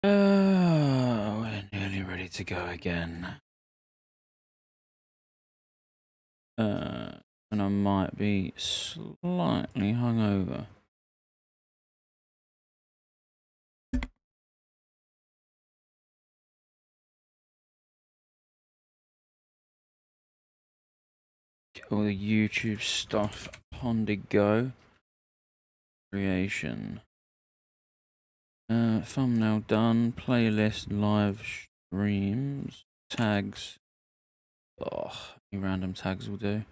We're nearly ready to go again. And I might be slightly hungover. Get all the YouTube stuff on the go. Creation. Thumbnail done. Playlist, live streams, tags. Oh, any random tags will do.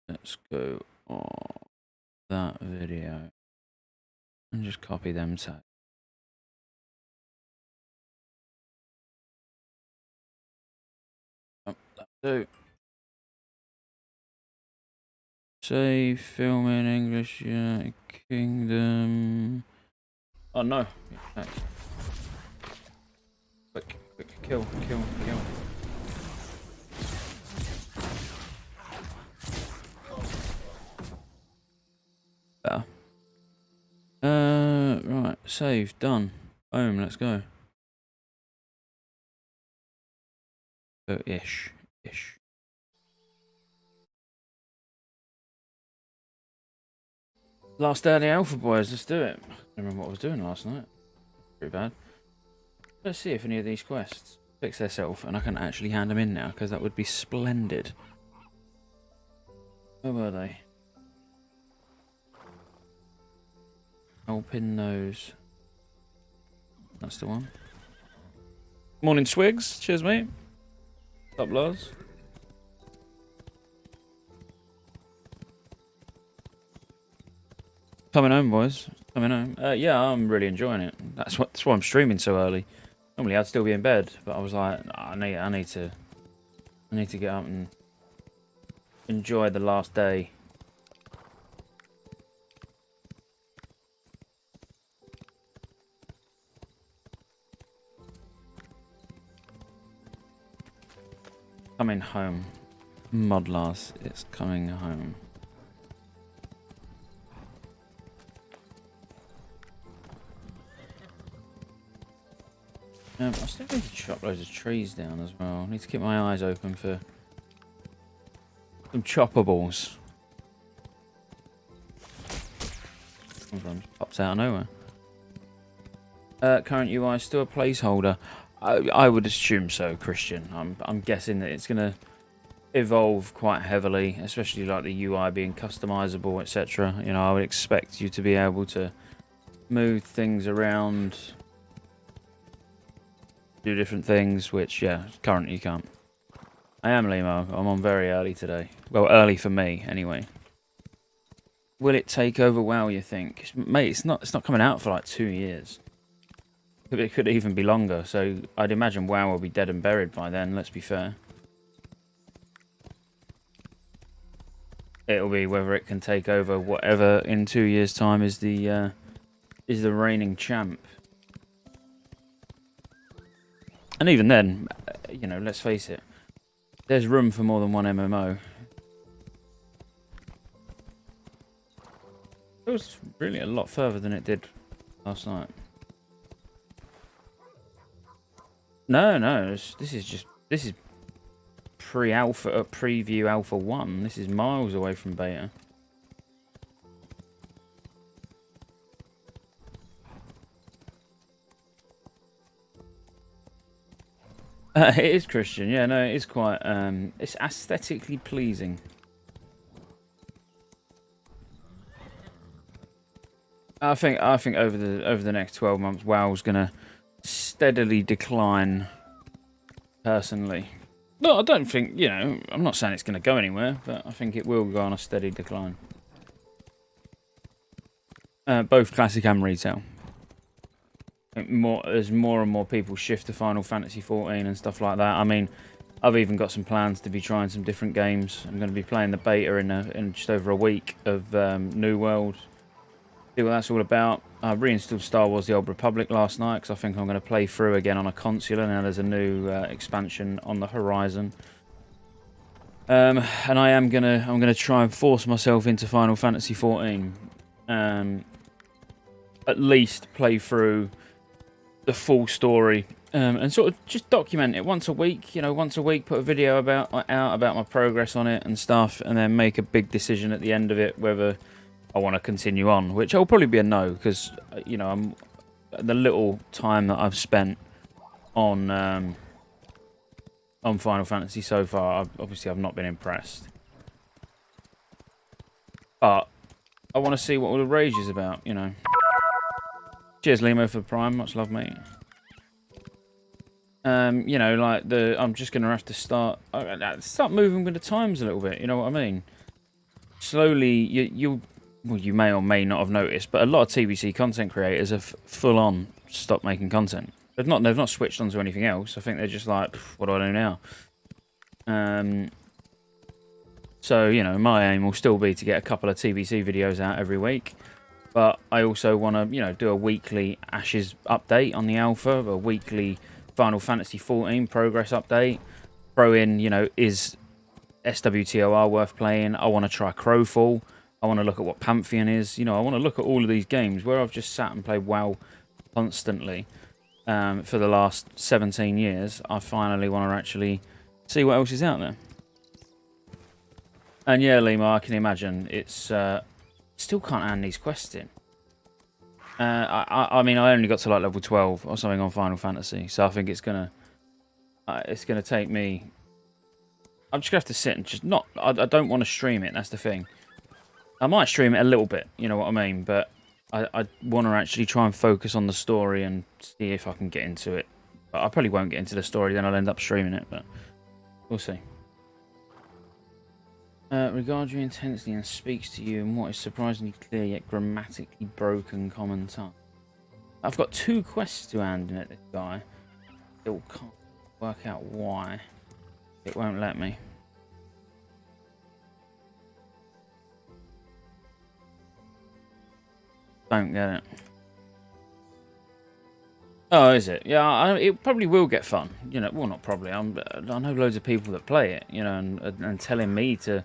Let's go on that video and just copy them tags. Oh, that'll do. Save, film in English, United Kingdom. Oh no. Thanks. Quick, kill. Better. Right, save, done. Boom, let's go. Oh, ish. Last day of the alpha, boys. Let's do it. I don't remember what I was doing last night. Pretty bad. Let's see if any of these quests fix themselves and I can actually hand them in now, because that would be splendid. Where were they? Open nose. That's the one. Morning, Swigs. Cheers, mate. What's up, Lars? Coming home, boys. Coming home. Yeah, I'm really enjoying it. That's why I'm streaming so early. Normally, I'd still be in bed, but I was like, I need to get up and enjoy the last day. Coming home. Modlars, it's coming home. I still need to chop loads of trees down as well. I need to keep my eyes open for some choppables. Sometimes pops out of nowhere. Current UI still a placeholder. I would assume so, Christian. I'm guessing that it's gonna evolve quite heavily, especially like the UI being customizable, etc. You know, I would expect you to be able to move things around, do different things, which, yeah, currently you can't. I am Limo. I'm on very early today. Well, early for me, anyway. Will it take over WoW, you think? Mate, it's not coming out for like 2 years. It could even be longer, so I'd imagine WoW will be dead and buried by then, let's be fair. It'll be whether it can take over whatever in 2 years' time is the reigning champ. And even then, you know, let's face it, there's room for more than one MMO. It was really a lot further than it did last night. No, this is pre-alpha, preview alpha 1. This is miles away from beta. It is, Christian. Yeah, no, it is quite. It's aesthetically pleasing. I think over the next 12 months, WoW's gonna steadily decline. Personally, no, I don't think. You know, I'm not saying it's gonna go anywhere, but I think it will go on a steady decline. Both classic and retail. As more and more people shift to Final Fantasy 14 and stuff like that. I mean, I've even got some plans to be trying some different games. I'm going to be playing the beta in just over a week of New World. See what that's all about. I reinstalled Star Wars: The Old Republic last night because I think I'm going to play through again on a console. Now there's a new expansion on the horizon. And I'm gonna try and force myself into Final Fantasy 14. At least play through the full story and sort of just document it once a week. You know, once a week, put a video out about my progress on it and stuff, and then make a big decision at the end of it whether I want to continue on, which will probably be a no, because you know, the little time that I've spent on Final Fantasy so far, obviously I've not been impressed. But I want to see what all the rage is about, you know. Cheers, Limo, for the Prime. Much love, mate. You know, like I'm just gonna have to start moving with the times a little bit. You know what I mean? Slowly, you may or may not have noticed, but a lot of TBC content creators have full on stopped making content. They've not switched on to anything else. I think they're just like, what do I do now? So, you know, my aim will still be to get a couple of TBC videos out every week. But I also want to, you know, do a weekly Ashes update on the alpha, a weekly Final Fantasy 14 progress update. Throw in, you know, is SWTOR worth playing? I want to try Crowfall. I want to look at what Pantheon is. You know, I want to look at all of these games where I've just sat and played WoW constantly for the last 17 years. I finally want to actually see what else is out there. And yeah, Lima, I can imagine it's still can't hand these quests in. I mean, I only got to like level 12 or something on Final Fantasy, so I think it's gonna take me. I'm just gonna have to sit and just not. I don't want to stream it. That's the thing. I might stream it a little bit, you know what I mean, but I want to actually try and focus on the story and see if I can get into it. But I probably won't get into the story, then I'll end up streaming it, but we'll see. Regards you intensely and speaks to you in what is surprisingly clear yet grammatically broken common tongue. I've got 2 quests to hand in at this guy. Still can't work out why it won't let me. Don't get it. Oh, is it? Yeah, it probably will get fun. You know, well, not probably. I know loads of people that play it, you know, and telling me to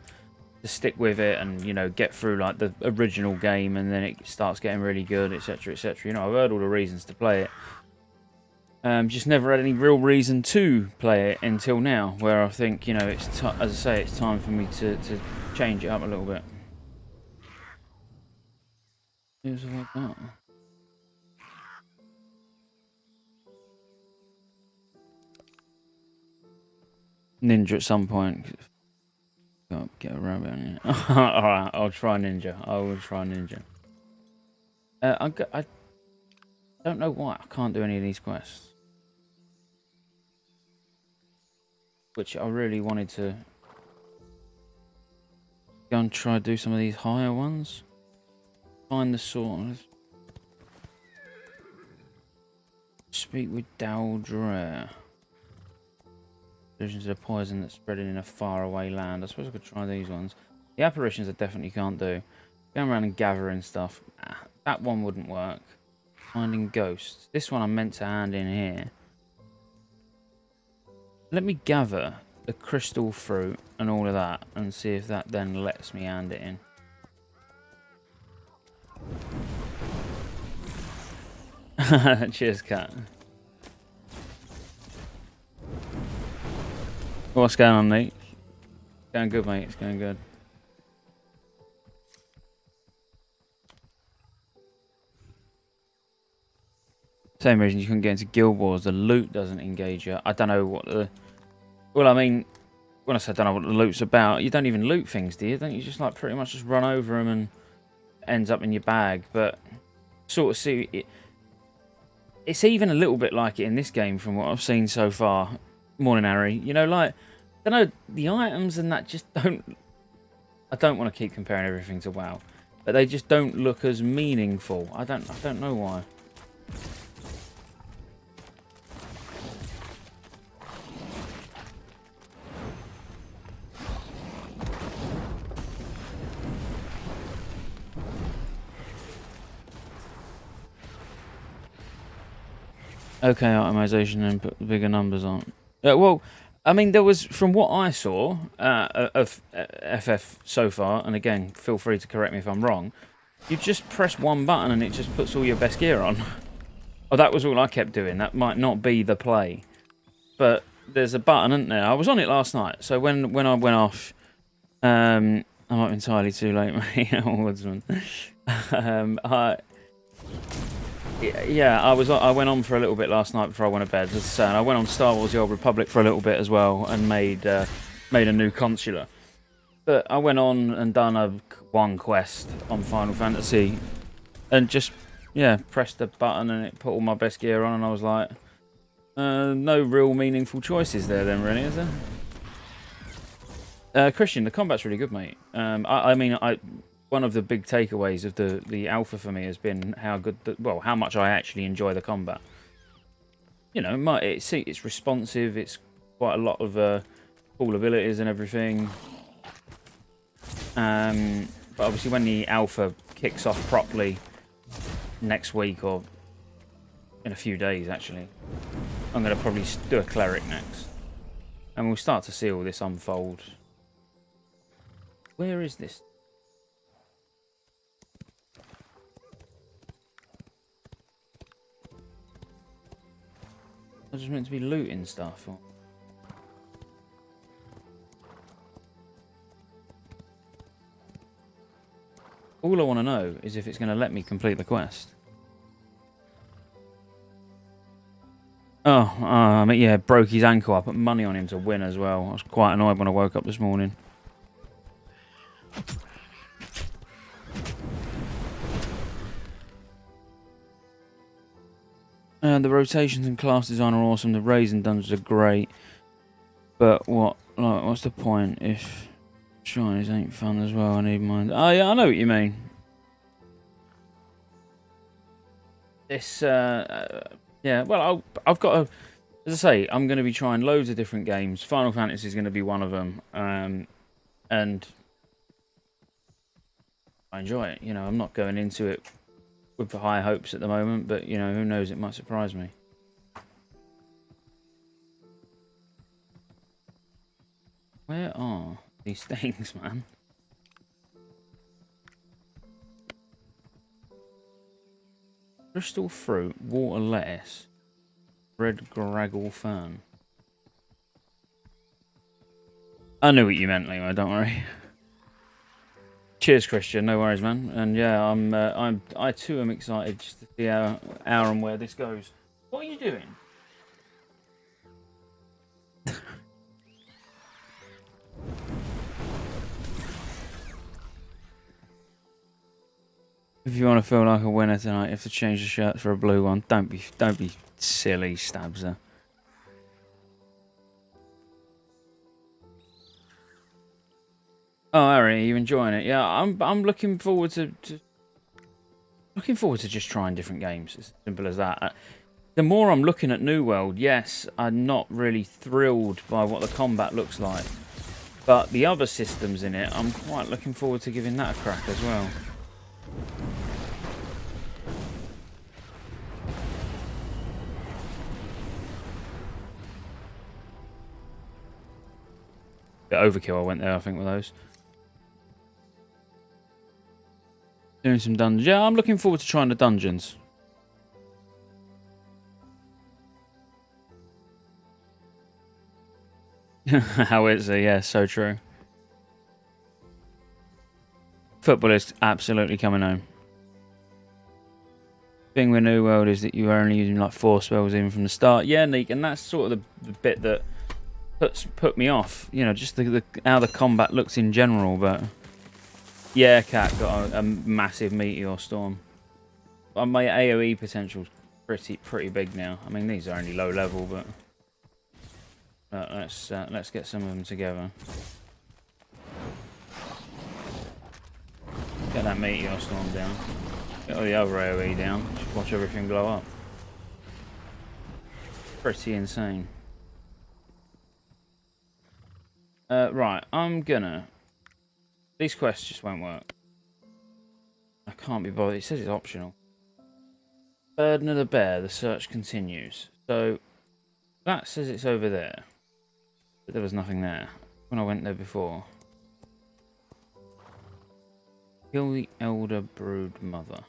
stick with it and, you know, get through like the original game and then it starts getting really good, etc., etc. You know, I've heard all the reasons to play it. Just never had any real reason to play it until now, where I think, you know, it's as I say, it's time for me to change it up a little bit. Who's like that? Ninja at some point. Gotta get a rabbit on it. Alright, I'll try Ninja. I will try Ninja. I don't know why I can't do any of these quests. Which I really wanted to go and try to do some of these higher ones. Find the sword. Speak with Daldre. Visions of the poison that's spreading in a faraway land. I suppose I could try these ones. The apparitions I definitely can't do. Going around and gathering stuff. That one wouldn't work. Finding ghosts. This one I'm meant to hand in here. Let me gather the crystal fruit and all of that and see if that then lets me hand it in. Cheers, cat. What's going on, mate? It's going good, mate. It's going good. Same reason you couldn't get into Guild Wars. The loot doesn't engage you. I don't know what the... Well, I mean, when I say I don't know what the loot's about, you don't even loot things, do you? Don't you just like pretty much just run over them and it ends up in your bag? But sort of see it. It's even a little bit like it in this game from what I've seen so far. Morning, Harry. You know, like, I don't know, the items and that just don't... I don't want to keep comparing everything to WoW, but they just don't look as meaningful. I don't know why. Okay, itemization and put the bigger numbers on. Well, I mean, there was, from what I saw of FF so far, and again, feel free to correct me if I'm wrong, you just press one button and it just puts all your best gear on. Oh, that was all I kept doing. That might not be the play. But there's a button, isn't there? I was on it last night. So when I went off, I might be entirely too late, mate. Woodsman. Yeah, I went on for a little bit last night before I went to bed. As I say, and I went on Star Wars: The Old Republic for a little bit as well, and made a new consular. But I went on and done one quest on Final Fantasy, and just pressed the button and it put all my best gear on, and I was like, no real meaningful choices there, then, really, is there? Christian, the combat's really good, mate. I mean, one of the big takeaways of the alpha for me has been how good, how much I actually enjoy the combat. You know, it's responsive. It's quite a lot of cool abilities and everything. But obviously, when the alpha kicks off properly next week or in a few days, actually, I'm going to probably do a cleric next, and we'll start to see all this unfold. Where is this? I was just meant to be looting stuff. Or... all I want to know is if it's going to let me complete the quest. Oh, I mean, yeah, broke his ankle. I put money on him to win as well. I was quite annoyed when I woke up this morning. The rotations and class design are awesome. The raids and dungeons are great. But what's the point if shinies ain't fun as well? I need mine. Oh yeah, I know what you mean. This, yeah. Well, I've got a. As I say, I'm going to be trying loads of different games. Final Fantasy is going to be one of them, and I enjoy it. You know, I'm not going into it with high hopes at the moment, but you know, who knows? It might surprise me. Where are these things, man? Crystal fruit, water lettuce, red graggle fern. I knew what you meant, Leo. Don't worry. Cheers, Christian. No worries, man. And yeah, I too am excited just to see how and where this goes. What are you doing? If you want to feel like a winner tonight, you have to change the shirt for a blue one. Don't be silly, Stabzer. Oh, Harry, are you enjoying it? Yeah, I'm looking forward to just trying different games. It's as simple as that. The more I'm looking at New World, yes, I'm not really thrilled by what the combat looks like. But the other systems in it, I'm quite looking forward to giving that a crack as well. Bit overkill I went there, I think, with those. Doing some dungeons. Yeah, I'm looking forward to trying the dungeons. How is it? Yeah, so true. Football is absolutely coming home. Thing with New World is that you are only using like 4 spells even from the start. Yeah, Neek, and that's sort of the bit that put me off. You know, just how the combat looks in general. But yeah, Cat got a massive meteor storm. My AOE potential's pretty big now. I mean, these are only low level, but let's get some of them together. Get that meteor storm down. Get all the other AOE down. Just watch everything blow up. Pretty insane. Right, I'm gonna... These quests just won't work. I can't be bothered. It says it's optional. Burden of the Bear, the search continues. So, that says it's over there. But there was nothing there when I went there before. Kill the Elder Brood Mother.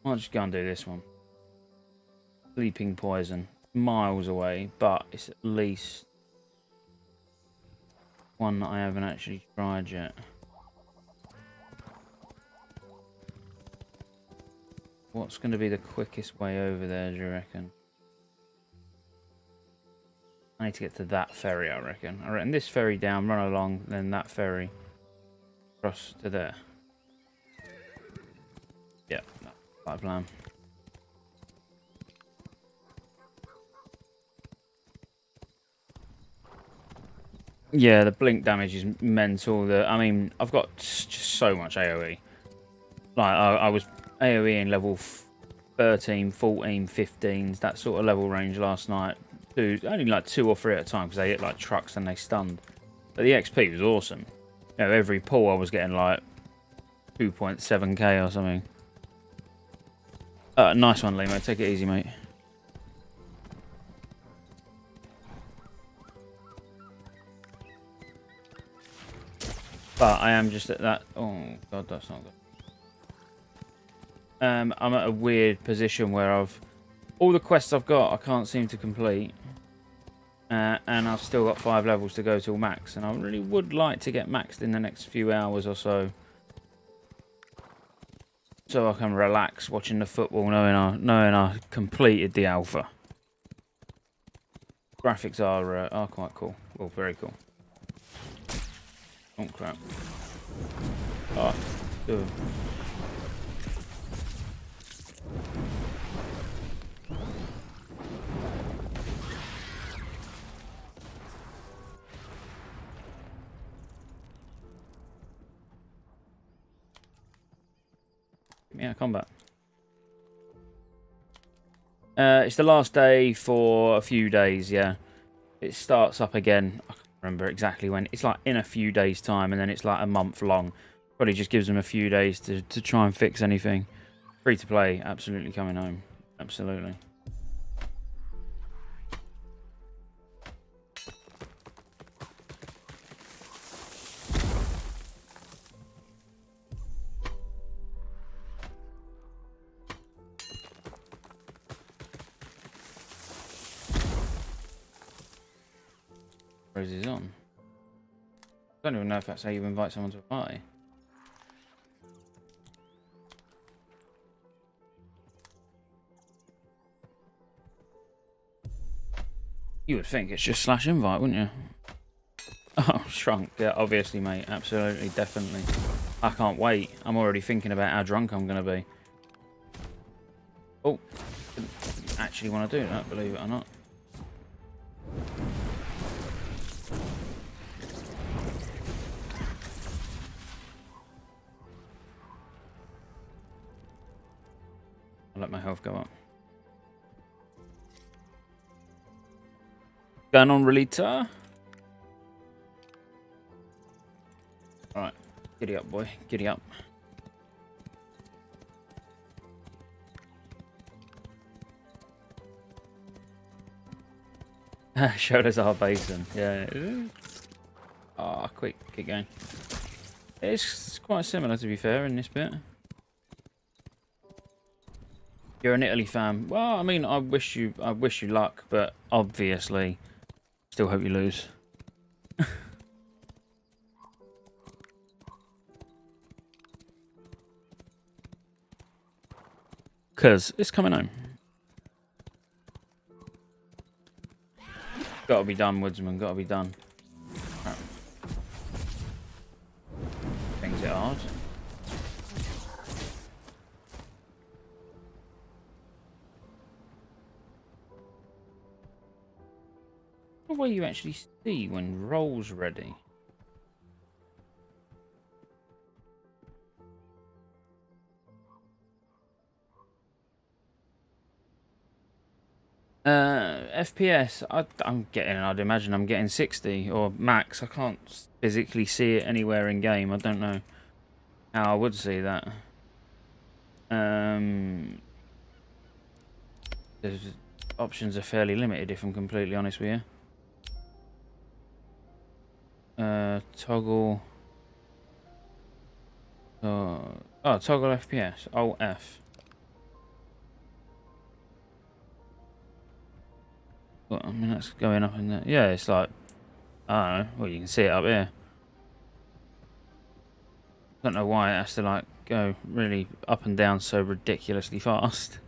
I'll just go and do this one. Sleeping poison. Miles away, but it's at least one that I haven't actually tried yet. What's going to be the quickest way over there, do you reckon? I need to get to that ferry, I reckon. I reckon this ferry down, run along, then that ferry across to there. Yeah, that's my plan. Yeah, the blink damage is mental. I mean, I've got just so much AoE. Like, I was AoE in level 13, 14, 15s, that sort of level range last night. Only like 2 or 3 at a time because they hit like trucks and they stunned. But the XP was awesome. You know, every pull I was getting like 2.7k or something. Nice one, Limo. Take it easy, mate. But I am just at that... Oh, God, that's not good. I'm at a weird position where all the quests I've got, I can't seem to complete. And I've still got 5 levels to go till max. And I really would like to get maxed in the next few hours or so. So I can relax watching the football knowing I completed the alpha. Graphics are quite cool. Well, very cool. Oh, crap. Oh, good. Yeah, combat. It's the last day for a few days, yeah. It starts up again. I can't remember exactly when. It's like in a few days' time, and then it's like a month long. Probably just gives them a few days to try and fix anything. Free to play, absolutely coming home. Absolutely. Roses on. I don't even know if that's how you invite someone to a party. You would think it's just / invite, wouldn't you? Oh, shrunk. Yeah, obviously, mate. Absolutely, definitely. I can't wait. I'm already thinking about how drunk I'm going to be. Oh, didn't actually want to do that, believe it or not. I'll let my health go up. Going on, Relita? Alright, giddy up, boy. Giddy up. Shoulders are basin. Yeah. Ah, quick, keep going. It's quite similar, to be fair, in this bit. You're an Italy fan. Well, I mean, I wish you luck, but obviously, still hope you lose. Cause it's coming home. Gotta be done, Woodsman. Gotta be done. Right. Things it hard. What way you actually see when roll's ready? FPS, I'd imagine I'm getting 60 or max. I can't physically see it anywhere in game. I don't know how I would see that. The options are fairly limited, if I'm completely honest with you. Toggle. Oh, toggle FPS. Alt F. Well, I mean, that's going up in there. Yeah, it's like, I don't know. Well, you can see it up here. Don't know why it has to like go really up and down so ridiculously fast.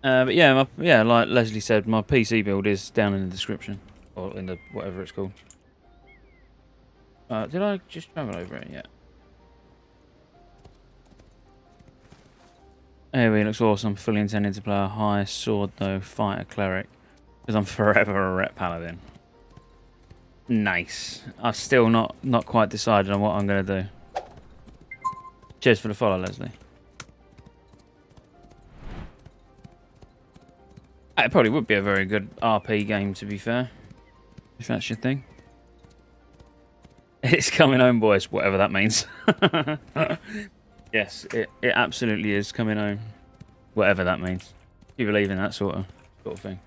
But yeah, yeah, like Leslie said, my PC build is down in the description or in the whatever it's called. Did I just travel over it yet? Anyway, it looks awesome. Fully intending to play a high sword though, fighter cleric, because I'm forever a rep paladin. Nice. I've still not quite decided on what I'm gonna do. Cheers for the follow, Leslie. It probably would be a very good RP game, to be fair, if that's your thing. It's coming home, boys, whatever that means. Yes, it absolutely is coming home, whatever that means. You believe in that sort of thing.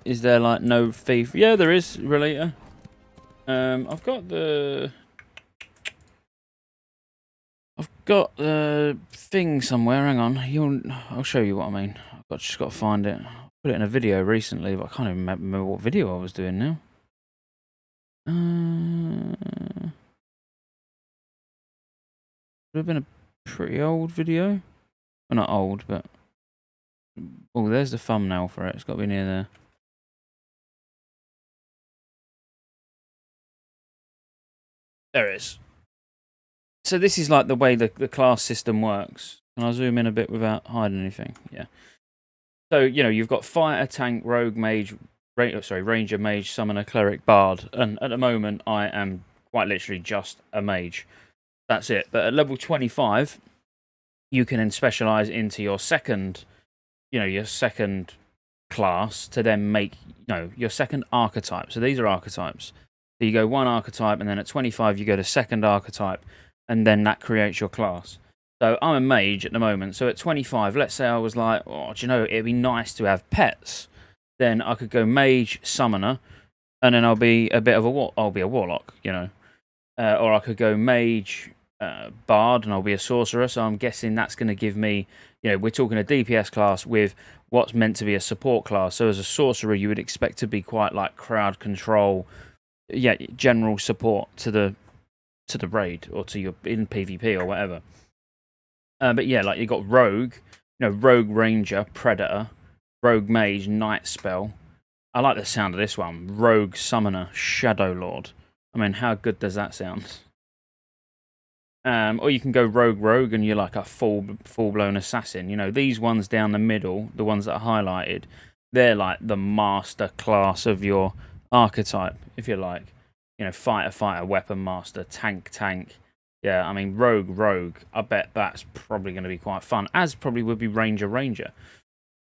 Is there like no fee? Yeah, there is, Relator. I've got the thing somewhere. Hang on, I'll show you what I mean. I've just got to find it. I put it in a video recently, but I can't even remember what video I was doing now. Would have been a pretty old video. Well, not old, but oh, there's the thumbnail for it. It's got to be near there. There it is. So this is like the way the class system works. Can I zoom in a bit without hiding anything? Yeah. So, you know, you've got fighter, tank, rogue, mage, ranger, mage, summoner, cleric, bard. And at the moment, I am quite literally just a mage. That's it. But at level 25, you can then specialize into your second, your second class to then make, your second archetype. So these are archetypes. So you go one archetype, and then at 25, you go to second archetype, and then that creates your class. So I'm a mage at the moment. So at 25, let's say I was like, oh, do you know, it'd be nice to have pets. Then I could go mage, summoner, and then I'll be a bit of I'll be a warlock, or I could go mage, bard, and I'll be a sorcerer. So I'm guessing that's going to give me, we're talking a DPS class with what's meant to be a support class. So as a sorcerer, you would expect to be quite like crowd control, general support to the raid or to your in PvP or whatever. But yeah, like you got rogue, rogue ranger, predator, rogue mage, night spell. I like the sound of this one. Rogue summoner, shadow lord. I mean, how good does that sound? Or you can go rogue, and you're like a full blown assassin. These ones down the middle, the ones that are highlighted, they're like the master class of your archetype, if you like. Fighter, weapon master, tank. Yeah, I mean, rogue. I bet that's probably going to be quite fun, as probably would be ranger.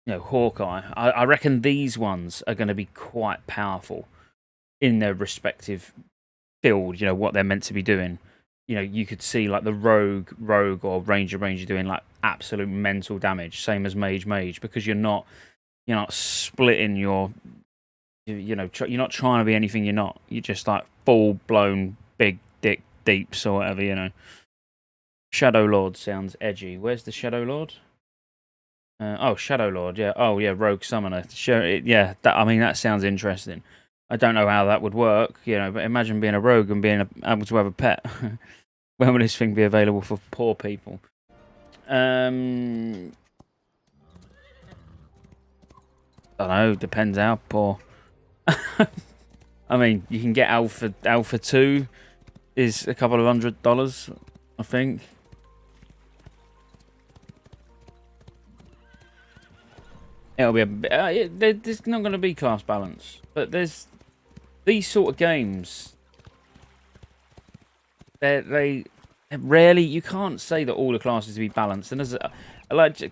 Hawkeye. I reckon these ones are going to be quite powerful in their respective field, what they're meant to be doing. You could see like the rogue or ranger doing like absolute mental damage, same as mage, because you're not splitting your, you're not trying to be anything you're not. You're just like full blown big dick deeps or whatever, Shadow Lord sounds edgy. Where's the Shadow Lord? Oh, Shadow Lord, yeah. Oh, yeah, Rogue Summoner. Yeah, I mean, that sounds interesting. I don't know how that would work, but imagine being a rogue and being able to have a pet. When will this thing be available for poor people? I don't know, depends how poor. I mean, you can get Alpha 2 is a couple of $100, I think. It'll be a bit, there's not going to be class balance, but there's these sort of games. They rarely, you can't say that all the classes to be balanced, and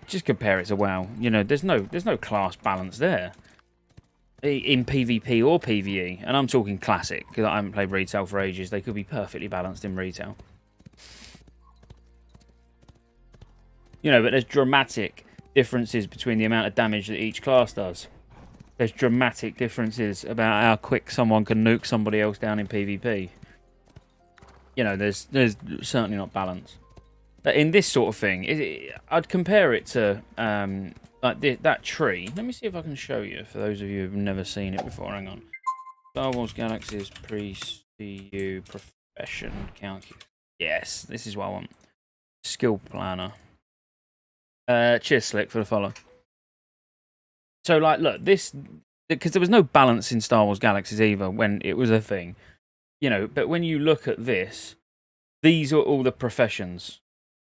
just compare it to WoW. There's no class balance there in PvP or PvE, and I'm talking classic because I haven't played retail for ages. They could be perfectly balanced in retail. But there's dramatic differences between the amount of damage that each class does. there's dramatic differences about how quick someone can nuke somebody else down in PvP. You know, there's certainly not balance. But in this sort of thing, I'd compare it to like that tree. Let me see if I can show you, for those of you who've never seen it before. Hang on. Star Wars Galaxies Pre-CU Profession Calculus. Yes, this is what I want. Skill Planner. Cheers, Slick, for the follow. So, like, look, this... Because there was no balance in Star Wars Galaxies either when it was a thing. You know, but when you look at this, these are all the professions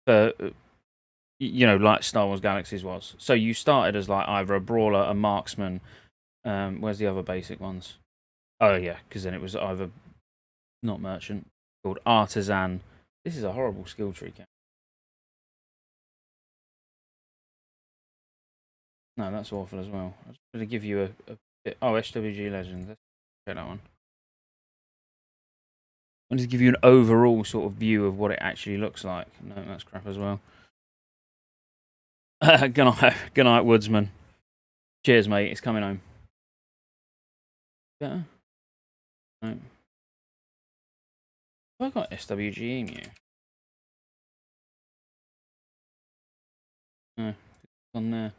for, you know, like Star Wars Galaxies was. So you started as, like, either a brawler, a marksman. Where's the other basic ones? Oh, yeah, because then it was either... Not merchant. Called artisan. This is a horrible skill tree. No, that's awful as well. I'm just going to give you a bit... Oh, SWG Legend. Let's check that one. I'm just give you an overall sort of view of what it actually looks like. No, that's crap as well. Good night, Woodsman. Cheers, mate. It's coming home. Better? No. Have I got SWG Emu? No, it's on there.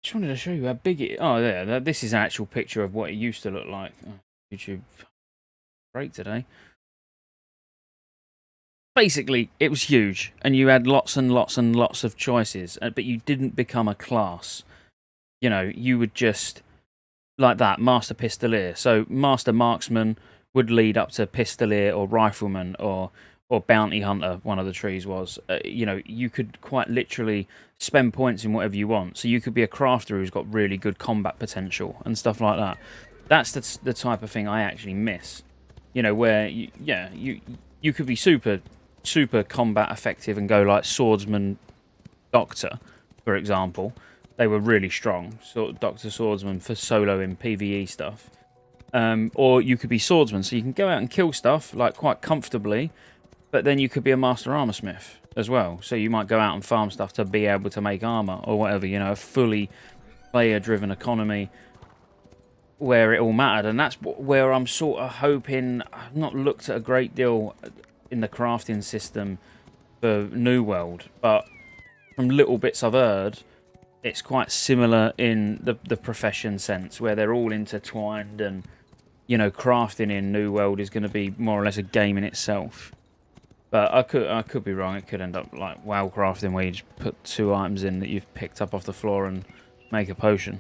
Just wanted to show you how big it is. Oh, there. This is an actual picture of what it used to look like. Oh, YouTube break today. Basically, it was huge, and you had lots and lots and lots of choices, but you didn't become a class. You know, you would just, like that, Master Pistolier. So, Master Marksman would lead up to Pistolier or Rifleman or Bounty Hunter, one of the trees was. You know, you could quite literally spend points in whatever you want. So, you could be a crafter who's got really good combat potential and stuff like that. That's the type of thing I actually miss. You know, where, you could be super combat effective and go like Swordsman Doctor, for example. They were really strong. Doctor Swordsman for solo in PvE stuff. Or you could be Swordsman, so you can go out and kill stuff like quite comfortably, but then you could be a Master Armorsmith as well. So you might go out and farm stuff to be able to make armor or whatever, you know, a fully player-driven economy where it all mattered. And that's where I'm sort of hoping... I've not looked at a great deal in the crafting system for New World, but from little bits I've heard, it's quite similar in the profession sense, where they're all intertwined, and, you know, crafting in New World is going to be more or less a game in itself. But I could be wrong. It could end up like WoW crafting, where you just put 2 items in that you've picked up off the floor and make a potion.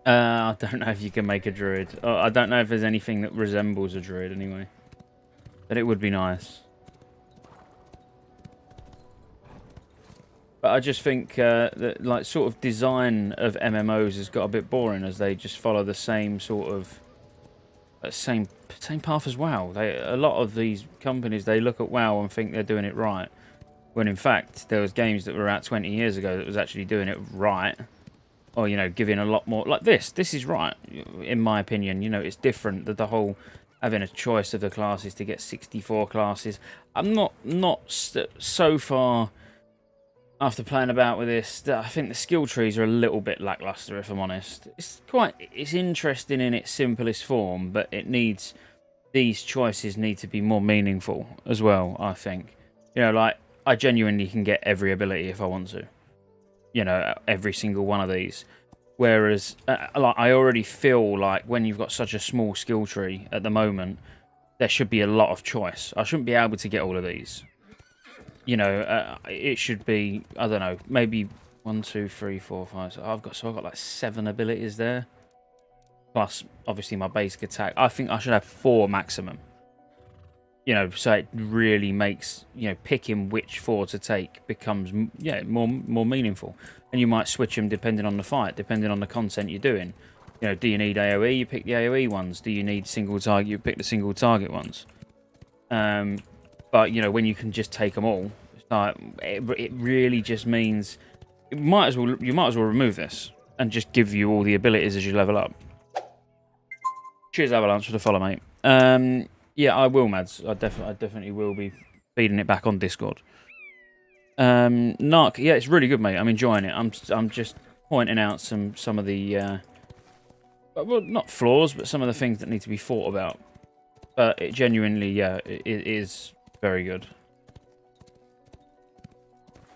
I don't know if you can make a druid. I don't know if there's anything that resembles a druid anyway. But it would be nice. But I just think that, like, sort of design of MMOs has got a bit boring, as they just follow the same sort of same path as WoW. A lot of these companies, they look at WoW and think they're doing it right, when in fact there was games that were out 20 years ago that was actually doing it right, or, you know, giving a lot more. Like this is right in my opinion. You know, it's different, that the whole having a choice of the classes to get 64 classes. I'm not so far after playing about with this, I think the skill trees are a little bit lackluster, if I'm honest. It's interesting in its simplest form, but these choices need to be more meaningful as well, I think. You know, like, I genuinely can get every ability if I want to. You know, every single one of these. Whereas, like, I already feel like when you've got such a small skill tree at the moment, there should be a lot of choice. I shouldn't be able to get all of these. You know, it should be, I don't know, maybe 1, 2, 3, 4, 5. So I've got like 7 abilities there. Plus, obviously, my basic attack. I think I should have 4 maximum. You know, so it really makes, you know, picking which 4 to take becomes, yeah, more meaningful. And you might switch them depending on the fight, depending on the content you're doing. You know, do you need AoE? You pick the AoE ones. Do you need single target? You pick the single target ones. But, you know, when you can just take them all, it's like, it really just means you might as well remove this and just give you all the abilities as you level up. Cheers, Avalanche, for the follow, mate. Yeah, I will, Mads. I definitely will be feeding it back on Discord. Narc, yeah, it's really good, mate. I'm enjoying it. I'm just pointing out some of the well, not flaws, but some of the things that need to be thought about. But it genuinely, yeah, it is very good.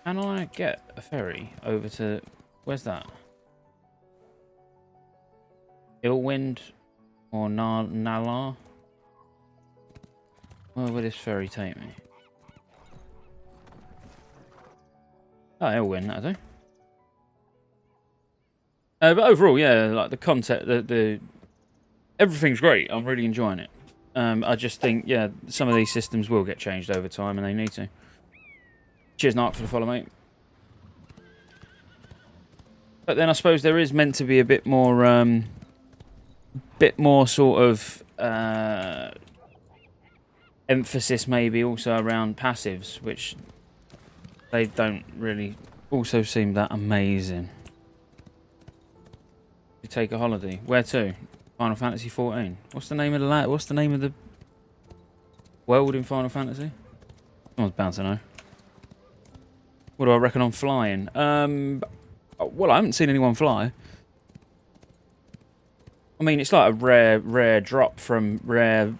Can I get a ferry over to... Where's that? Illwind or Nalar? Where would this ferry take me? Oh, Illwind, that'll do. But overall, yeah, like the concept, the everything's great. I'm really enjoying it. I just think, yeah, some of these systems will get changed over time, and they need to. Cheers, Narc, for the follow, mate. But then I suppose there is meant to be a bit more sort of emphasis, maybe also around passives, which they don't really also seem that amazing. You take a holiday. Where to? Final Fantasy 14. What's the name of the What's the name of the world in Final Fantasy? Someone's bound to know. What do I reckon on flying? Well, I haven't seen anyone fly. I mean, it's like a rare drop from rare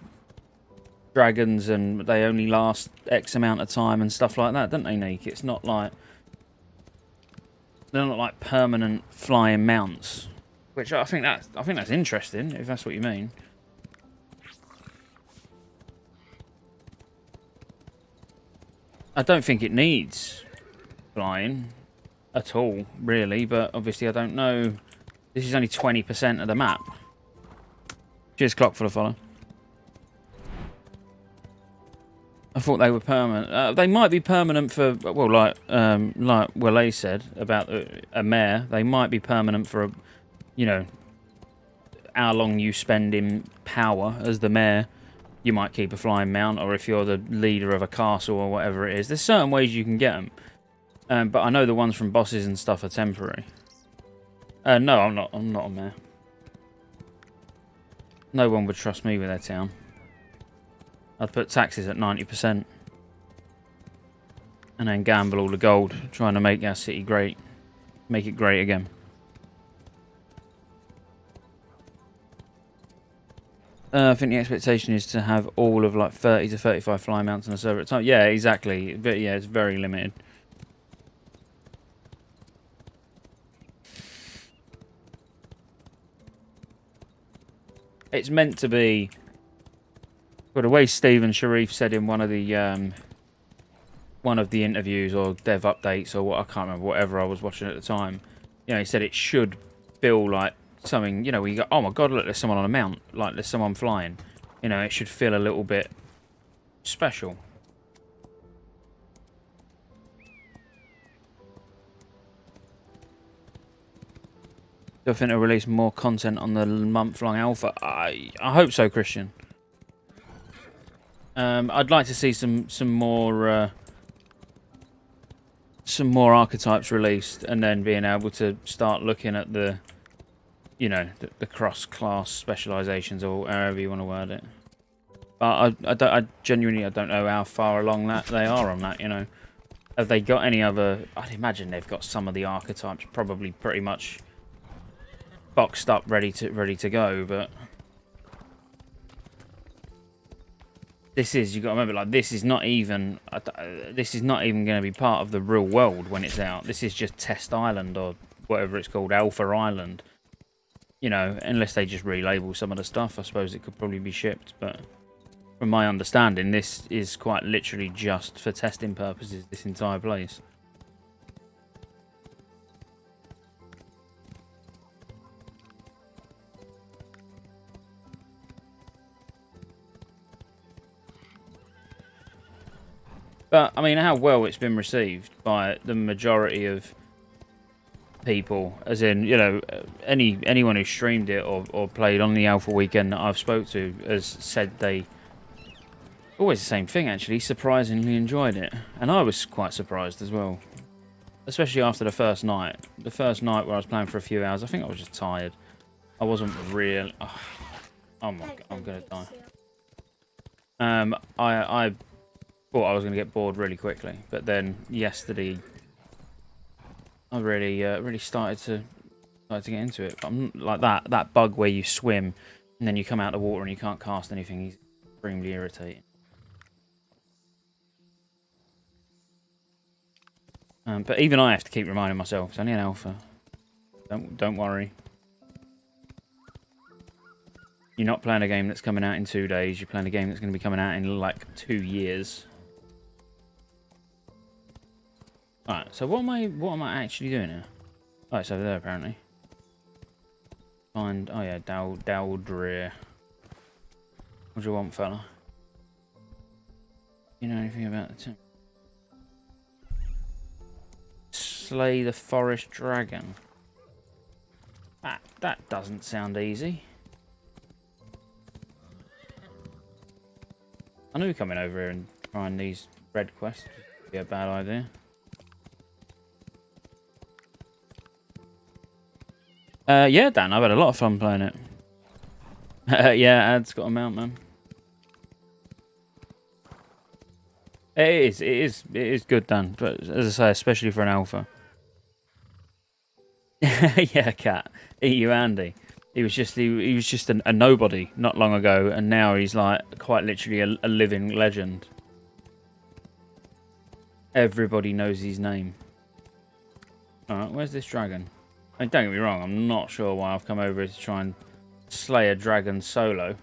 dragons, and they only last X amount of time and stuff like that, don't they, Neek? It's not like... They're not like permanent flying mounts. Which I think that's interesting, if that's what you mean. I don't think it needs flying at all, really, but obviously I don't know. This is only 20% of the map. Cheers, Clock, for the follow. I thought they were permanent. They might be permanent for, well, like Wale said about a mare. They might be permanent for, you know, how long you spend in power as the mare. You might keep a flying mount, or if you're the leader of a castle or whatever it is. There's certain ways you can get them. But I know the ones from bosses and stuff are temporary. No, I'm not a mare. No one would trust me with their town. I'd put taxes at 90%. And then gamble all the gold, trying to make our city great. Make it great again. I think the expectation is to have all of like 30 to 35 fly mounts on a server at a time. Yeah, exactly. But yeah, it's very limited. It's meant to be... Well, the way Stephen Sharif said in one of the interviews or dev updates or what, I can't remember, whatever I was watching at the time, you know, he said it should feel like something, you know, where you go, oh my god, look, there's someone on a mount, like there's someone flying. You know, it should feel a little bit special. Do I think they'll release more content on the month-long alpha? I hope so, Christian. I'd like to see some more archetypes released, and then being able to start looking at the, you know, the cross-class specializations, or however you want to word it. But I genuinely don't know how far along that they are on that. You know, have they got any other? I'd imagine they've got some of the archetypes probably pretty much boxed up, ready to go, but. This is, you got to remember, like, this is not even going to be part of the real world when it's out. This is just Test Island, or whatever it's called, Alpha Island. You know, unless they just relabel some of the stuff, I suppose it could probably be shipped. But from my understanding, this is quite literally just for testing purposes, this entire place. But, I mean, how well it's been received by the majority of people, as in, you know, anyone who streamed it or played on the Alpha weekend that I've spoke to has said they... Always the same thing, actually, surprisingly enjoyed it. And I was quite surprised as well. Especially after the first night. The first night where I was playing for a few hours, I think I was just tired. I wasn't real... Oh my god, I'm going to die. I thought I was going to get bored really quickly, but then yesterday I really started to get into it. I'm like that bug where you swim and then you come out of the water and you can't cast anything. Is extremely irritating. But even I have to keep reminding myself it's only an alpha. Don't worry. You're not playing a game that's coming out in 2 days. You're playing a game that's going to be coming out in like 2 years. Alright, so what am I actually doing here? Oh, it's over there apparently. Find, oh yeah, Daldrir. What do you want, fella? You know anything about the tomb? Slay the forest dragon. That doesn't sound easy. I knew coming over here and trying these red quests would be a bad idea. Yeah, Dan, I've had a lot of fun playing it. Yeah, Ad's got a mount, man. It is good, Dan. But as I say, especially for an alpha. Yeah, cat. Eat you, Andy. He was just a nobody not long ago, and now he's like quite literally a living legend. Everybody knows his name. All right, where's this dragon? I mean, don't get me wrong, I'm not sure why I've come over here to try and slay a dragon solo.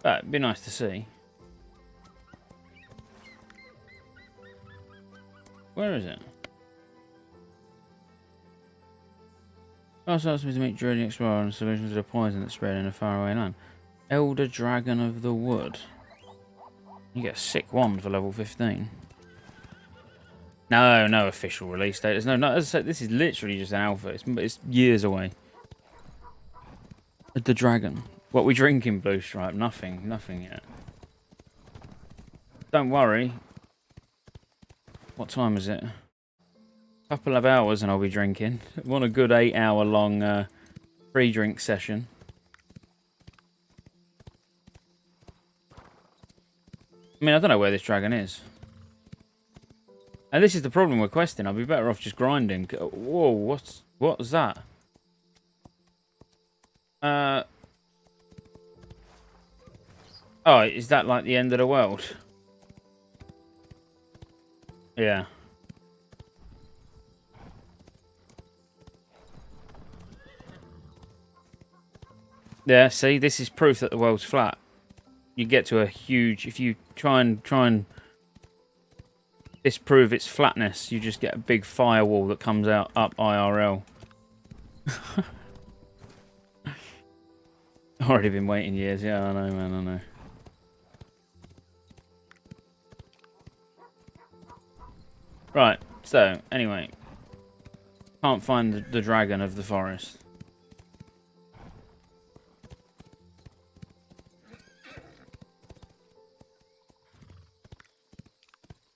But it'd be nice to see. Where is it? Also asked me to meet Druid and Explorer and solutions to the poison that's spread in a faraway land. Elder Dragon of the Wood. You get a sick wand for level 15. No official release date. There's no, as I said, this is literally just an alpha. It's years away. The dragon. What we drinking, Blue Stripe? Nothing yet. Don't worry. What time is it? Couple of hours and I'll be drinking. Want a good 8-hour long pre-drink session. I mean, I don't know where this dragon is. And this is the problem with questing. I'd be better off just grinding. Whoa, what was that? Oh, is that like the end of the world? Yeah. Yeah, see, this is proof that the world's flat. You get to a huge... If you try and disprove its flatness, you just get a big firewall that comes out up IRL. Already been waiting years. Yeah, I know, man, I know. Right, so, anyway. Can't find the dragon of the forest.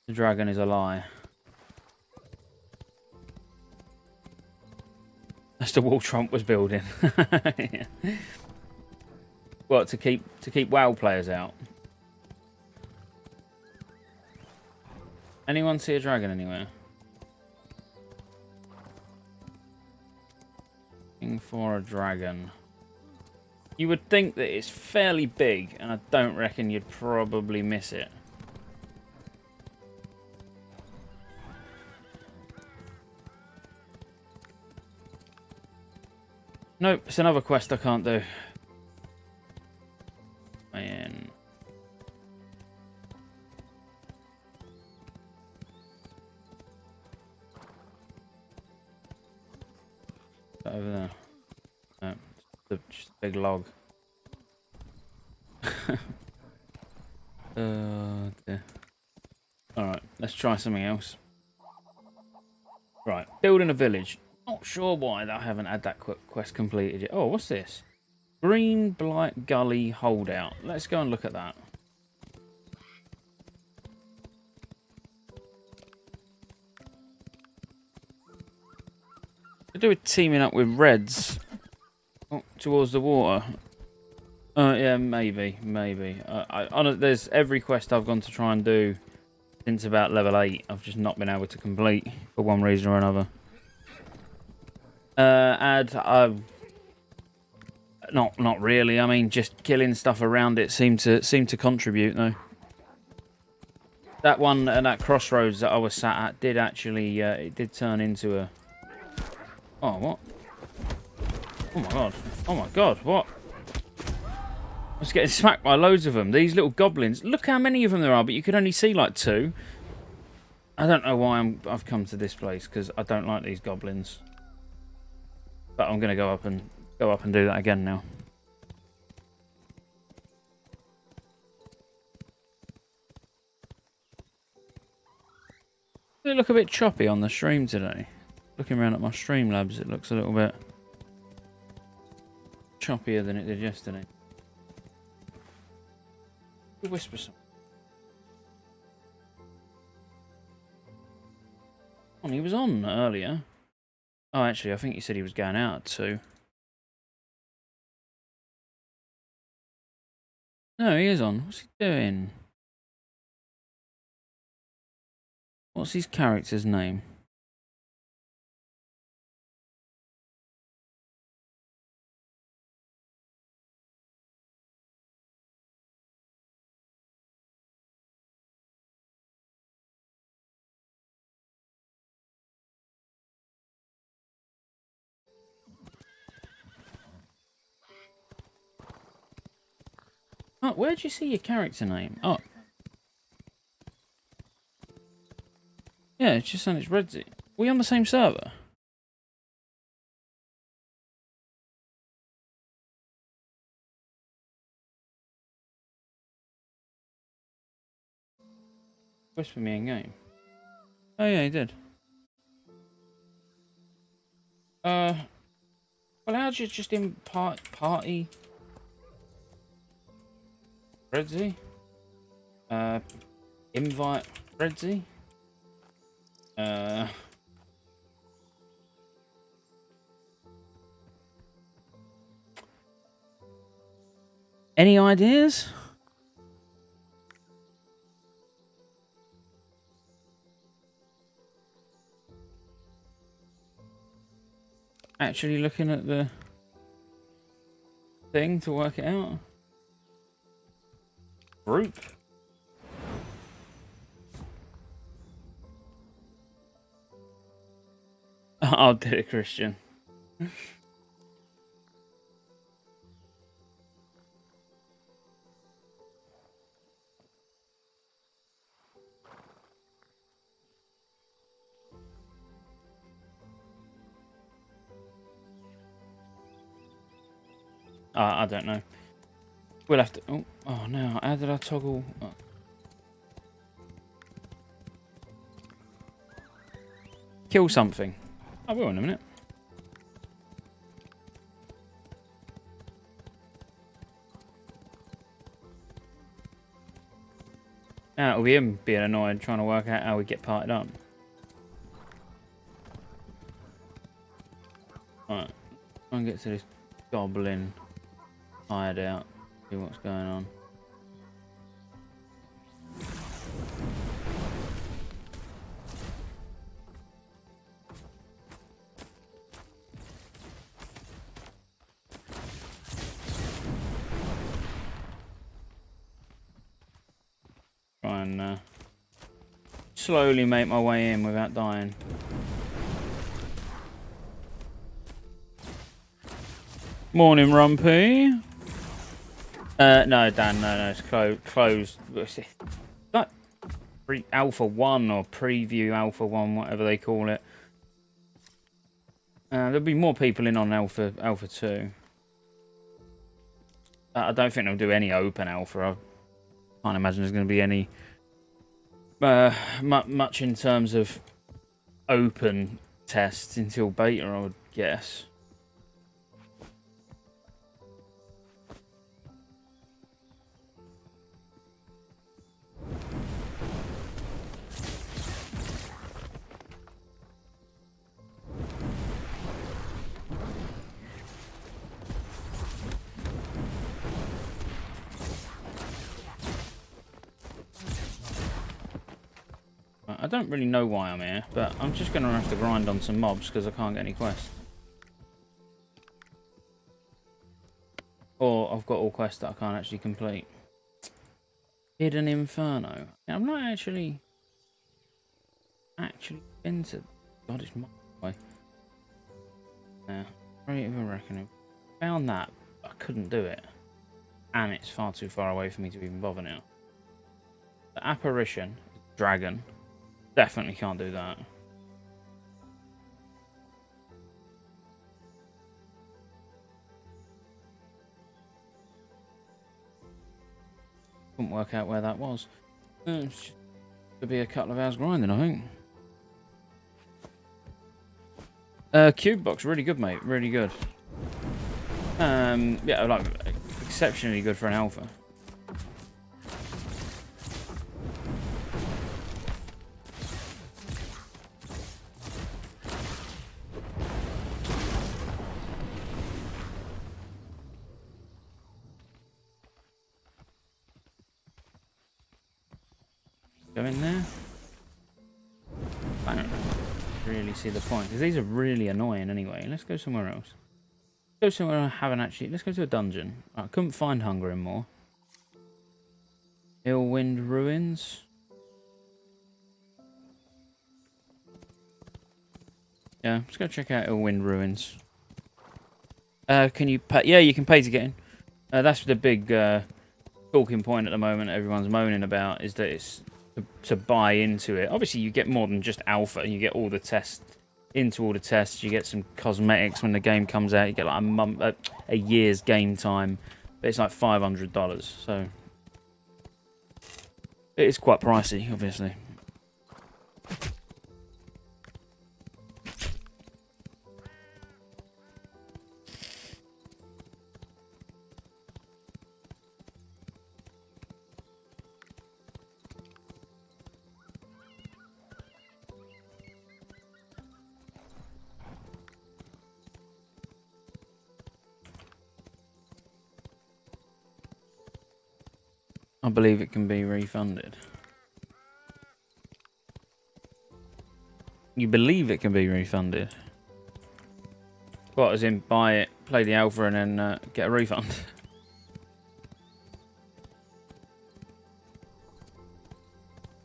The dragon is a lie. That's the wall Trump was building. Yeah. What, to keep WoW players out? Anyone see a dragon anywhere? Looking for a dragon. You would think that it's fairly big, and I don't reckon you'd probably miss it. Nope, it's another quest I can't do. Man. Over there. No, just a big log. Dear. Alright, let's try something else. Right, building a village. Not sure why I haven't had that quest completed yet. Oh, what's this? Green Blight Gully Holdout. Let's go and look at that. To do with teaming up with reds towards the water. Yeah, maybe. There's every quest I've gone to try and do since about level 8. I've just not been able to complete for one reason or another. Not really. I mean, just killing stuff around it seemed to contribute though. That one at that crossroads that I was sat at did actually it did turn into a. Oh what? Oh my god! Oh my god! What? I was getting smacked by loads of them. These little goblins. Look how many of them there are, but you could only see like 2. I don't know why I've come to this place because I don't like these goblins. But I'm gonna go up and do that again now. They look a bit choppy on the stream today. Looking around at my Streamlabs, it looks a little bit choppier than it did yesterday. Whisper some. Oh, he was on earlier. Oh, actually, I think he said he was going out at 2. No, he is on. What's he doing? What's his character's name? Oh, where'd you see your character name? Oh. Yeah, it's just saying it's Redzy. Are we on the same server? Whisper me in game. Oh yeah, he did. Well, how'd you just party? Redzy? Invite Redzy? Any ideas? Actually looking at the thing to work it out. Group? I'll do it, Christian. I don't know. We'll have to... Oh no, how did I toggle... Kill something. I will in a minute. Now it'll be him being annoyed trying to work out how we get partied up. Alright. Try and get to this goblin hideout. See what's going on. Try and slowly make my way in without dying. Morning, Rumpy. No, Dan, no, it's closed. It's like Alpha 1 or Preview Alpha 1, whatever they call it. There'll be more people in on Alpha 2. I don't think they'll do any open Alpha. I can't imagine there's going to be any much in terms of open tests until beta, I would guess. I don't really know why I'm here, but I'm just going to have to grind on some mobs because I can't get any quests. Or I've got all quests that I can't actually complete. Hidden Inferno. Yeah, I'm not actually into... God, it's my way. Yeah, creative reckoning. Found that, I couldn't do it. And it's far too far away for me to even bother now. The Apparition, Dragon, definitely can't do that. Couldn't work out where that was. Could be a couple of hours grinding, I think. Cube box, really good, mate. Really good. Yeah, like exceptionally good for an alpha. Go in there. I don't really see the point because these are really annoying anyway. Let's go somewhere else. Go somewhere I haven't actually. Let's go to a dungeon. I couldn't find Hungering Moor. Illwind Ruins. Yeah, let's go check out Illwind Ruins. Can you pay? Yeah, you can pay to get in. That's the big talking point at the moment. Everyone's moaning about is that it's to buy into it. Obviously, you get more than just alpha. You get all the tests. Into all the tests, you get some cosmetics when the game comes out. You get like a year's game time, but it's like $500. So it is quite pricey, obviously. I believe it can be refunded. You believe it can be refunded? What, as in buy it, play the alpha, and then get a refund?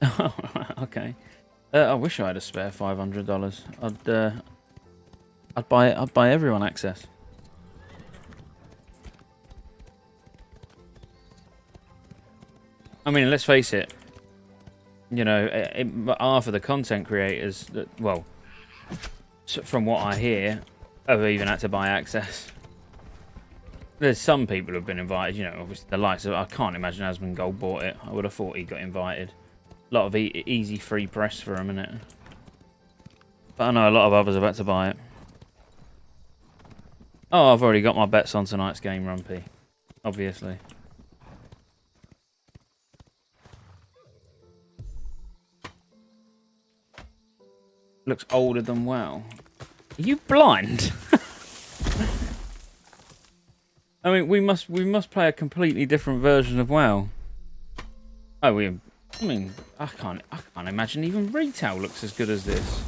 Oh, okay. I wish I had a spare $500. I'd buy everyone access. I mean, let's face it. You know, half of the content creators that, well, from what I hear, have even had to buy access. There's some people who've been invited. You know, obviously the likes of, I can't imagine Asmongold bought it. I would have thought he got invited. A lot of easy free press for him, innit? But I know a lot of others have had to buy it. Oh, I've already got my bets on tonight's game, Rumpy. Obviously. Looks older than WoW. Are you blind? I mean, we must play a completely different version of WoW. Oh, I mean, I can't imagine even retail looks as good as this.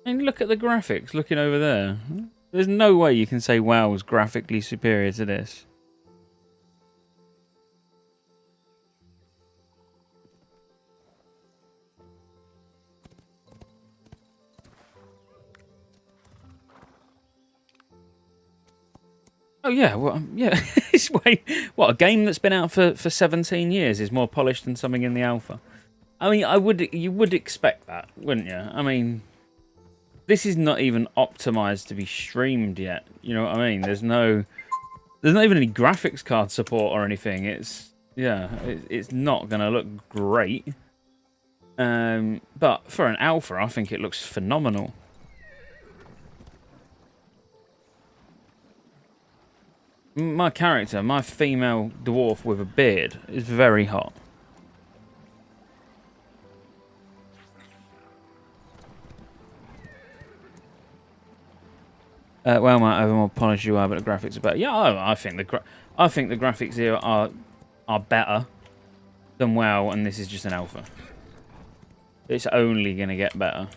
I mean, look at the graphics looking over there. There's no way you can say WoW was graphically superior to this. Oh yeah, well, yeah. It's what, a game that's been out for 17 years is more polished than something in the alpha. I mean, you would expect that, wouldn't you? I mean, this is not even optimized to be streamed yet. You know what I mean? There's not even any graphics card support or anything. It's not gonna look great. But for an alpha, I think it looks phenomenal. My character, my female dwarf with a beard, is very hot. Well, might have a more polished UI, but the graphics are better. Yeah, I think the graphics here are are better than WoW, and this is just an alpha. It's only going to get better.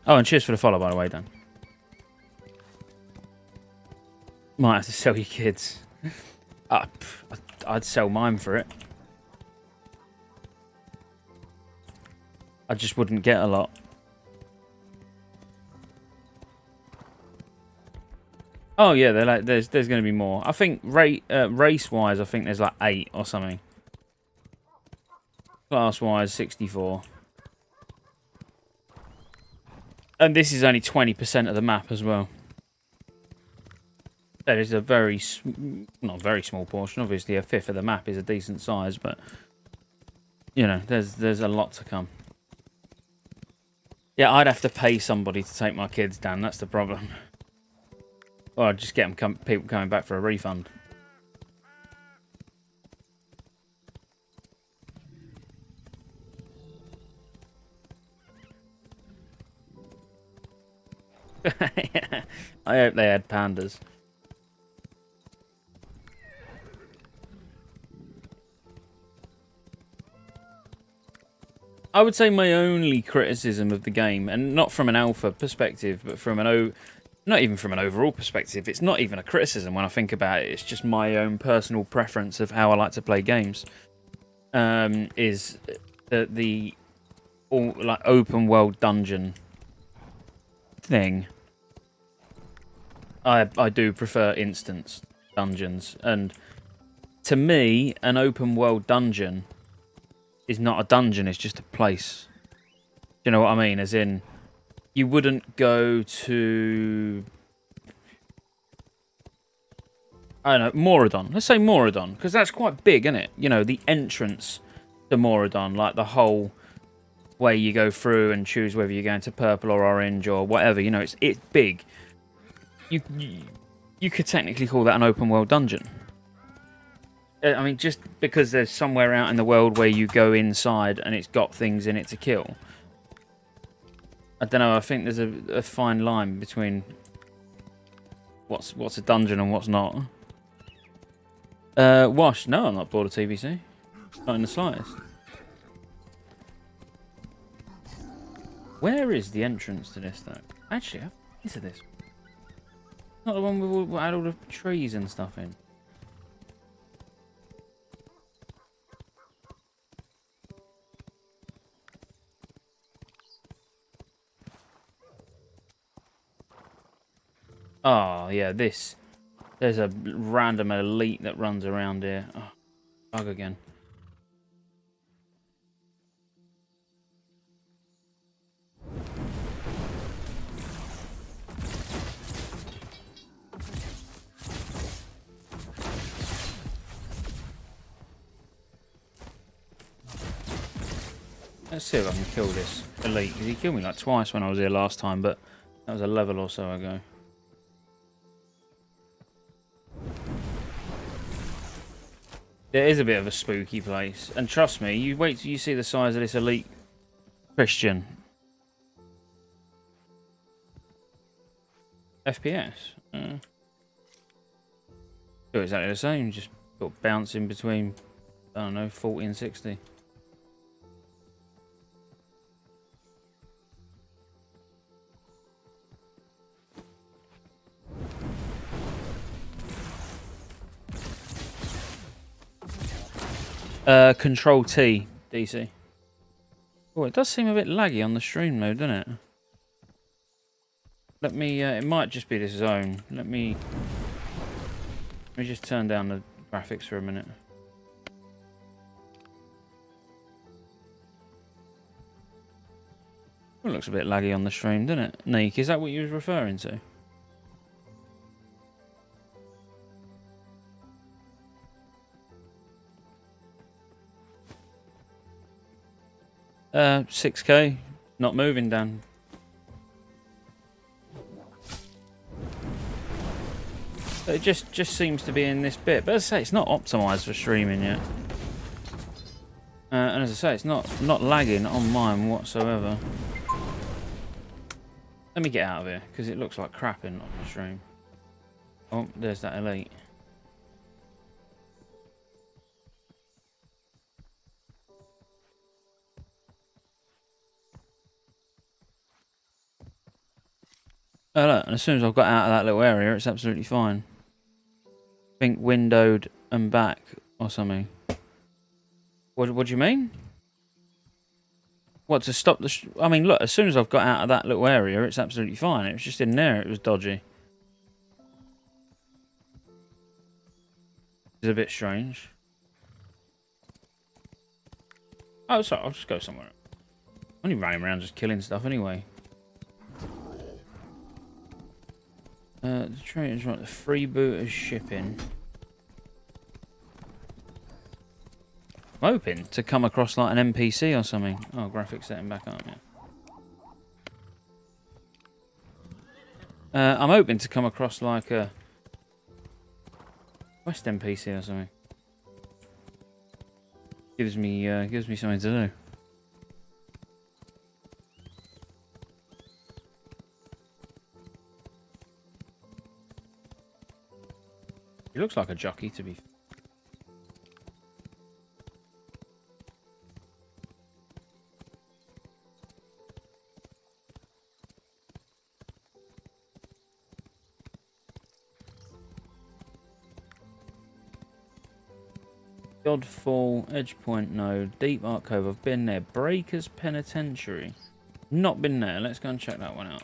Oh, and cheers for the follow, by the way, Dan. Might have to sell your kids. I'd sell mine for it. I just wouldn't get a lot. Oh yeah, they're like, there's going to be more. I think race-wise, I think there's like 8 or something. Class-wise, 64. And this is only 20% of the map as well. That is a very, not very small portion. Obviously, a fifth of the map is a decent size, but you know, there's a lot to come. Yeah, I'd have to pay somebody to take my kids down. That's the problem. Or I'd just get them people coming back for a refund. Yeah, I hope they had pandas. I would say my only criticism of the game, and not from an alpha perspective, but from not even from an overall perspective, it's not even a criticism when I think about it, it's just my own personal preference of how I like to play games, is the all like open world dungeon thing. I do prefer instance dungeons, and to me, an open world dungeon is not a dungeon, it's just a place. Do you know what I mean? As in, you wouldn't go to, I don't know, Moradon. Let's say Moradon, because that's quite big, isn't it? You know, the entrance to Moradon, like the whole way you go through and choose whether you're going to purple or orange or whatever. You know, it's big. You could technically call that an open world dungeon. I mean, just because there's somewhere out in the world where you go inside and it's got things in it to kill. I don't know, I think there's a fine line between what's a dungeon and what's not. Wash, no, I'm not bored of TBC. Not in the slightest. Where is the entrance to this, though? Actually, I've been to this. Not the one with had all the trees and stuff in. Oh, yeah, this. There's a random elite that runs around here. Oh, bug again. Let's see if I can kill this elite. He killed me like twice when I was here last time, but that was a level or so ago. It is a bit of a spooky place. And trust me, you wait till you see the size of this elite Christian. FPS. Still exactly the same, just sort of bouncing between, I don't know, 40 and 60. Control T, DC. Oh, it does seem a bit laggy on the stream mode, doesn't it? Let me, it might just be this zone. Let me just turn down the graphics for a minute. It looks a bit laggy on the stream, doesn't it? Neek, is that what you was referring to? 6k, not moving, Dan. It just seems to be in this bit, but as I say, it's not optimized for streaming yet. And as I say, it's not lagging on mine whatsoever. Let me get out of here because it looks like crap on the stream. Oh, there's that elite. Oh, look, and as soon as I've got out of that little area, it's absolutely fine. I think windowed and back or something. What do you mean? What, to stop the... I mean, look, as soon as I've got out of that little area, it's absolutely fine. It was just in there, it was dodgy. It's a bit strange. Oh, sorry, I'll just go somewhere. I'm only running around just killing stuff anyway. The trader's right, the freebooters shipping. I'm hoping to come across like an NPC or something. Oh, graphics setting back up, yeah. I'm hoping to come across like a West NPC or something. Gives me something to do. He looks like a jockey, to be fair. Godfall, Edgepoint Node, Deep Arc Cove. I've been there. Breakers Penitentiary. Not been there. Let's go and check that one out.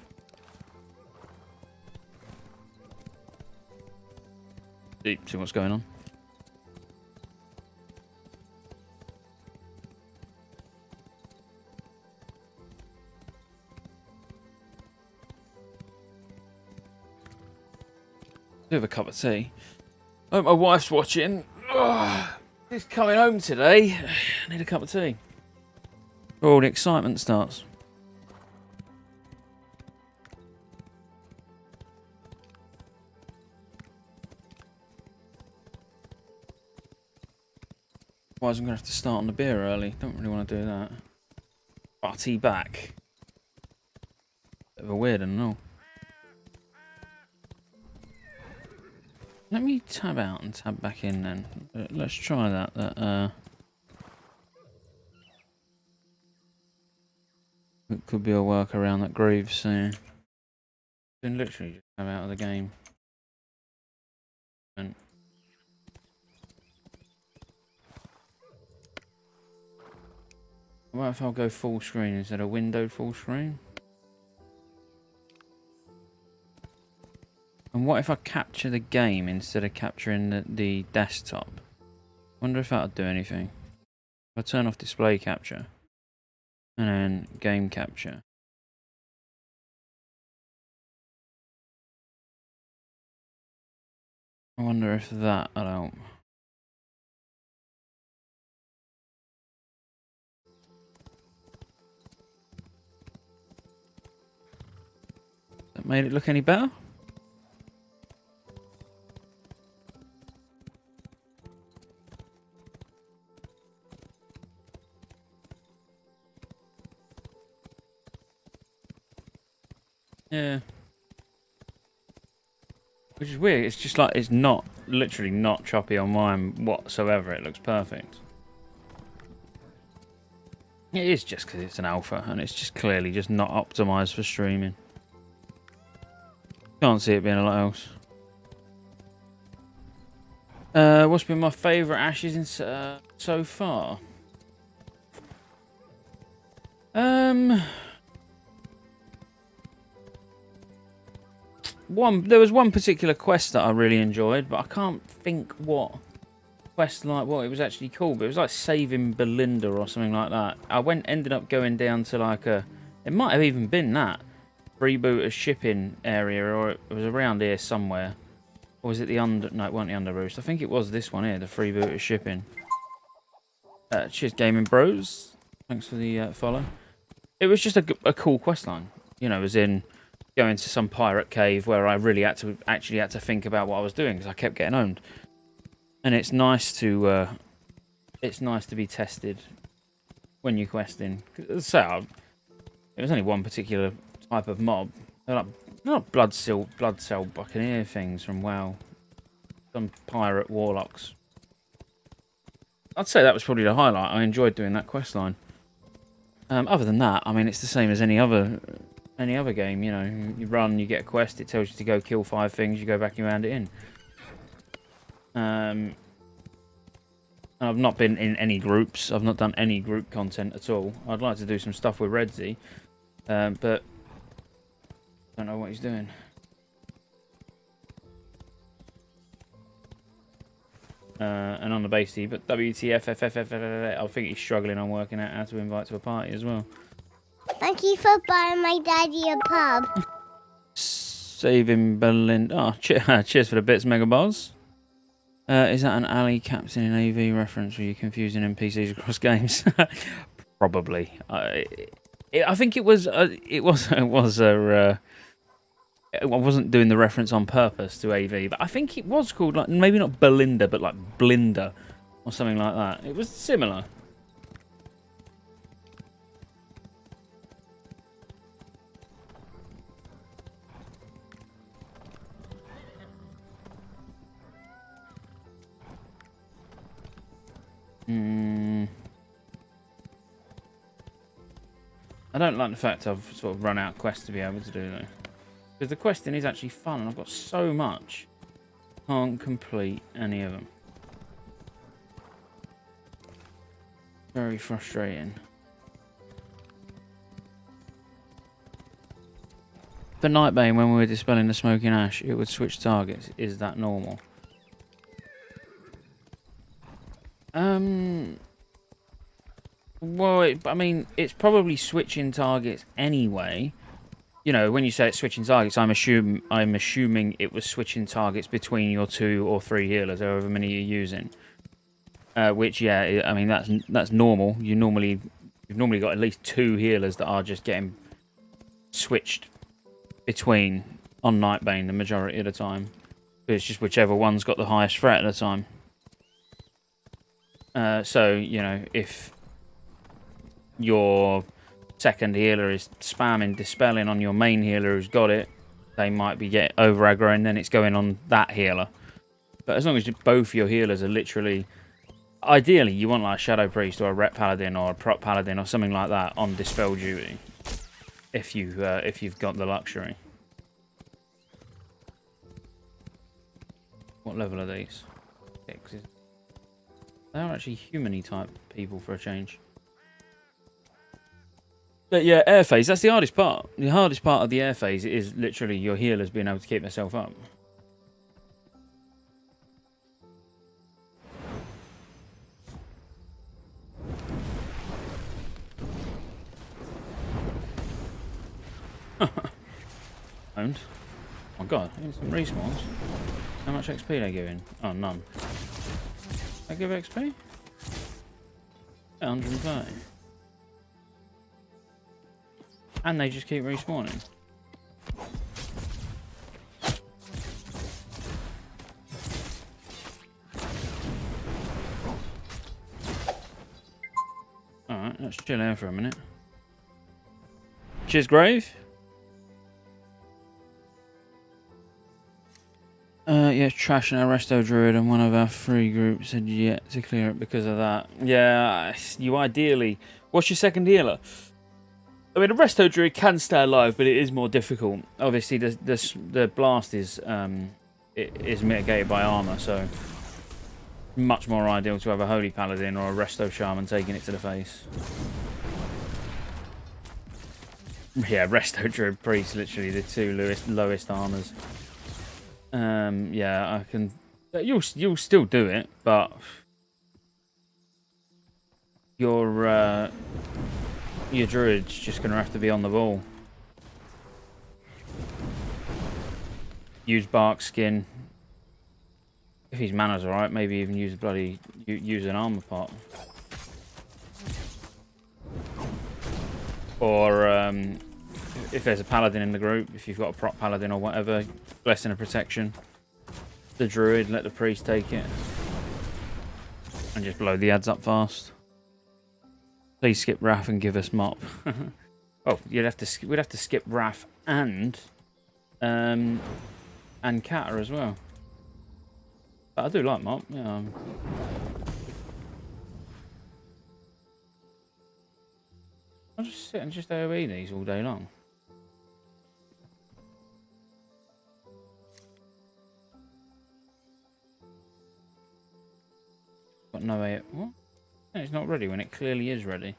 See what's going on. Do have a cup of tea. Oh, my wife's watching. Ugh. She's coming home today. I need a cup of tea. All the excitement starts. Otherwise, I'm going to have to start on the beer early. Don't really want to do that. Party back. Bit of a weird and all. Let me tab out and tab back in then. Let's try that. It could be a workaround that Grieve's saying. Then literally just tab out of the game. And what if I'll go full screen instead of windowed full screen? And what if I capture the game instead of capturing the desktop? Wonder if that'll do anything. If I turn off display capture and then game capture. I wonder if that'll help. That made it look any better? Yeah. Which is weird. It's just like, it's not, literally not choppy on mine whatsoever. It looks perfect. It is just because it's an alpha and it's just clearly just not optimized for streaming. Can't see it being a lot else. What's been my favourite Ashes in so far? There was one particular quest that I really enjoyed, but I can't think what quest, like what it was actually called. But it was like saving Belinda or something like that. I ended up going down to like it might have even been that freebooter shipping area, or it was around here somewhere. Or was it the no, it wasn't the Under Roost. I think it was this one here, the freebooter shipping. Cheers, Gaming Bros. Thanks for the follow. It was just a cool quest line, you know, as in going to some pirate cave where I really actually had to think about what I was doing because I kept getting owned. And it's nice to be tested when you're questing. So it was only one particular type of mob. They're like not blood cell buccaneer things from WoW. Some pirate warlocks. I'd say that was probably the highlight. I enjoyed doing that quest line. Other than that, I mean, it's the same as any other any other game, you know. You run, you get a quest, it tells you to go kill 5 things, you go back and hand it in. I've not been in any groups. I've not done any group content at all. I'd like to do some stuff with Redzy, but don't know what he's doing. And on the base but WTF, I think he's struggling on working out how to invite to a party as well. Thank you for buying my daddy a pub. Saving Berlin. Oh, cheers for the bits, Mega Boss. Is that an alley captain in AV reference? Were you confusing NPCs across games? Probably. I think it was. I wasn't doing the reference on purpose to AV, but I think it was called, like, maybe not Belinda, but like Blinda or something like that. It was similar. I don't like the fact I've sort of run out of quests to be able to do though. Because the questing is actually fun and I've got so much. Can't complete any of them. Very frustrating. For Nightbane, when we were dispelling the smoking ash, it would switch targets. Is that normal? Well, I mean, it's probably switching targets anyway. You know, when you say it's switching targets, I'm assuming it was switching targets between your 2 or 3 healers, however many you're using. Which, yeah, I mean that's normal. You've normally got at least 2 healers that are just getting switched between on Nightbane the majority of the time. It's just whichever one's got the highest threat at the time. So, you know, if your second healer is spamming dispelling on your main healer who's got it, they might be get over aggro and then it's going on that healer. But as long as both your healers are literally, ideally you want like a Shadow Priest or a Rep Paladin or a Prop Paladin or something like that on dispel duty, if you've got the luxury. What level are these? 6. They are actually human-y type people for a change. But yeah, air phase, that's the hardest part. The hardest part of the air phase is literally your healers being able to keep themselves up. Owned. Oh my god, some respawns. How much XP they giving? Oh, none. They give XP? 130. And they just keep respawning. Alright, let's chill here for a minute. Cheers, Grave. Yeah, trash and a resto druid, and one of our 3 groups had yet to clear it because of that. Yeah, you ideally... What's your second healer? I mean, a resto druid can stay alive, but it is more difficult. Obviously, the blast is mitigated by armor, so much more ideal to have a holy paladin or a resto shaman taking it to the face. Yeah, resto druid priest, literally the 2 lowest armors. Yeah, I can. You'll still do it, but your druid's just gonna have to be on the ball. Use bark skin. If his mana's alright, maybe even use use an armor pot. Or if there's a paladin in the group, if you've got a prop paladin or whatever, blessing of protection. The druid, let the priest take it. And just blow the ads up fast. Please skip Wrath and give us Mop. Oh, we'd have to skip Wrath and Catter as well. But I do like Mop, yeah. I'll just sit and just AoE these all day long. Got no way. What? No, it's not ready when it clearly is ready.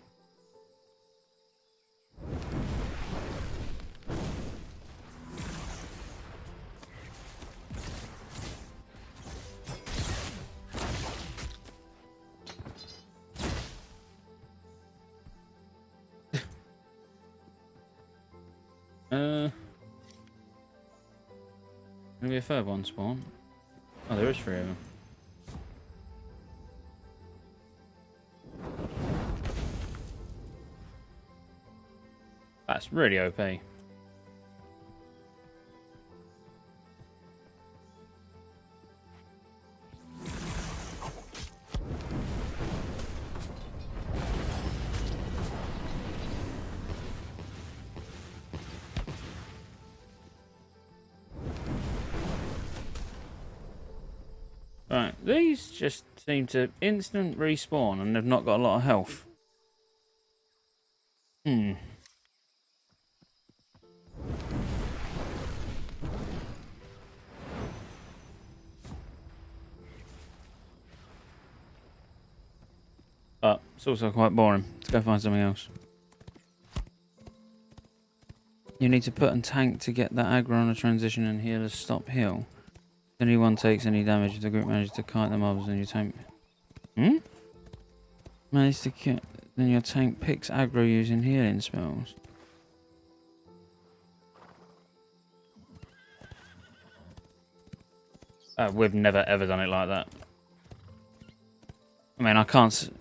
Gonna be a third one spawn. Oh, there is 3 of them. That's really OP. Right, these just seem to instant respawn and they've not got a lot of health. But it's also quite boring. Let's go find something else. You need to put and tank to get that aggro on a transition and healers stop heal. If anyone takes any damage, the group manages to kite the mobs and you tank. Manage to get. Then your tank picks aggro using healing spells. We've never ever done it like that. I mean, I can't.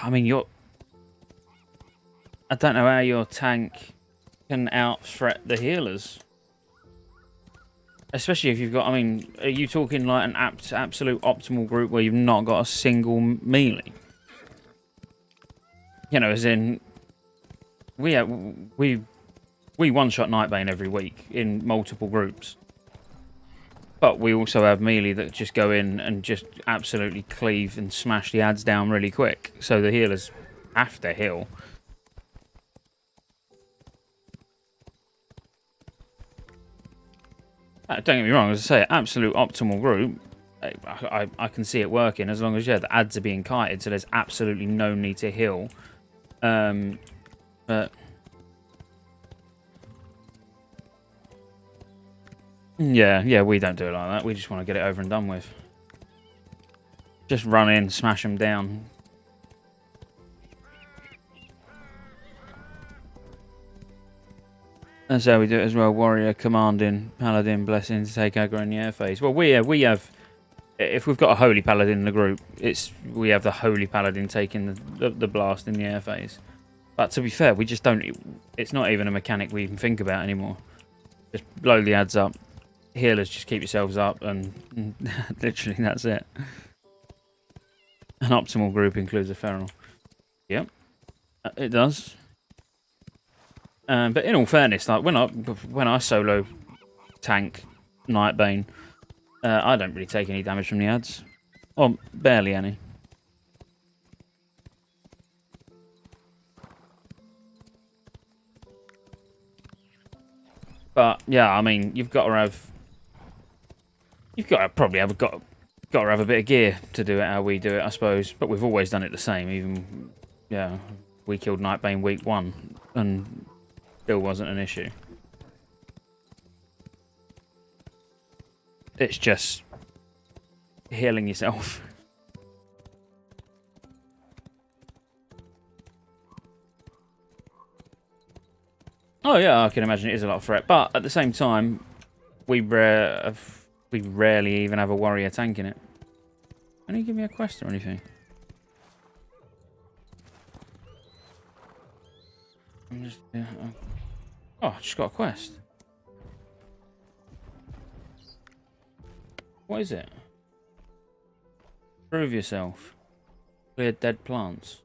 I mean, I don't know how your tank can out-threat the healers. Especially if you've got, I mean, are you talking like an absolute optimal group where you've not got a single melee? You know, as in, we one-shot Nightbane every week in multiple groups. But we also have melee that just go in and just absolutely cleave and smash the adds down really quick. So the healers have to heal. Don't get me wrong, as I say, absolute optimal group. I can see it working as long as, yeah, the adds are being kited, so there's absolutely no need to heal. But yeah, we don't do it like that. We just want to get it over and done with. Just run in, smash them down. That's how we do it as well. Warrior commanding Paladin blessing to take aggro in the air phase. Well, we have. If we've got a holy Paladin in the group, we have the holy Paladin taking the blast in the air phase. But to be fair, we just don't. It's not even a mechanic we even think about anymore. Just blow the adds up. Healers, just keep yourselves up, and literally that's it. An optimal group includes a feral. Yep, it does. But in all fairness, like when I solo tank Nightbane, I don't really take any damage from the adds, or barely any. But yeah, I mean, you've got to probably have a bit of gear to do it how we do it, I suppose. But we've always done it the same. Even yeah, we killed Nightbane week 1 and still wasn't an issue. It's just healing yourself. Oh yeah, I can imagine it is a lot of threat, but at the same time, we rarely even have a warrior tank in it. Can you give me a quest or anything? I'm just oh, I just got a quest. What is it? Prove yourself. Clear dead plants.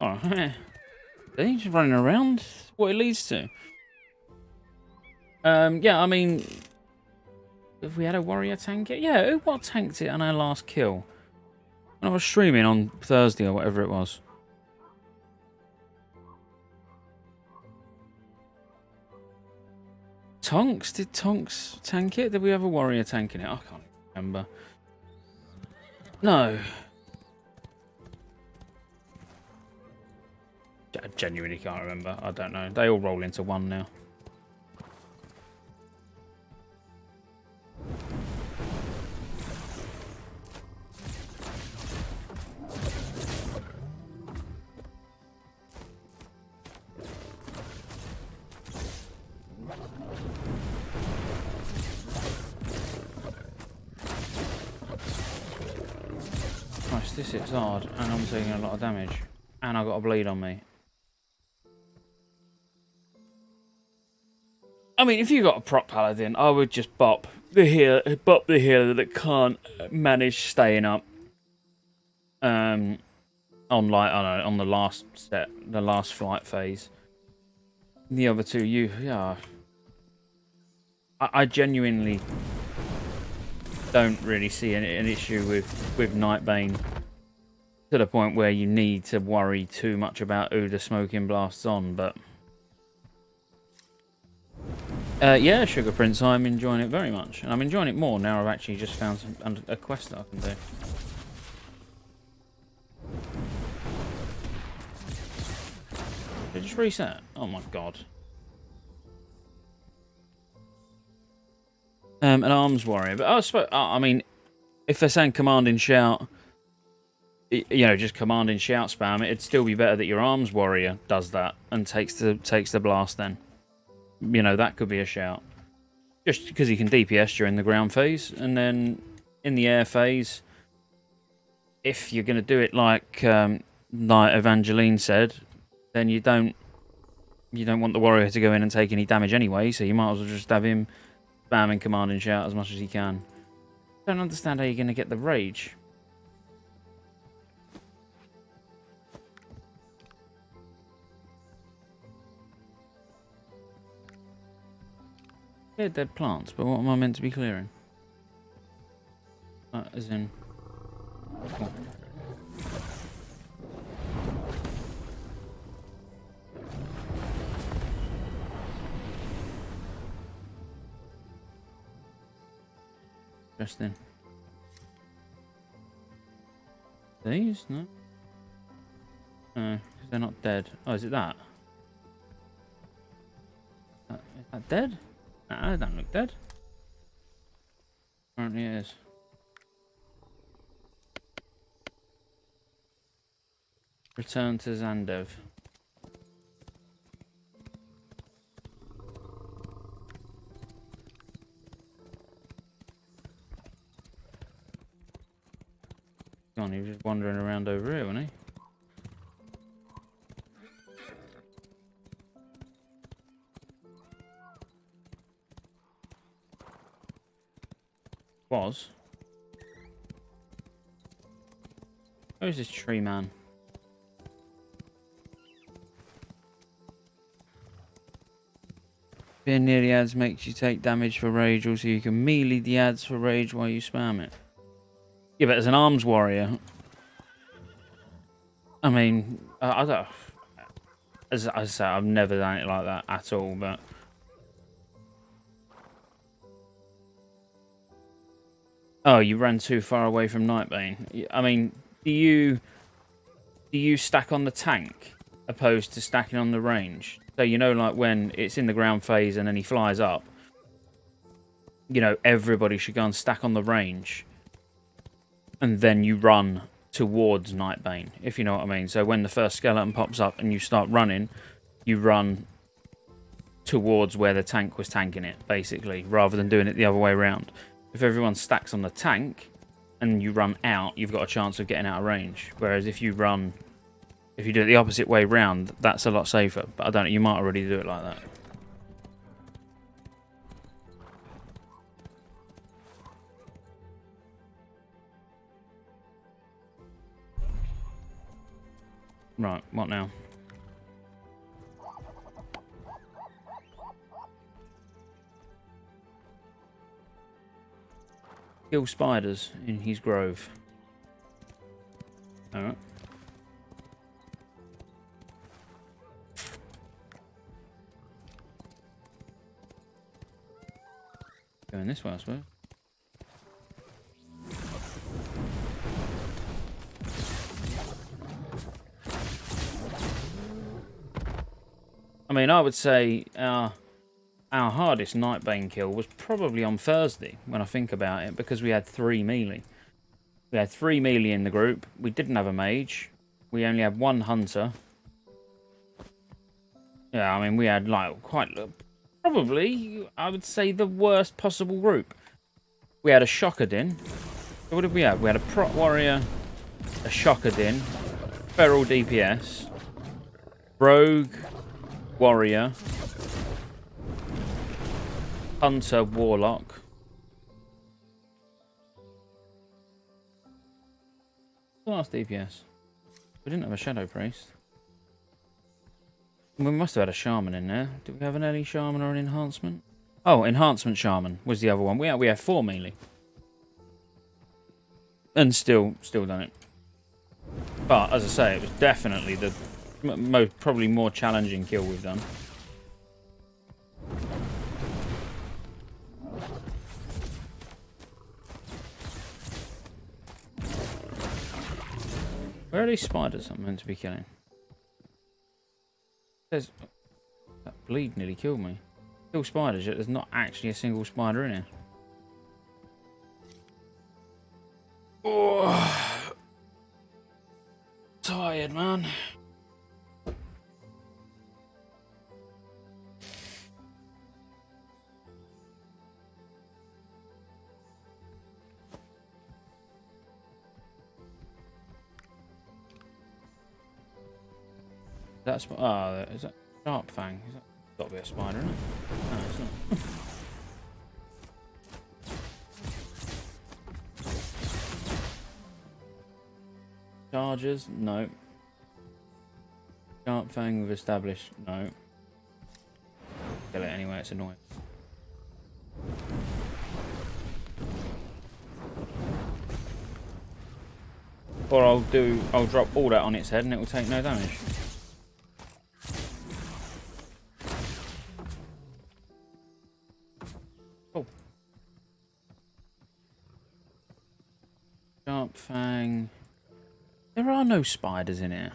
Oh, they're just running around. What it leads to. Yeah, I mean, if we had a warrior tank it, yeah, what tanked it on our last kill? When I was streaming on Thursday or whatever it was. Tonks? Did Tonks tank it? Did we have a warrior tank in it? I can't remember. No. I genuinely can't remember. I don't know. They all roll into one now. Christ, this hits hard, and I'm taking a lot of damage. And I got a bleed on me. I mean, if you got a prop paladin, I would just bop the healer that can't manage staying up. On like I don't know, on the last set, the last flight phase. The other two, yeah. I genuinely don't really see an issue with Nightbane to the point where you need to worry too much about who the smoking blasts on, but yeah, Sugar Prince, I'm enjoying it very much, and I'm enjoying it more now I've actually just found a quest that I can do. Did it just reset? Oh my god. An arms warrior, but I suppose, I mean, if they're saying command and shout, you know, just command and shout spam, it'd still be better that your arms warrior does that and takes the blast then. You know, that could be a shout. Just because he can DPS during the ground phase, and then in the air phase, if you're going to do it like Evangeline said, then you don't want the warrior to go in and take any damage anyway, so you might as well just have him spamming command and shout as much as he can. Don't understand how you're going to get the rage. Clear dead plants, but what am I meant to be clearing? As in... Oh. Interesting. These? No? No, because they're not dead. Oh, is it that? Is that dead? Nah, they don't look dead. Apparently it is. Return to Zandev. God, he was just wandering around over here, wasn't he? Was. Where's this tree man? Being near the ads makes you take damage for rage, also you can melee the ads for rage while you spam it. Yeah, but as an arms warrior, I mean, I don't. As I say, I've never done it like that at all, but. Oh, you ran too far away from Nightbane. I mean, do you stack on the tank opposed to stacking on the range? So you know, like when it's in the ground phase and then he flies up, you know, everybody should go and stack on the range, and then you run towards Nightbane, if you know what I mean. So when the first skeleton pops up and you start running, you run towards where the tank was tanking it, basically, rather than doing it the other way around. If everyone stacks on the tank and you run out, you've got a chance of getting out of range. Whereas if you do it the opposite way round, that's a lot safer. But I don't know, you might already do it like that. Right, what now? Kill spiders in his grove. Alright. Going this way, I suppose. mean, I would say our hardest Nightbane kill was probably on Thursday, when I think about it, because we had 3 melee. We had 3 melee in the group. We didn't have a mage. We only had 1 hunter. Yeah, I mean, we had, like, probably, I would say, the worst possible group. We had a Scottejaye. What did we have? We had a Prot Warrior, a Scottejaye, Feral DPS, Rogue, Warrior, Hunter, Warlock. Last DPS. We didn't have a Shadow Priest. We must have had a Shaman in there. Did we have an early Shaman or an Enhancement? Oh, Enhancement Shaman was the other one. We had 4 melee. And still done it. But, as I say, it was definitely the probably more challenging kill we've done. Where are these spiders I'm meant to be killing? There's... That bleed nearly killed me. Kill spiders, yet there's not actually a single spider in here. Oh, tired, man. That's is that Sharp Fang? Is that got to be a spider, isn't it? No, it's not. Chargers? No. Sharp Fang we've established? No. Kill it anyway, it's annoying. Or I'll drop all that on its head and it will take no damage. Cool. Sharp Fang. There are no spiders in here.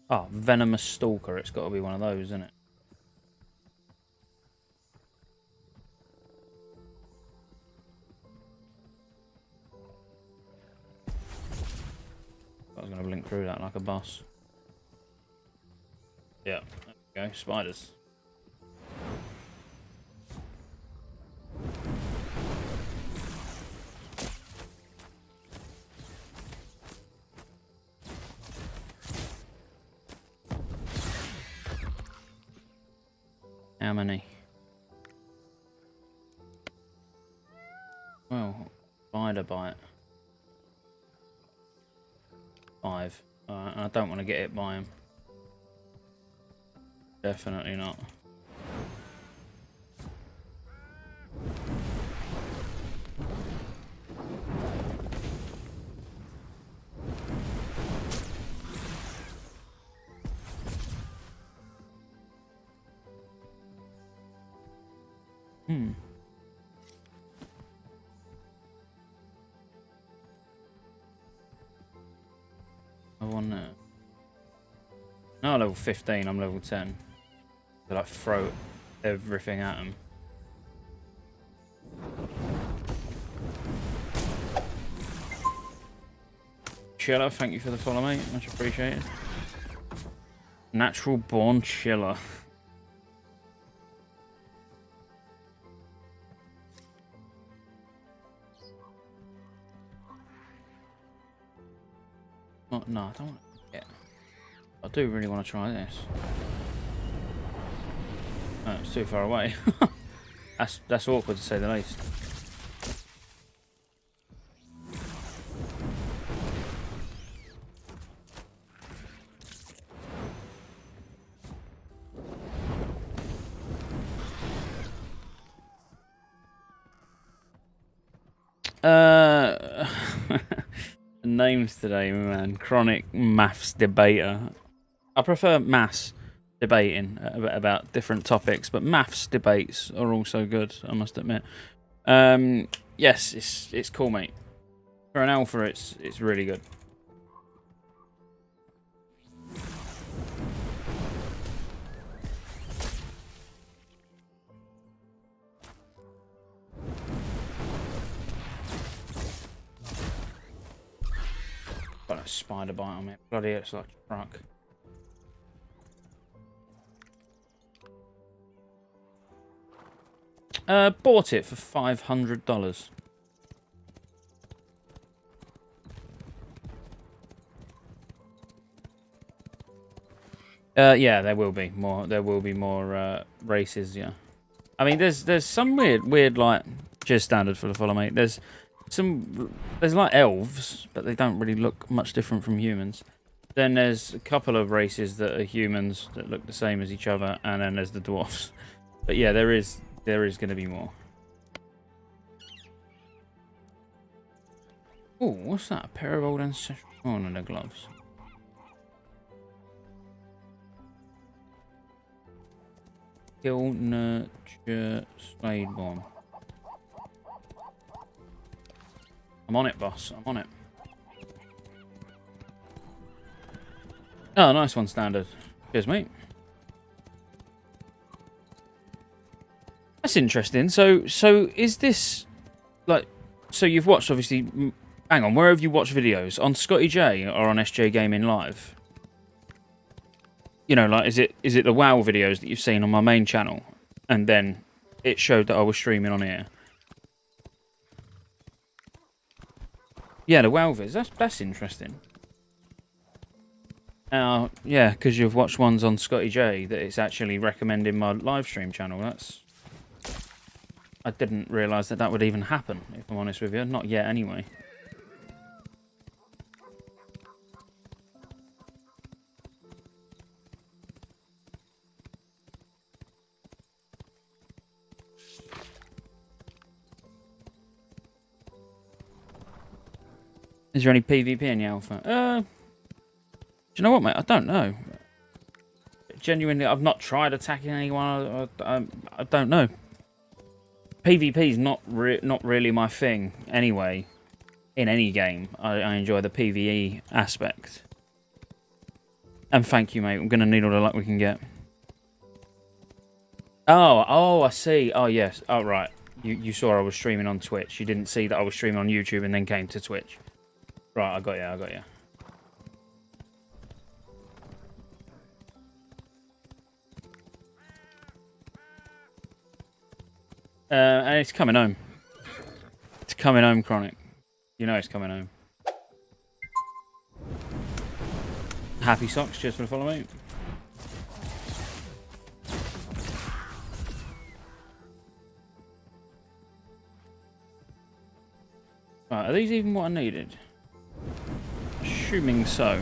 Oh, Venomous Stalker. It's got to be one of those, isn't it? I was going to blink through that like a boss. Yeah, there we go. Spiders. How many? Well, spider bite. 5. I don't want to get hit by him. Definitely not. One there. No, level 15, I'm level 10. So like throw everything at him. Chiller, thank you for the follow, mate. Much appreciated. Natural born chiller. No, I don't want to get. I do really want to try this. No, it's too far away. That's awkward to say the least. Names today, man. Chronic maths debater. I prefer maths debating about different topics, but maths debates are also good, I must admit. Yes, it's cool, mate. For an alpha, it's really good. a spider bite on it. Bloody hell, it's like a truck. Bought it for $500. Yeah, there will be more. There will be more races. Yeah, I mean, there's some weird like just standard for the follow, mate. There's like elves, but they don't really look much different from humans. Then there's a couple of races that are humans that look the same as each other, and then there's the dwarfs. But yeah, there is going to be more. Oh, what's that? A pair of old ancestral ornament gloves. Kill, nurture, slade bomb. I'm on it, boss. I'm on it. Oh, nice one, standard. Cheers, mate. That's interesting. So is this like? So you've watched, obviously. Hang on, where have you watched videos? On Scottejaye or on SJ Gaming Live? You know, like, is it the WoW videos that you've seen on my main channel, and then it showed that I was streaming on here? Yeah, the WoW vids. That's interesting. Yeah, because you've watched ones on Scottejaye that it's actually recommending my live stream channel. I didn't realise that would even happen, if I'm honest with you. Not yet, anyway. Is there any PvP in the alpha? Do you know what, mate? I don't know. Genuinely, I've not tried attacking anyone. I don't know. PvP is not really my thing anyway. In any game, I enjoy the PvE aspect. And thank you, mate. I'm going to need all the luck we can get. Oh, I see. Oh, yes. Oh, right. You saw I was streaming on Twitch. You didn't see that I was streaming on YouTube and then came to Twitch. Right, I got you. And it's coming home. It's coming home, Chronic. You know it's coming home. Happy socks, just for the follow, mate. Right, are these even what I needed? Assuming so.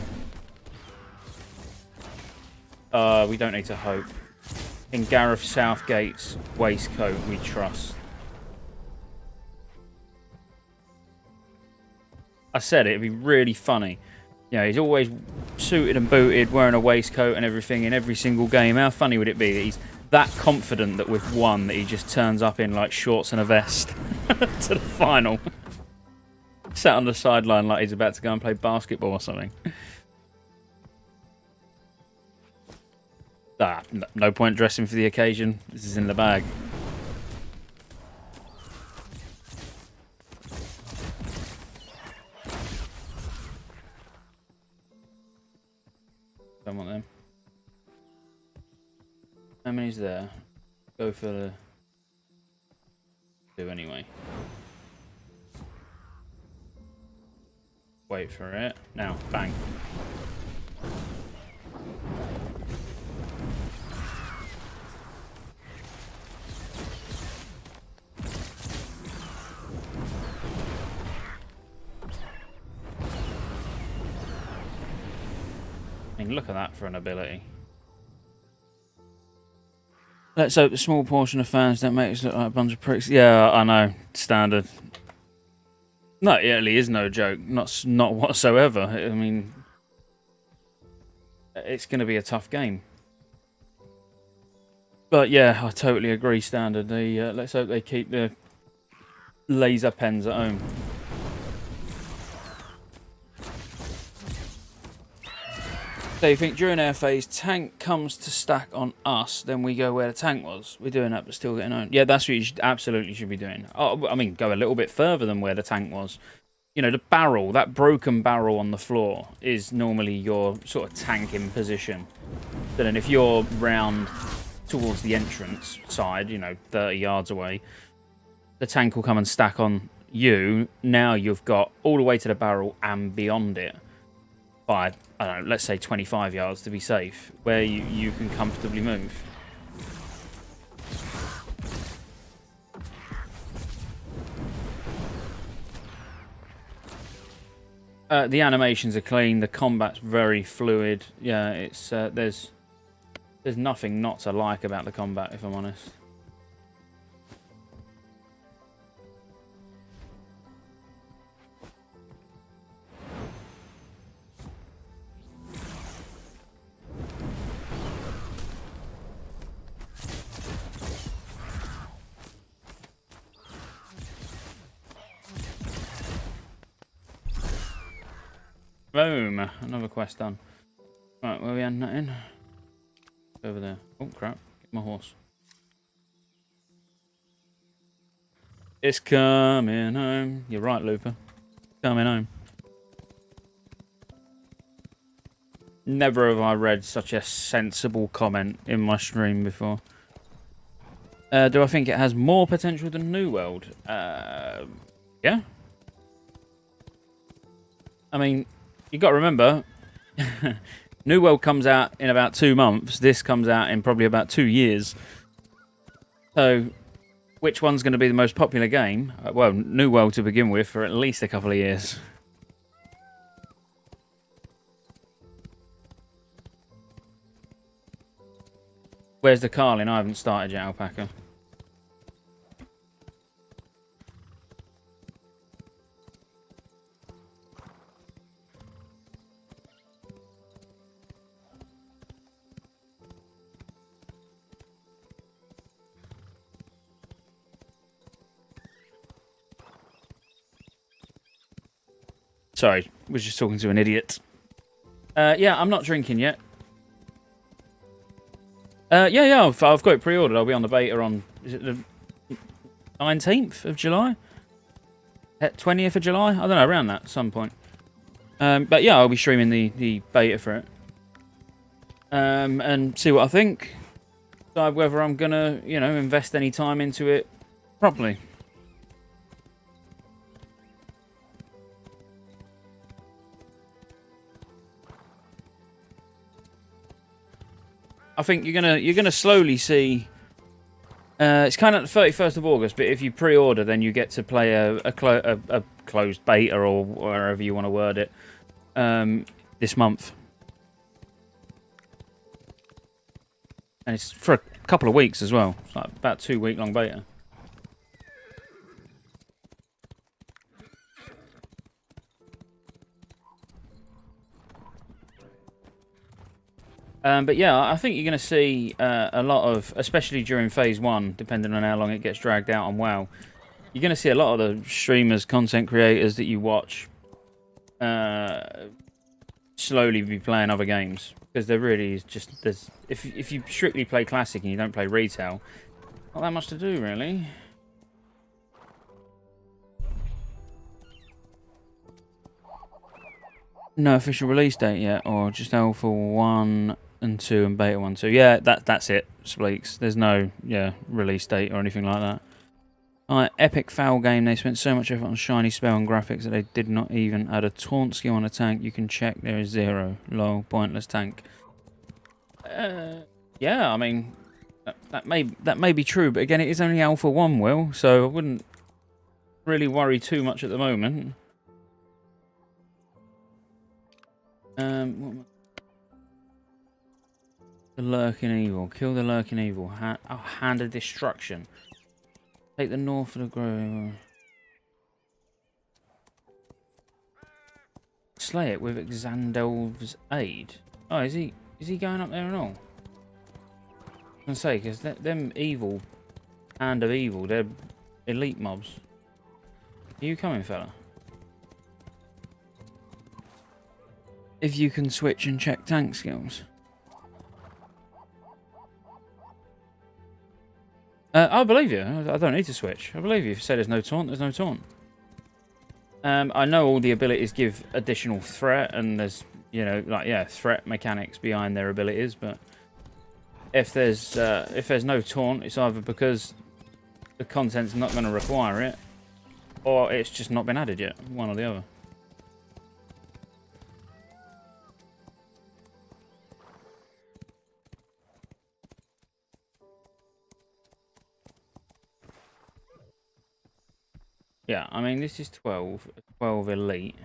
We don't need to hope. In Gareth Southgate's waistcoat, we trust. I said it'd be really funny. You know, he's always suited and booted, wearing a waistcoat and everything in every single game. How funny would it be that he's that confident that we've won that he just turns up in like shorts and a vest to the final? Sat on the sideline like he's about to go and play basketball or something. No point dressing for the occasion. This is in the bag. Don't want them. How many's there? Go for the... do anyway. Wait for it. Now, bang. I mean, look at that for an ability. Let's hope the small portion of fans don't make us look like a bunch of pricks. Yeah, I know. Standard. No, it really is no joke. Not whatsoever. I mean, it's going to be a tough game. But yeah, I totally agree, standard. Let's hope they keep the laser pens at home. So you think during air phase, tank comes to stack on us, then we go where the tank was. We're doing that, but still getting owned. Yeah, that's what you absolutely should be doing. Oh, I mean, go a little bit further than where the tank was. you know, the barrel, that broken barrel on the floor is normally your sort of tanking position. But then if you're round towards the entrance side, you know, 30 yards away, the tank will come and stack on you. Now you've got all the way to the barrel and beyond it by, I don't know, let's say 25 yards to be safe, where you can comfortably move. The animations are clean. The combat's very fluid. Yeah, it's there's nothing not to like about the combat, if I'm honest. Boom! Another quest done. Right, where are we handing that in? Over there. Oh, crap. Get my horse. It's coming home. You're right, Looper. Coming home. Never have I read such a sensible comment in my stream before. Do I think it has more potential than New World? Yeah. I mean, you got to remember, New World comes out in about 2 months. This comes out in probably about 2 years. So, which one's going to be the most popular game? Well, New World to begin with for at least a couple of years. Where's the Carlin? I haven't started yet, Alpaca. Sorry, was just talking to an idiot. Yeah, I'm not drinking yet. Yeah, I've got it pre-ordered. I'll be on the beta on, is it the 19th of July? 20th of July? I don't know, around that, at some point. But yeah, I'll be streaming the beta for it. And see what I think. Decide whether I'm gonna, you know, invest any time into it properly. I think you're gonna slowly see. It's kind of the 31st of August, but if you pre-order, then you get to play a closed beta or wherever you want to word it this month, and it's for a couple of weeks as well. It's like about 2-week-long beta. But yeah, I think you're going to see a lot of, especially during Phase 1, depending on how long it gets dragged out on WoW, you're going to see a lot of the streamers, content creators that you watch slowly be playing other games. Because there really is just, if you strictly play Classic and you don't play Retail, not that much to do, really. No official release date yet, or just Alpha 1 and 2 and Beta 1 2. Yeah, that's it, Spleeks. There's no release date or anything like that. Alright, epic foul game. They spent so much effort on shiny spell and graphics that they did not even add a taunt skill on a tank. You can check there is 0. Lol, pointless tank. Yeah, I mean that may be true, but again, it is only Alpha 1, Will, so I wouldn't really worry too much at the moment. The lurking evil. Kill the lurking evil. Hand of destruction. Take the north of the grove. Slay it with Xandelv's aid. Oh, is he going up there and all? I was gonna say, because them evil, hand of evil, they're elite mobs. Are you coming, fella? If you can switch and check tank skills. I believe you. I don't need to switch. I believe you. If you say there's no taunt, there's no taunt. I know all the abilities give additional threat, and there's, you know, like, yeah, threat mechanics behind their abilities, but if there's no taunt, it's either because the content's not going to require it, or it's just not been added yet, one or the other. Yeah, I mean, this is 12 elite.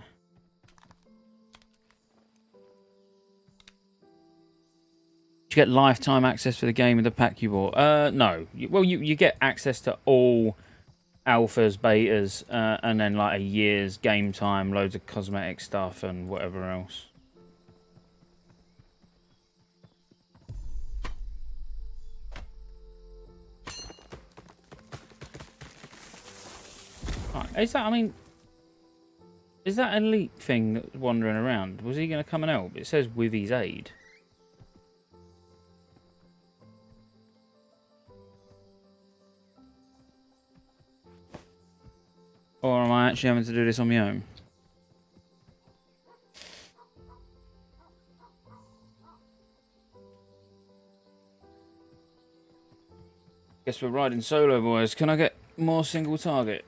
Did you get lifetime access for the game with the pack you bought? No. Well, you get access to all alphas, betas, and then like a year's game time, loads of cosmetic stuff, and whatever else. Is that, I mean, is that elite thing that's wandering around? Was he going to come and help? It says with his aid. Or am I actually having to do this on my own? Guess we're riding solo, boys. Can I get more single target?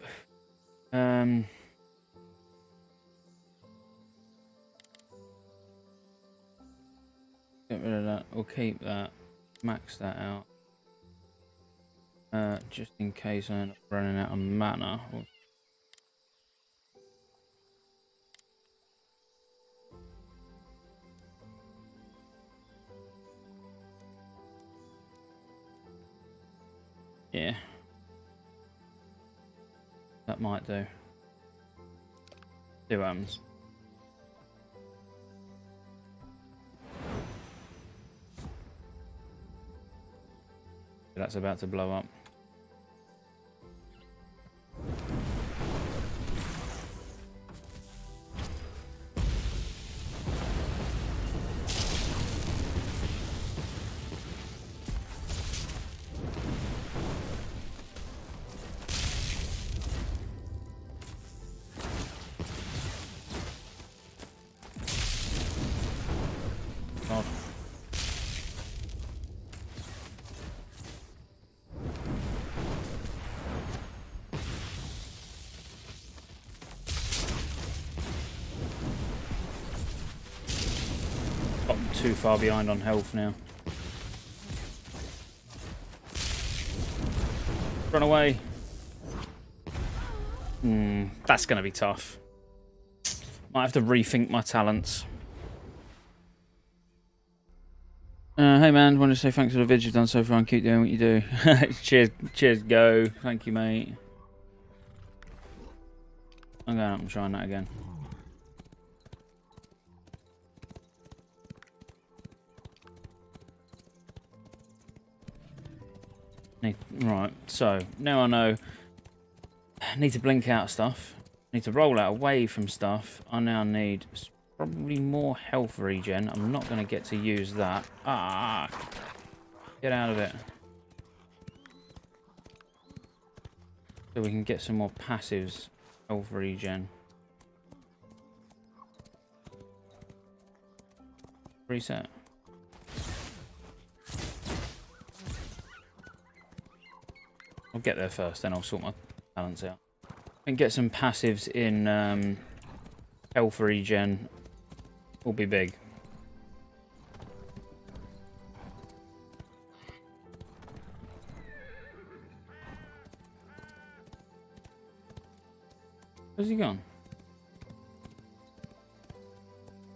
Get rid of that. We'll keep that. Max that out. Just in case I end up running out of mana. Yeah. That might do. See what happens. That's about to blow up. God. I'm too far behind on health now. Run away. That's going to be tough. Might have to rethink my talents. Hey man, want to say thanks for the vids you've done so far and keep doing what you do. cheers, go. Thank you, mate. I'm going up and trying that again. Right, so now I know. I need to blink out stuff. I need to roll out away from stuff. I now need probably more health regen. I'm not going to get to use that. Ah! Get out of it. So we can get some more passives. Health regen. Reset. I'll get there first, then I'll sort my balance out. And get some passives in health regen. Will be big. Where's he gone?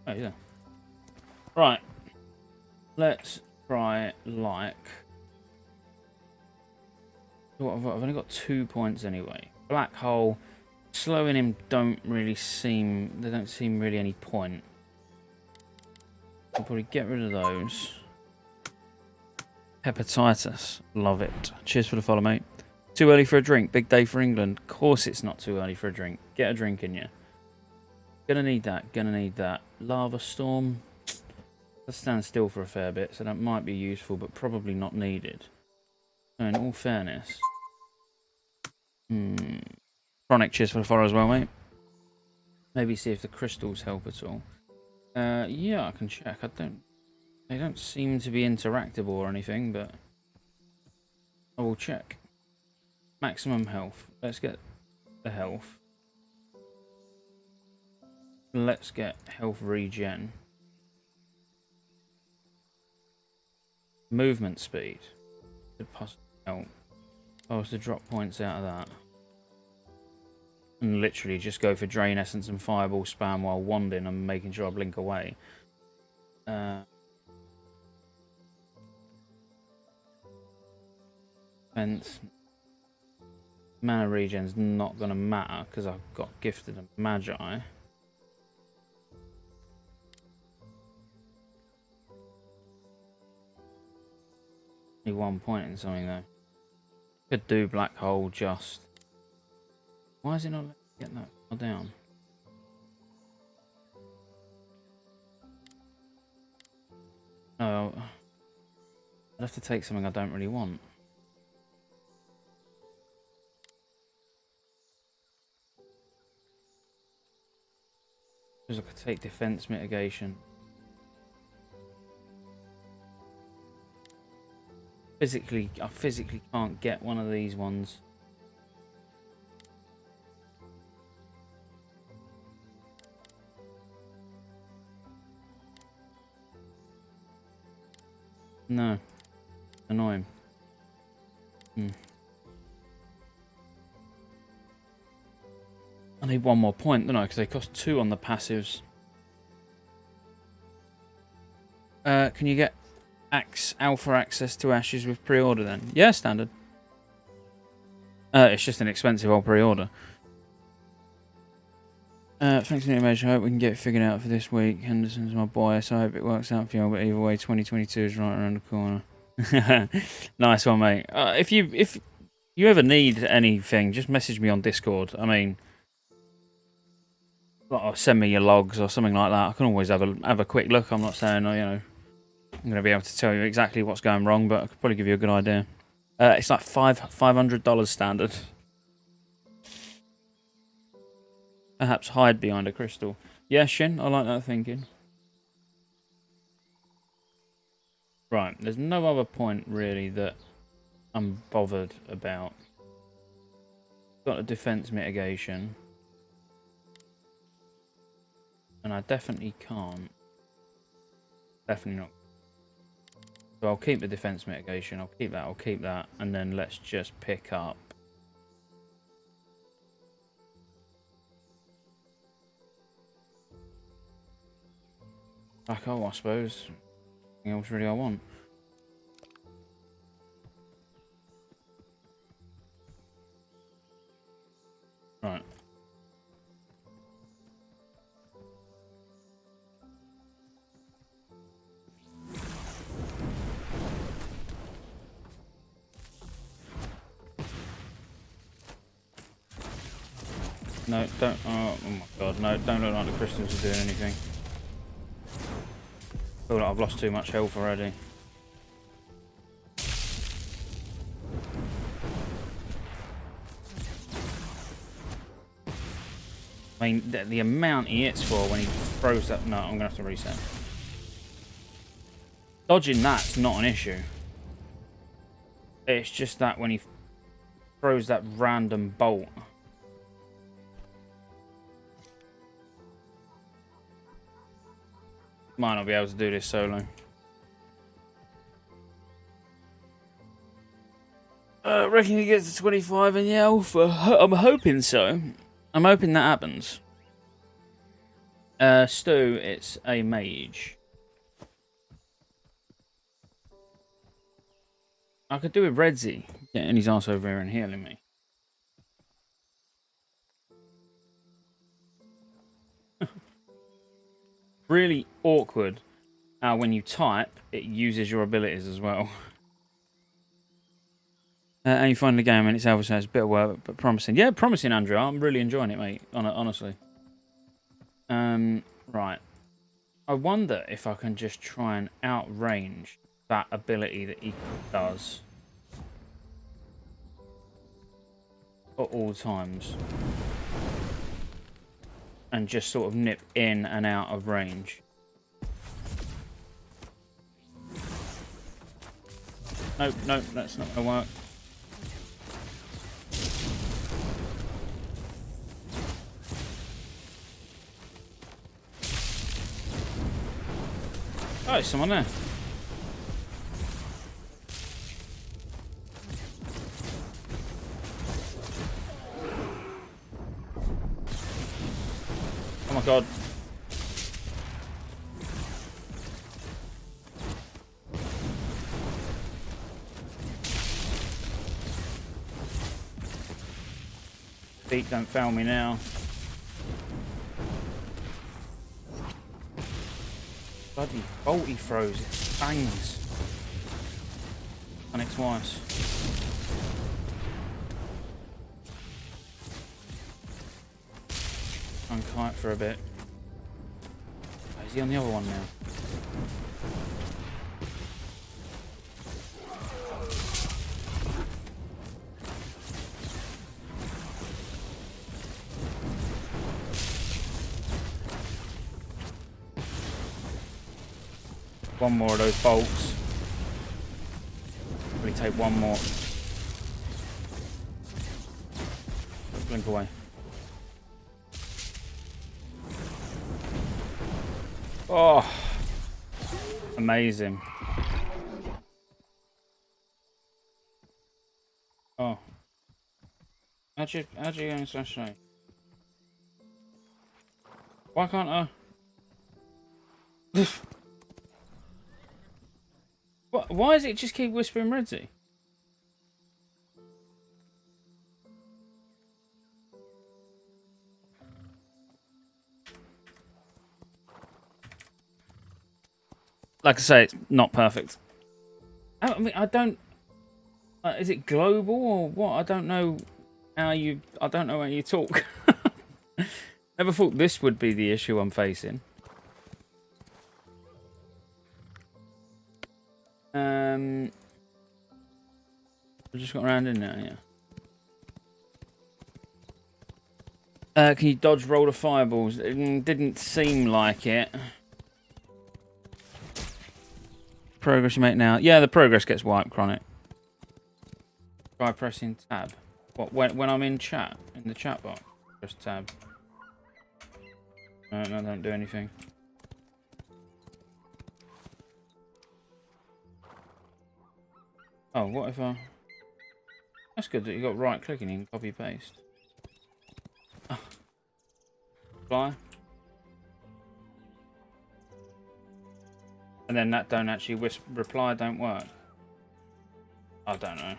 Oh, yeah. Right. Let's try like. What, I've only got 2 points anyway. Black hole. Slowing him don't seem really any point. I'll probably get rid of those. Hepatitis. Love it. Cheers for the follow, mate. Too early for a drink. Big day for England. Of course it's not too early for a drink. Get a drink in you. Gonna need that. Gonna need that. Lava storm. Let's stand still for a fair bit, so that might be useful, but probably not needed. So in all fairness. Chronic, cheers for the follow as well, mate. Maybe see if the crystals help at all. Yeah, I can check. They don't seem to be interactable or anything, but I will check. Maximum health. Let's get the health. Let's get health regen. Movement speed. Could possibly help. If I was to drop points out of that. And literally just go for Drain Essence and Fireball spam while wanding and making sure I blink away. Defense. Mana regen's not going to matter because I've got gifted a Mage. Only 1 point in something though. Could do Black Hole just. Why is it not letting me get that far down? No, I'd have to take something I don't really want. Because I could take defense mitigation. I physically can't get one of these ones. No. Annoying. I need 1 more point, don't I? Because they cost 2 on the passives. Can you get alpha access to Ashes with pre-order then? Yeah, standard. It's just an expensive old pre-order. Thanks for the Mage. I hope we can get it figured out for this week. Henderson's my boy, so I hope it works out for you. But either way, 2022 is right around the corner. Nice one, mate. If you ever need anything, just message me on Discord. I mean, or send me your logs or something like that. I can always have a quick look. I'm not saying, you know, I'm going to be able to tell you exactly what's going wrong, but I could probably give you a good idea. It's like $500 standard. Perhaps hide behind a crystal. Yeah, Shin, I like that thinking. Right, there's no other point really that I'm bothered about. Got a defense mitigation. And I definitely can't. Definitely not. So I'll keep the defense mitigation. I'll keep that. And then let's just pick up. Black Hole, I suppose. Nothing else really I want. Right. No, don't. Oh my god, no, don't look like the crystals are doing anything. I feel like I've lost too much health already. I mean, the amount he hits for when he throws that. No, I'm gonna have to reset. Dodging that's not an issue. It's just that when he throws that random bolt. Might not be able to do this solo. Reckon he gets to 25 in the alpha. I'm hoping so. I'm hoping that happens. Stu, it's a mage. I could do with Redzi getting his ass over here and healing me. Really awkward how when you type, it uses your abilities as well. And you find the game and it's alpha, so it's a bit of work, but promising. Yeah, promising, Andrew. I'm really enjoying it, mate. Honestly. Right. I wonder if I can just try and outrange that ability that he does at all times. and just sort of nip in and out of range. Nope, nope, that's not gonna work. Oh, there's someone there. Oh my god. Feet don't fail me now. Bloody bolty throws, it bangs. Done it twice. I'm kite for a bit. Oh, is he on the other one now? One more of those bolts. Probably take one more. Blink away. Oh, amazing. Oh. How'd you go in Scottejaye? Why can't I? Why does it just keep whispering Redsy? Like I say, it's not perfect. I mean, I don't... is it global or what? I don't know how you... I don't know how you talk. Never thought this would be the issue I'm facing. I just got around in there, yeah. Can you dodge roll the fireballs? It didn't seem like it. Progress you make now. Yeah, the progress gets wiped, Chronic. Try pressing tab. What, when I'm in chat? In the chat box? Press tab. No, don't do anything. Oh, what if I... That's good that you got right clicking and copy paste. Oh. Fly. And then that don't actually reply don't work. I don't know.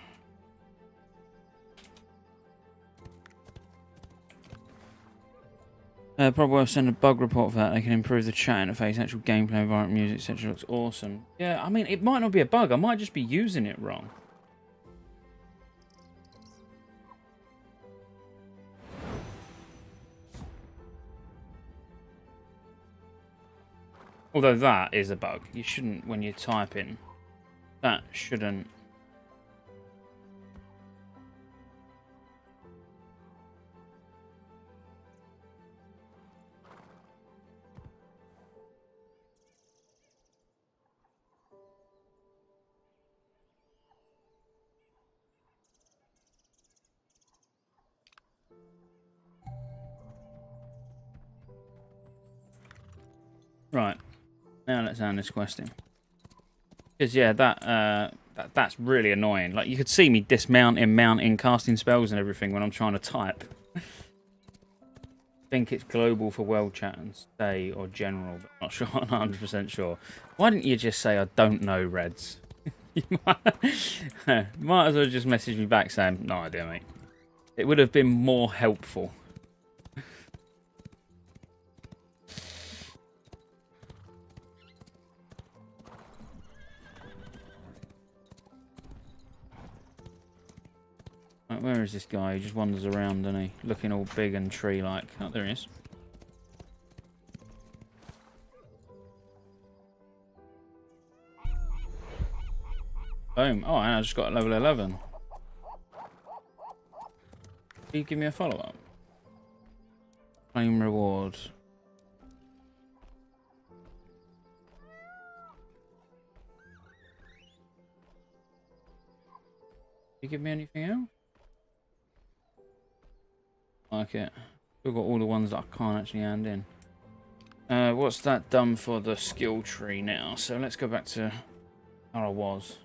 Probably I'll send a bug report for that. They can improve the chat interface, actual gameplay, environment, music, etc. Looks awesome. Yeah, I mean, it might not be a bug. I might just be using it wrong. Although that is a bug. You shouldn't, when you're typing, that shouldn't. Right, now let's end this question. Because yeah, that's really annoying. Like you could see me dismounting, mounting, casting spells and everything when I'm trying to type. I think it's global for world chat and stay or general, but not sure. I'm not 100% sure. Why didn't you just say I don't know, Reds? You might as well just message me back saying no idea, mate. It would have been more helpful. Right, where is this guy? He just wanders around, doesn't he? Looking all big and tree-like. Oh, there he is. Boom. Oh, and I just got level 11. Can you give me a follow-up? Claim reward. You give me anything else? Like it. We've got all the ones that I can't actually hand in. What's that done for the skill tree now? So let's go back to how I was.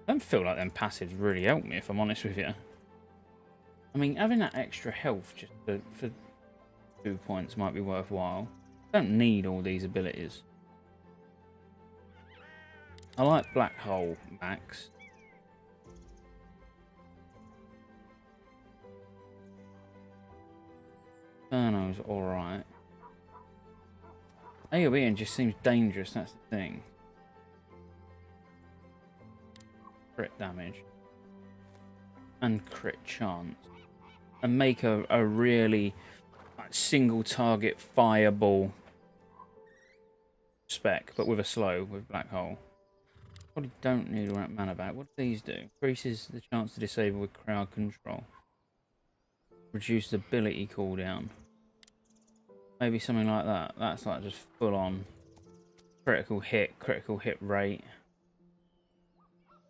I don't feel like them passives really help me, if I'm honest with you. I mean, having that extra health just for 2 points might be worthwhile. I don't need all these abilities. I like Black Hole max. Inferno's alright. AoE just seems dangerous, that's the thing. Crit damage. And crit chance. And make a really single target fireball spec, but with a slow, with Black Hole. Probably don't need all that mana back. What do these do? Increases the chance to disable with crowd control. Reduce ability cooldown. Maybe something like that. That's like just full on critical hit rate.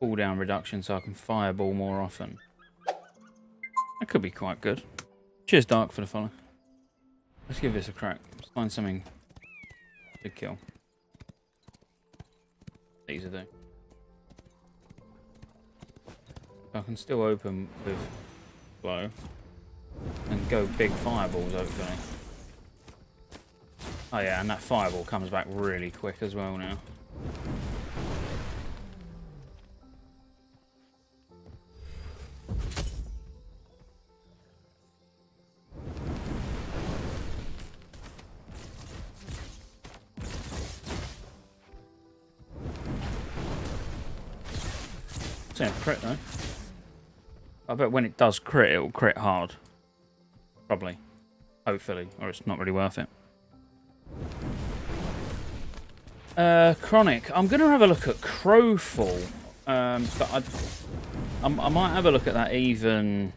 Cooldown reduction so I can fireball more often. That could be quite good. Cheers, Dark, for the follow. Let's give this a crack. Let's find something to kill. These are doing. I can still open with blow and go big fireballs, hopefully. Oh yeah, and that fireball comes back really quick as well now. It's a crit though. I bet when it does crit, it will crit hard. Probably. Hopefully. Or it's not really worth it. Chronic. I'm going to have a look at Crowfall. But I might have a look at that even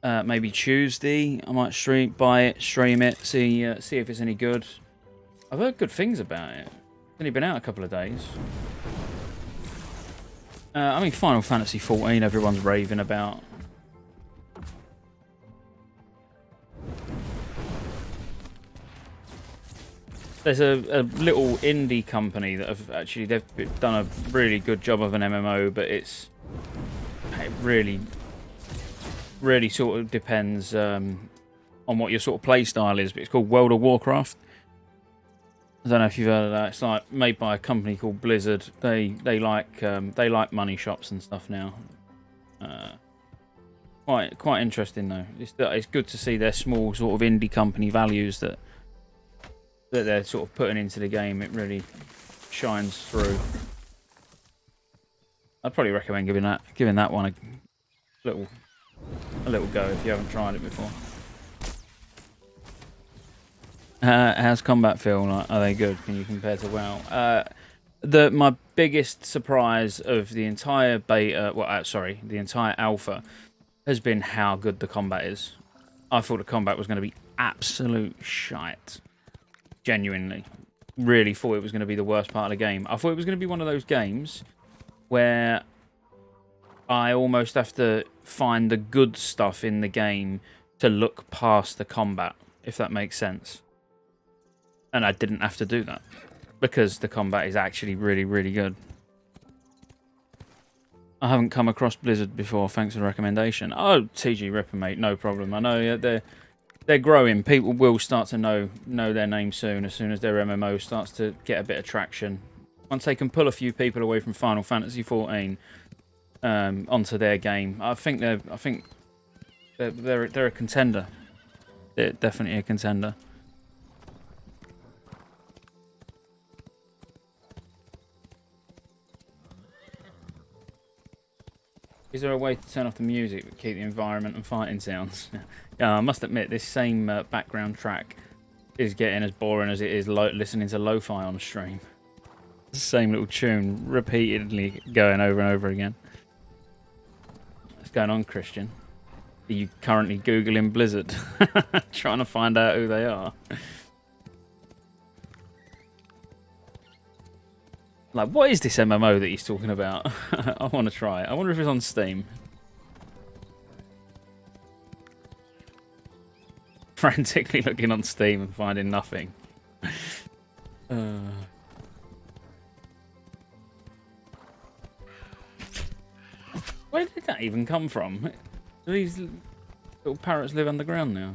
maybe Tuesday. I might buy it, stream it, see if it's any good. I've heard good things about it. It's only been out a couple of days. I mean, Final Fantasy 14, everyone's raving about. There's a little indie company that have actually, they've done a really good job of an MMO, but it really sort of depends on what your sort of play style is. But it's called World of Warcraft. I don't know if you've heard of that. It's like made by a company called Blizzard. They like money shops and stuff now. Quite interesting though. It's good to see their small sort of indie company values that they're sort of putting into the game. It really shines through. I'd probably recommend giving that one a little go if you haven't tried it before. How's combat feel like? Are they good? Can you compare to WoW? My biggest surprise of the entire beta, the entire alpha, has been how good the combat is. I thought the combat was going to be absolute shite. Genuinely. Really thought it was going to be the worst part of the game. I thought it was going to be one of those games where I almost have to find the good stuff in the game to look past the combat, if that makes sense. And I didn't have to do that, because the combat is actually really, really good. I haven't come across Blizzard before, thanks for the recommendation. Oh, TG Ripper, mate, no problem. I know they're growing. People will start to know their name soon as their MMO starts to get a bit of traction. Once they can pull a few people away from Final Fantasy 14 onto their game, I think they're a contender. They're definitely a contender. Is there a way to turn off the music but keep the environment and fighting sounds? I must admit, this same background track is getting as boring as it is listening to lo-fi on stream. The same little tune repeatedly going over and over again. What's going on, Christian? Are you currently Googling Blizzard? Trying to find out who they are. Like, what is this MMO that he's talking about? I want to try it. I wonder if it's on Steam. Frantically looking on Steam and finding nothing. Where did that even come from? Do these little parrots live underground now?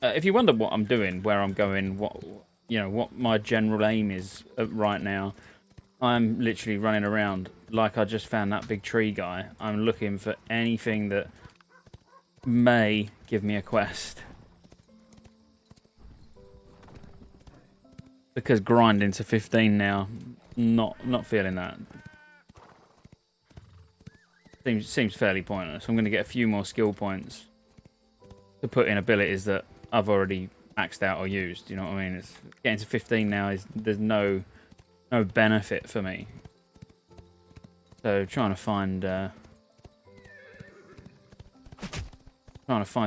If you wonder what I'm doing, where I'm going, what my general aim is right now, I'm literally running around like I just found that big tree guy. I'm looking for anything that may give me a quest. Because grinding to 15 now, not feeling that. Seems fairly pointless. I'm going to get a few more skill points to put in abilities that I've already maxed out or used. You know what I mean? It's getting to 15 now. There's no benefit for me. So trying to find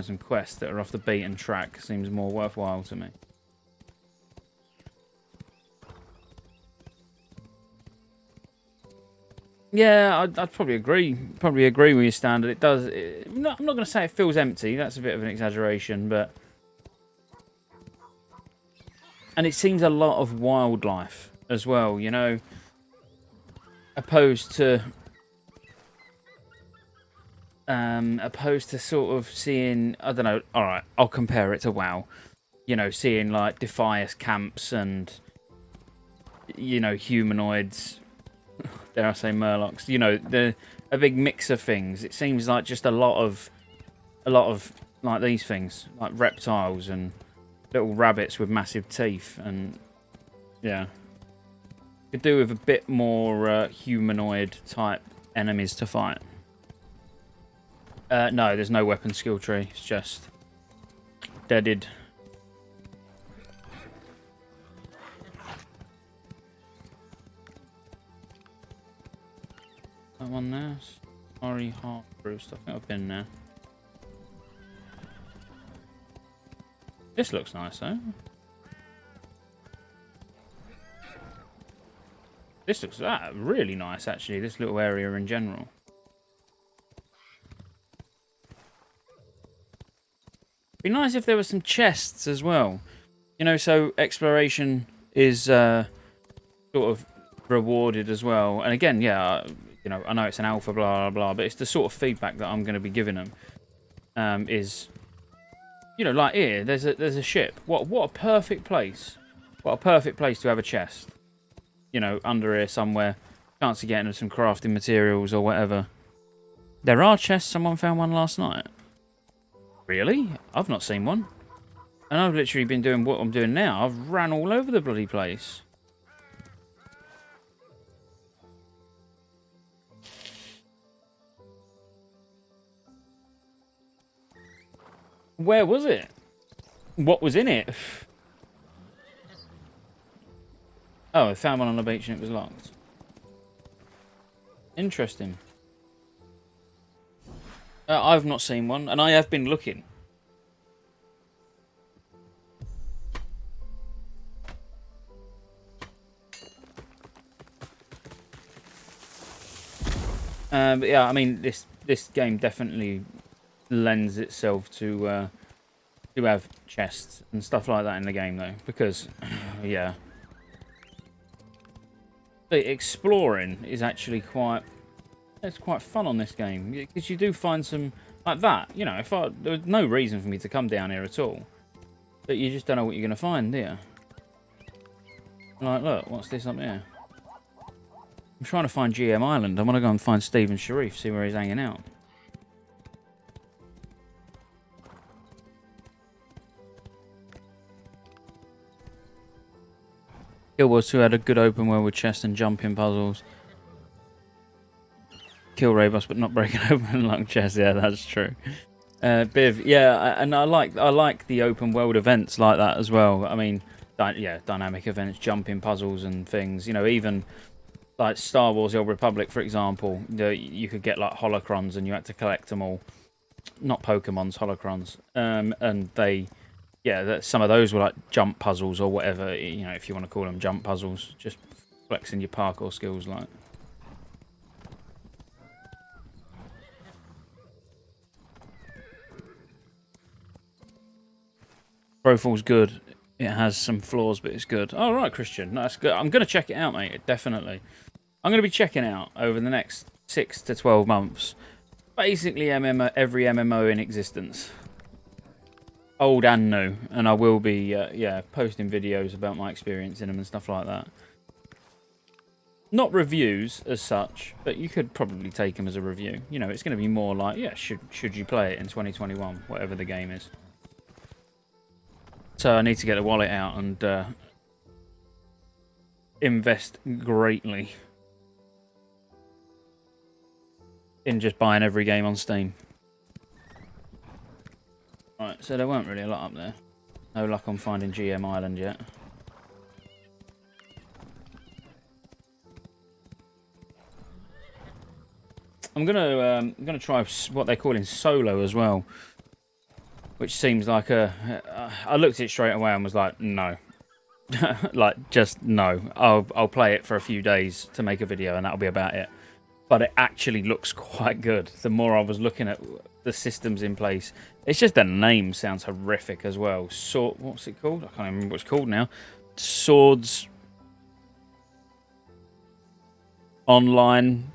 some quests that are off the beaten track seems more worthwhile to me. Yeah, I'd probably agree. Probably agree with your standard. It does. I'm not going to say it feels empty. That's a bit of an exaggeration, but and it seems a lot of wildlife as well. You know, opposed to sort of seeing. I don't know. All right, I'll compare it to WoW. You know, seeing like Defias camps and humanoids. Dare I say Murlocs? They're a big mix of things. It seems like just a lot of like these things, like reptiles and little rabbits with massive teeth, and yeah, could do with a bit more humanoid type enemies to fight. No, there's no weapon skill tree. It's just deaded. That one there. Sorry, heart bruised. I think I've been there. This looks nice, though. This looks really nice, actually. This little area in general. Be nice if there were some chests as well. So exploration is sort of rewarded as well. And again, yeah. I know it's an alpha, blah, blah, blah, but it's the sort of feedback that I'm going to be giving them. Is, like here, there's a ship. What a perfect place. What a perfect place to have a chest. Under here somewhere. Chance of getting some crafting materials or whatever. There are chests. Someone found one last night. Really? I've not seen one. And I've literally been doing what I'm doing now. I've ran all over the bloody place. Where was it? What was in it? Oh, I found one on the beach and it was locked. Interesting. I've not seen one, and I have been looking. But yeah, I mean, this game definitely lends itself to have chests and stuff like that in the game, though, because yeah, the exploring is actually quite fun on this game, because you do find some like that. If there was no reason for me to come down here at all, but you just don't know what you're gonna find, do you? Like, look, what's this up here? I'm trying to find GM Island. I want to go and find Stephen Sharif, see where he's hanging out. Guild Wars 2 had a good open world with chest and jumping puzzles. Kill Raybus, but not breaking open long chest. Yeah, that's true. Biv, yeah, and I like the open world events like that as well. I mean, dynamic events, jumping puzzles and things. You know, even like Star Wars: The Old Republic, for example. You could get like holocrons, and you had to collect them all. Not Pokemon's holocrons. And they, some of those were like jump puzzles or whatever. You know, if you want to call them jump puzzles, just flexing your parkour skills, like. Profil's good. It has some flaws, but it's good. Oh, right, Christian. No, that's good. I'm going to check it out, mate. Definitely. I'm going to be checking out over the next 6 to 12 months. Basically, every MMO in existence. Old and new. And I will be, posting videos about my experience in them and stuff like that. Not reviews as such, but you could probably take them as a review. You know, it's going to be more like, should you play it in 2021, whatever the game is. So I need to get the wallet out and invest greatly in just buying every game on Steam. Right, so there weren't really a lot up there. No luck on finding GM Island yet. I'm gonna try what they're calling solo as well. Which seems like I looked at it straight away and was like, no. Like, just no. I'll play it for a few days to make a video and that'll be about it. But it actually looks quite good. The more I was looking at the systems in place. It's just the name sounds horrific as well. What's it called? I can't remember what it's called now. Swords Online.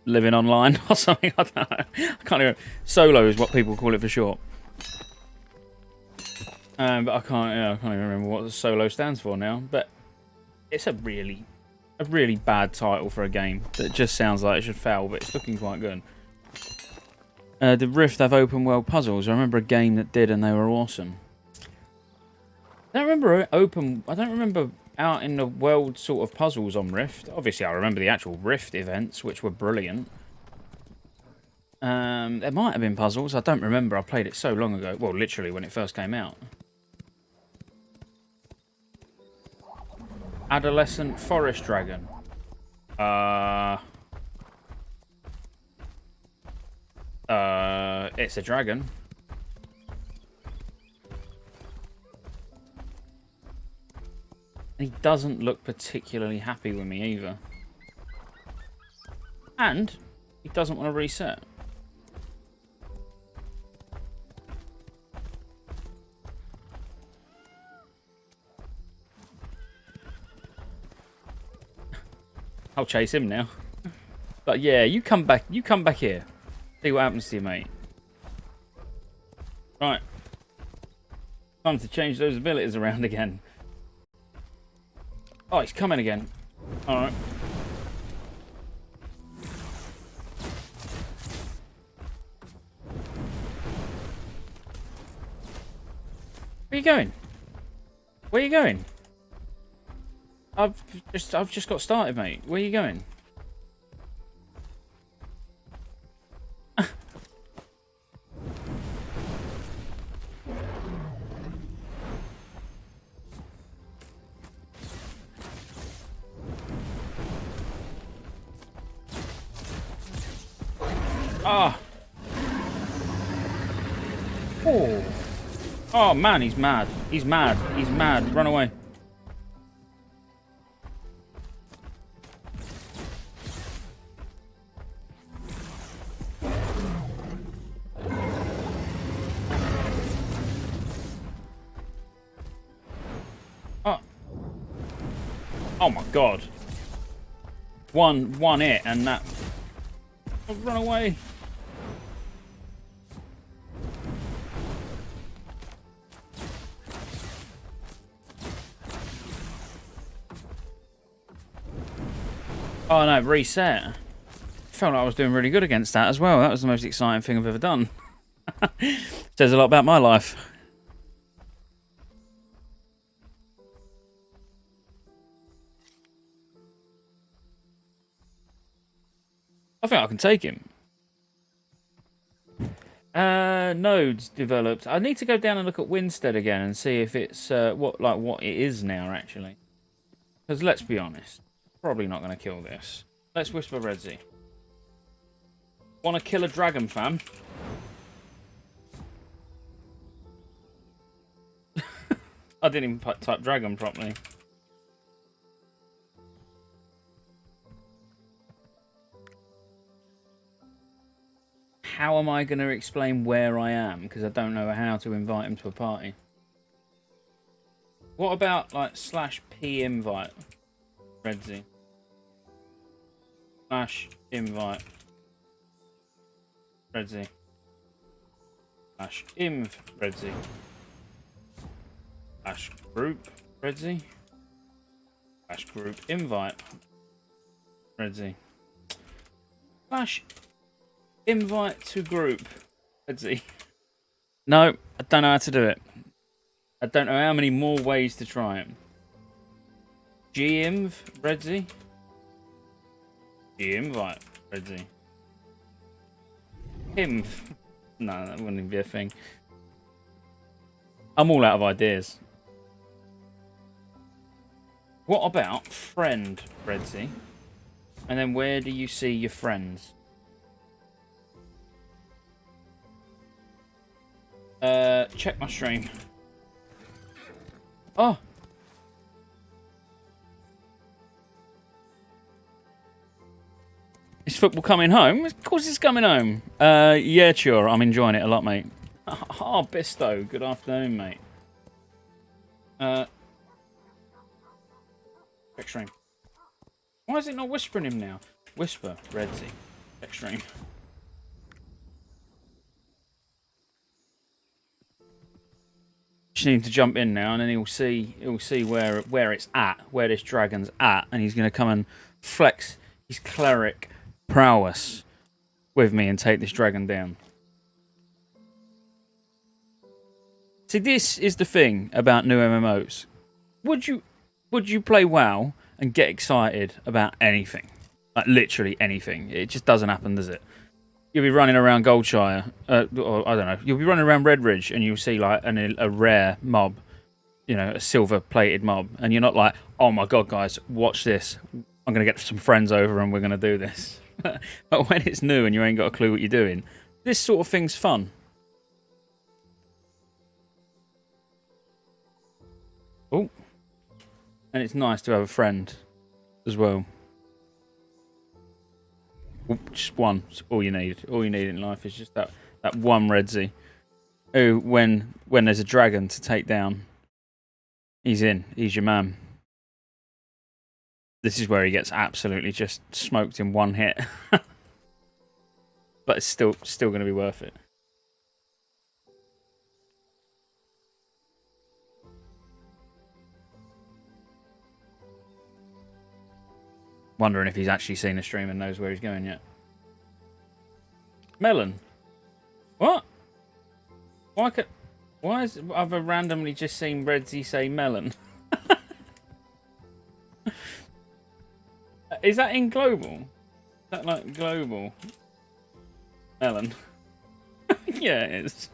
Living Online or something. I don't know. I can't even. Solo is what people call it for short. But I can't even remember what the solo stands for now. But it's a really bad title for a game that just sounds like it should fail, but it's looking quite good. The Rift have open world puzzles. I remember a game that did, and they were awesome. I don't remember out in the world sort of puzzles on Rift. Obviously, I remember the actual Rift events, which were brilliant. There might have been puzzles. I don't remember. I played it so long ago. Well, literally when it first came out. Adolescent Forest Dragon. It's a dragon. He doesn't look particularly happy with me either. And he doesn't want to reset. I'll chase him now. But yeah, you come back here. See what happens to you, mate. Right. Time to change those abilities around again. Oh, he's coming again. Alright. Where are you going? Where are you going? I've just got started, mate. Where are you going? Ah! Oh! Oh man, he's mad. He's mad. He's mad. Run away. Oh! Oh my god. One hit and that. Oh, run away. Oh no, reset. Felt like I was doing really good against that as well. That was the most exciting thing I've ever done. Says a lot about my life. I think I can take him. Nodes developed. I need to go down and look at Winstead again and see if it's what it is now actually. Because let's be honest, probably not going to kill this. Let's whisper Redzy. Want to kill a dragon, fam? I didn't even type dragon properly. How am I going to explain where I am? Because I don't know how to invite him to a party. What about, like, /p invite? Redzy. /invite. Redzy. /inv. Redzy. /group. Redzy. /group invite. Redzy. /invite to group. Redzy. No, I don't know how to do it. I don't know how many more ways to try it. Ginv, Redzy. G-invite, Redzy. Inv. No, that wouldn't even be a thing. I'm all out of ideas. What about friend, Redzy? And then where do you see your friends? Check my stream. Oh! Is football coming home? Of course it's coming home. Yeah, sure. I'm enjoying it a lot, mate. Oh, Bisto. Good afternoon, mate. Extreme. Why is it not whispering him now? Whisper, Redzy. Extreme. Just need to jump in now, and then he'll see where it's at, where this dragon's at, and he's going to come and flex his cleric prowess with me and take this dragon down. See, this is the thing about new MMOs. Would you play WoW and get excited about anything? Like literally anything. It just doesn't happen, does it? You'll be running around Goldshire, or I don't know. You'll be running around Redridge, and you'll see like a rare mob, you know, a silver-plated mob, and you're not like, oh my god, guys, watch this. I'm gonna get some friends over, and we're gonna do this. But when it's new and you ain't got a clue what you're doing, this sort of thing's fun. Oh, and it's nice to have a friend as well. Just one. It's all you need. All you need in life is just that one Redzy. Who, when there's a dragon to take down, he's in. He's your man. This is where he gets absolutely just smoked in one hit. But it's still going to be worth it. Wondering if he's actually seen a stream and knows where he's going yet. Melon. What? Why have I randomly just seen Redzy say melon? Is that in global? Is that like global? Melon. Yeah, it is.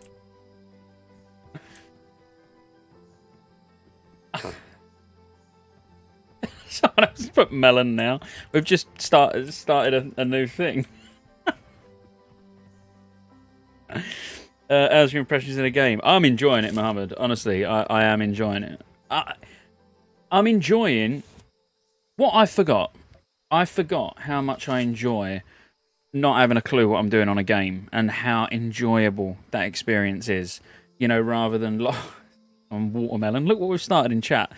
Someone else put melon now. We've just started a new thing. How's your impressions in a game? I'm enjoying it, Mohammed. Honestly, I am enjoying it. I'm enjoying what I forgot. I forgot how much I enjoy not having a clue what I'm doing on a game and how enjoyable that experience is. You know, rather than on watermelon. Look what we've started in chat.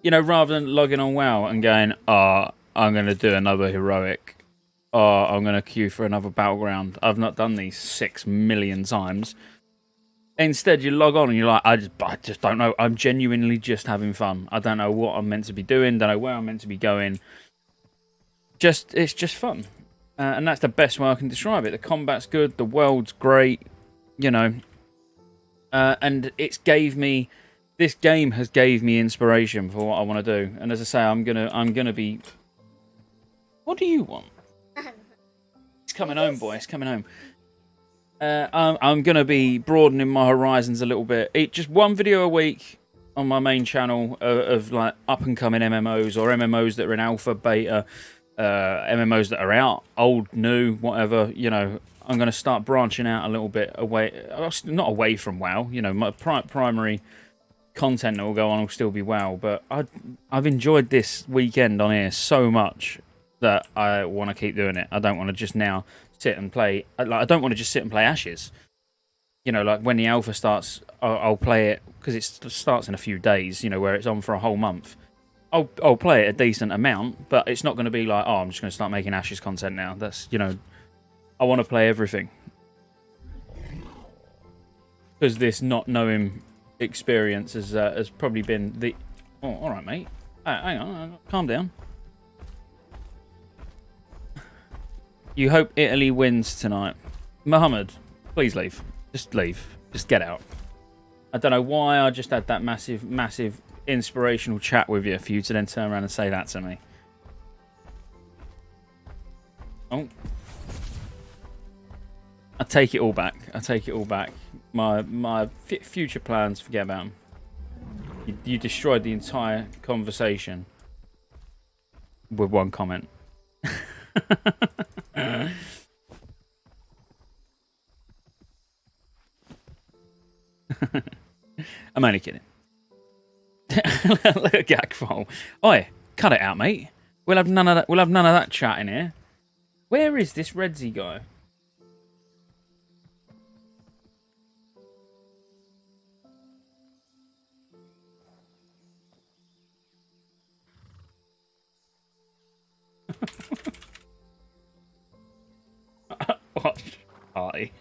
You know, rather than logging on WoW and going, oh, I'm going to do another heroic. Oh, I'm going to queue for another battleground. I've not done these 6 million times. Instead, you log on and you're like, I just don't know. I'm genuinely just having fun. I don't know what I'm meant to be doing. Don't know where I'm meant to be going. It's just fun. And that's the best way I can describe it. The combat's good. The world's great. You know. And it's gave me... This game has gave me inspiration for what I want to do. And as I say, I'm gonna be... What do you want? It's coming home, boy. It's coming home. I'm going to be broadening my horizons a little bit. Just one video a week on my main channel of like up-and-coming MMOs or MMOs that are in alpha, beta, MMOs that are out, old, new, whatever. You know, I'm going to start branching out a little bit away, not away from WoW. You know, my primary content that will go on will still be WoW, but I've enjoyed this weekend on here so much that I want to keep doing it. I don't want to just now sit and play. Like, I don't want to just sit and play Ashes. You know, like when the alpha starts, I'll play it because it starts in a few days. You know, where it's on for a whole month. I'll play it a decent amount, but it's not going to be like, oh, I'm just going to start making Ashes content now. That's, you know, I want to play everything because this not knowing experience has probably been the. Oh, all right, mate. Hang on, calm down. You hope Italy wins tonight. Mohammed, please leave. Just leave. Just get out. I don't know why I just had that massive inspirational chat with you for you to then turn around and say that to me. Oh. I take it all back. I take it all back. My future plans, forget about them. You destroyed the entire conversation with one comment. I'm only kidding. Look at Gagfall. Oi, cut it out, mate. We'll have none of that. We'll have none of that chat in here. Where is this Redsy guy? Watch party.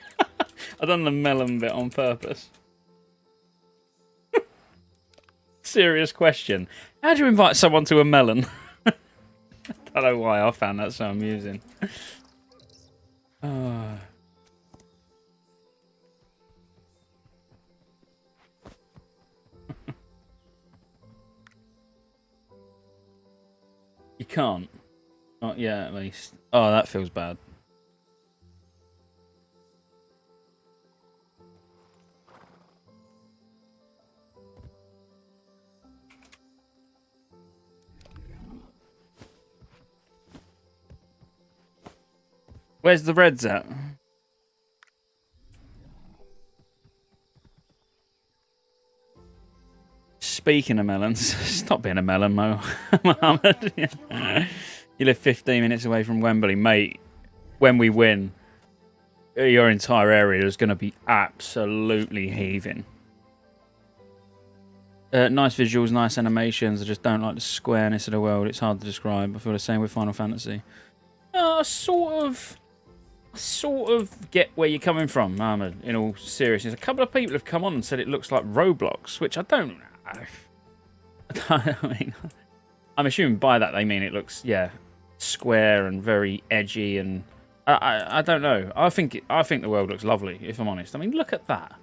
I've done the melon bit on purpose. Serious question. How do you invite someone to a melon? I don't know why I found that so amusing. You can't. Not yet, at least. Oh, that feels bad. Where's the Reds at? Speaking of melons, stop being a melon, Mohammed. You live 15 minutes away from Wembley, mate. When we win, your entire area is going to be absolutely heaving. Nice visuals, nice animations. I just don't like the squareness of the world. It's hard to describe. I feel the same with Final Fantasy. Sort of get where you're coming from, Mohammed, in all seriousness. A couple of people have come on and said it looks like Roblox, which I don't. I mean, I'm assuming by that they mean it looks, yeah, square and very edgy, and I don't know. I think the world looks lovely, if I'm honest. I mean, look at that.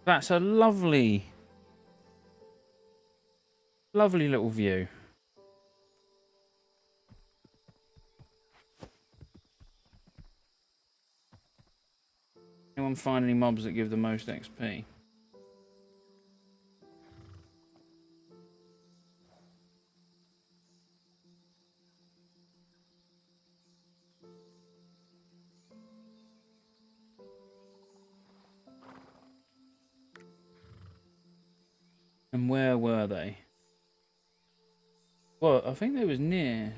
That's a lovely little view. Anyone find any mobs that give the most XP? And where were they? Well, I think they was near.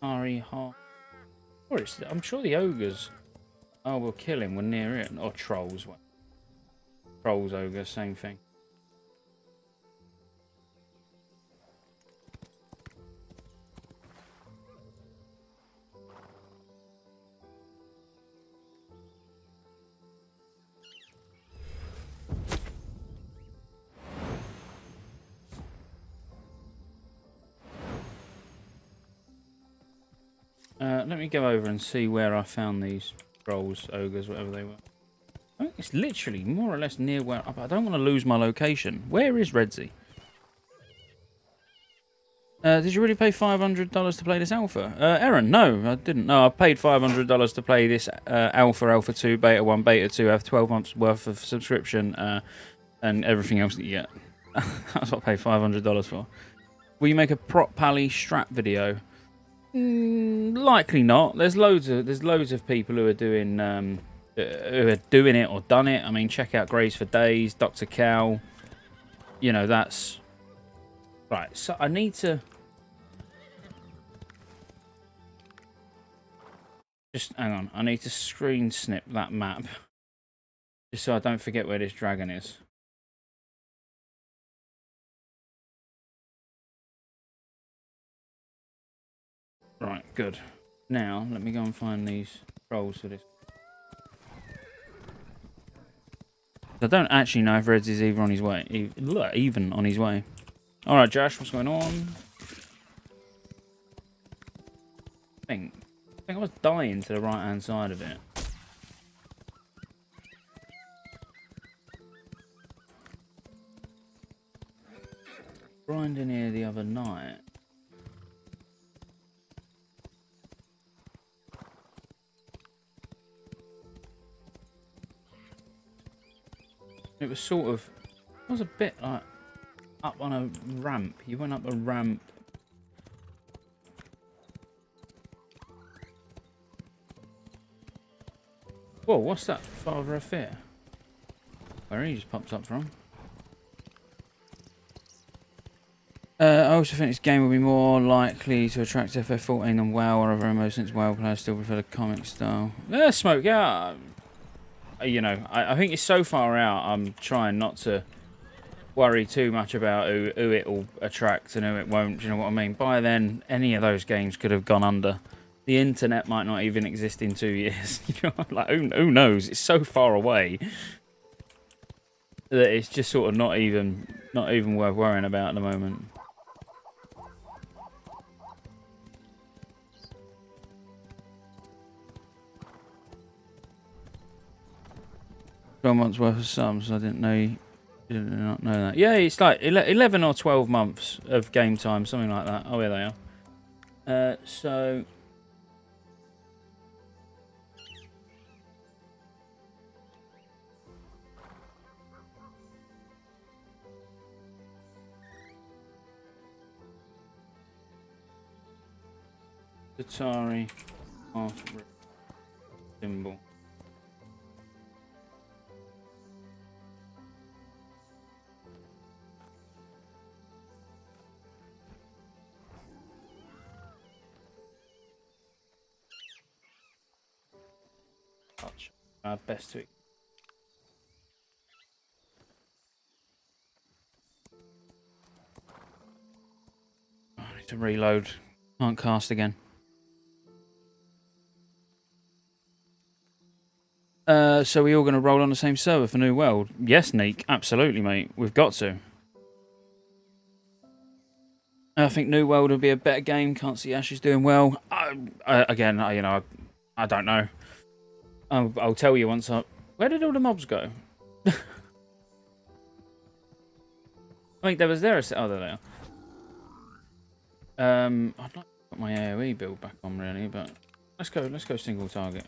Ari Hart. Or I'm sure the ogres. Oh, we'll kill him. We're near it. Or trolls. Trolls, ogres, same thing. Let me go over and see where I found these trolls, ogres, whatever they were. I think it's literally more or less near where... I don't want to lose my location. Where is Redsy? Did you really pay $500 to play this alpha? Aaron, no, I didn't. No, I paid $500 to play this alpha, alpha 2, beta 1, beta 2. I have 12 months worth of subscription and everything else that you get. That's what I paid $500 for. Will you make a prop pally strat video? Likely not. There's loads of people who are doing it or done it. I mean, check out Grays for Days, Dr. Cal. You know, that's right. So I need to just hang on. I need to screen snip that map just so I don't forget where this dragon is. Right, good. Now, let me go and find these trolls for this. I don't actually know if Reds is either on his way. Even on his way. Alright, Josh, what's going on? I think I was dying to the right-hand side of it. Grinding here the other night. It was sort of, it was a bit like up on a ramp. You went up a ramp. Whoa, what's that? Father of Fear? Where he just popped up from? I also think this game will be more likely to attract FF14 than WoW or other MMOs since WoW players still prefer the comic style. Yeah, Smoke, yeah. You know, I think it's so far out, I'm trying not to worry too much about who it will attract and who it won't, do you know what I mean? By then, any of those games could have gone under. The internet might not even exist in 2 years. You know, like, who knows? It's so far away that it's just sort of not even worth worrying about at the moment. Months worth of subs. I did not know that. Yeah, it's like 11 or 12 months of game time, something like that. Oh, here they are. So Atari half symbol. Best to I need to reload. Can't cast again. So we all going to roll on the same server for New World? Yes, Neek. Absolutely, mate. We've got to. I think New World will be a better game. Can't see Ash is doing well. Again, you know, I don't know. I'll tell you once I... Where did all the mobs go? I think there was there. Oh, there they are. I'd like to put my AoE build back on really, but let's go single target.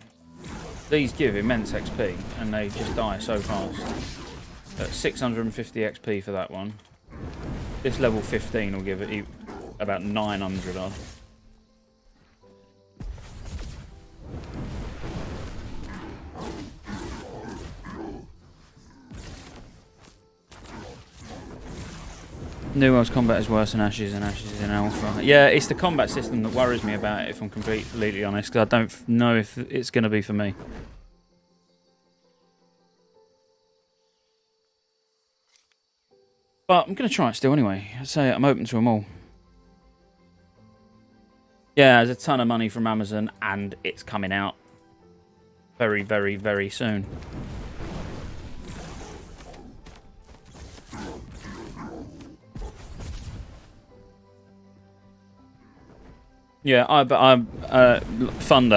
These give immense XP and they just die so fast. 650 XP for that one. This level 15 will give it about 900 odd. New World's combat is worse than Ashes, and Ashes is in Alpha. Yeah, it's the combat system that worries me about it, if I'm completely honest, because I don't know if it's going to be for me. But I'm going to try it still anyway. I say I'm open to them all. Yeah, there's a ton of money from Amazon, and it's coming out very, very, very soon. Yeah, but I'm Thunder.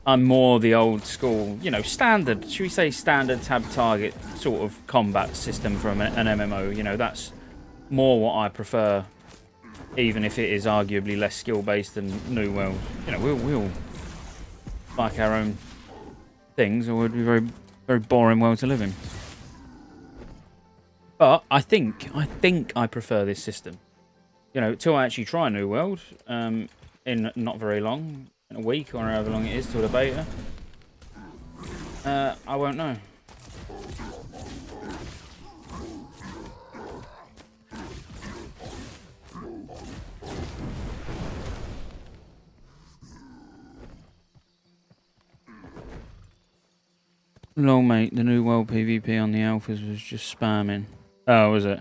I'm more the old school, you know, standard, should we say standard tab target sort of combat system from an MMO. You know, that's more what I prefer, even if it is arguably less skill-based than New World. You know, we'll like our own things, or it would be very, very boring world to live in. But I think I prefer this system. You know, till I actually try New World, in not very long, in a week or however long it is till the beta, I won't know. Lol, mate, the New World PvP on the alphas was just spamming. Oh, was it?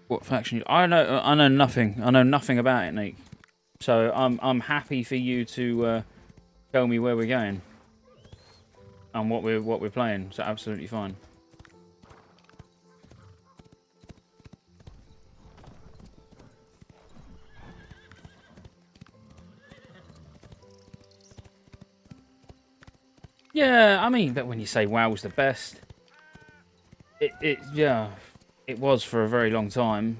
What faction? I know nothing. I know nothing about it, Nick. So I'm happy for you to tell me where we're going and what we're playing. So absolutely fine. Yeah, I mean, but when you say WoW's the best, yeah, it was for a very long time,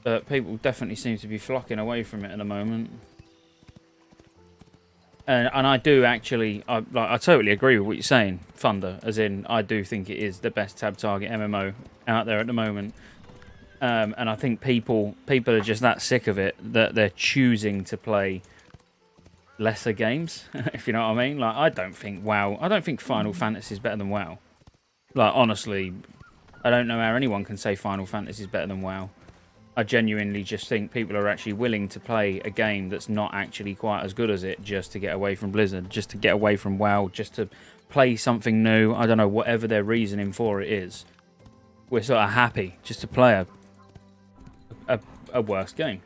but people definitely seem to be flocking away from it at the moment. And I do actually, I totally agree with what you're saying, Thunder, as in I do think it is the best tab target MMO out there at the moment. And I think people are just that sick of it that they're choosing to play lesser games, if you know what I mean. Like, I don't think Final Fantasy is better than WoW. Like, honestly, I don't know how anyone can say Final Fantasy is better than WoW. I genuinely just think people are actually willing to play a game that's not actually quite as good as it just to get away from Blizzard, just to get away from WoW, just to play something new. I don't know, whatever their reasoning for it is. We're sort of happy just to play a worse game.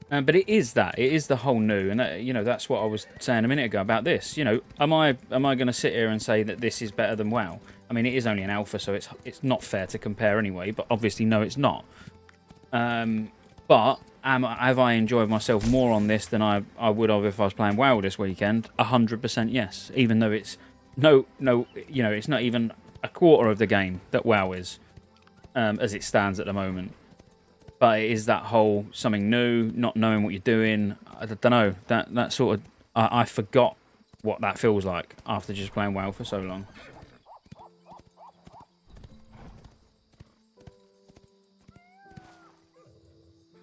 But it is the whole new, and that, you know, that's what I was saying a minute ago about this. You know, am I going to sit here and say that this is better than WoW? I mean, it is only an alpha, so it's not fair to compare anyway. But obviously, no, it's not. But have I enjoyed myself more on this than I would have if I was playing WoW this weekend? 100% yes. Even though it's no, you know, it's not even a quarter of the game that WoW is, as it stands at the moment. But it is that whole something new, not knowing what you're doing. I don't know. That sort of... I forgot what that feels like after just playing WoW for so long.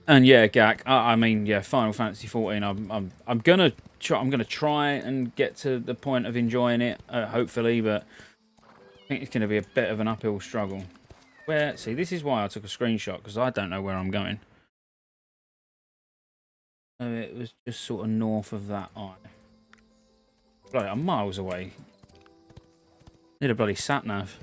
And yeah, Gak, I mean, yeah, Final Fantasy 14. I'm gonna try and get to the point of enjoying it, hopefully, but I think it's gonna be a bit of an uphill struggle. See, this is why I took a screenshot, because I don't know where I'm going. It was just sort of north of that eye. Bloody, I'm miles away. Need a bloody sat-nav.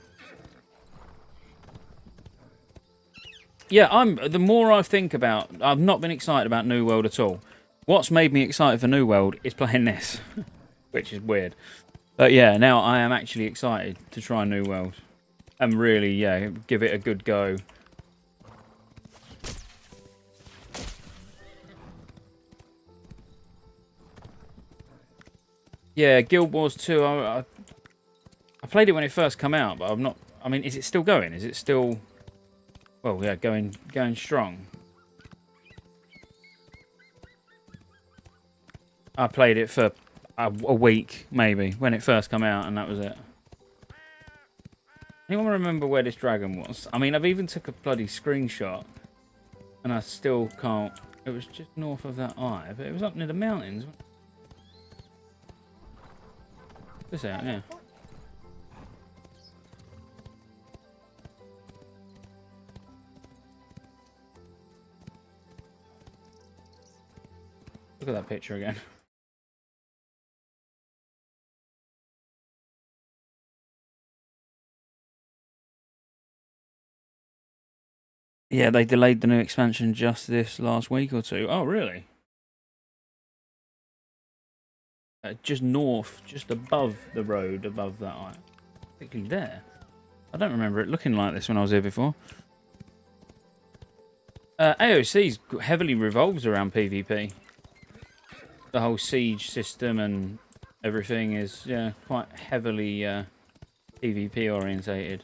Yeah, the more I think about... I've not been excited about New World at all. What's made me excited for New World is playing this, which is weird. But yeah, now I am actually excited to try New World. And really, yeah, give it a good go. Yeah, Guild Wars 2, I played it when it first came out, but I've not... I mean, is it still going? Is it still... Well, yeah, going strong. I played it for a week, maybe, when it first came out, and that was it. Anyone remember where this dragon was? I mean, I've even took a bloody screenshot, and I still can't... It was just north of that eye, but it was up near the mountains. This out, yeah. Look at that picture again. Yeah, they delayed the new expansion just this last week or two. Oh, really? Just north, just above the road, above that eye. Particularly there. I don't remember it looking like this when I was here before. AOC heavily revolves around PvP. the whole siege system and everything is quite heavily PvP orientated.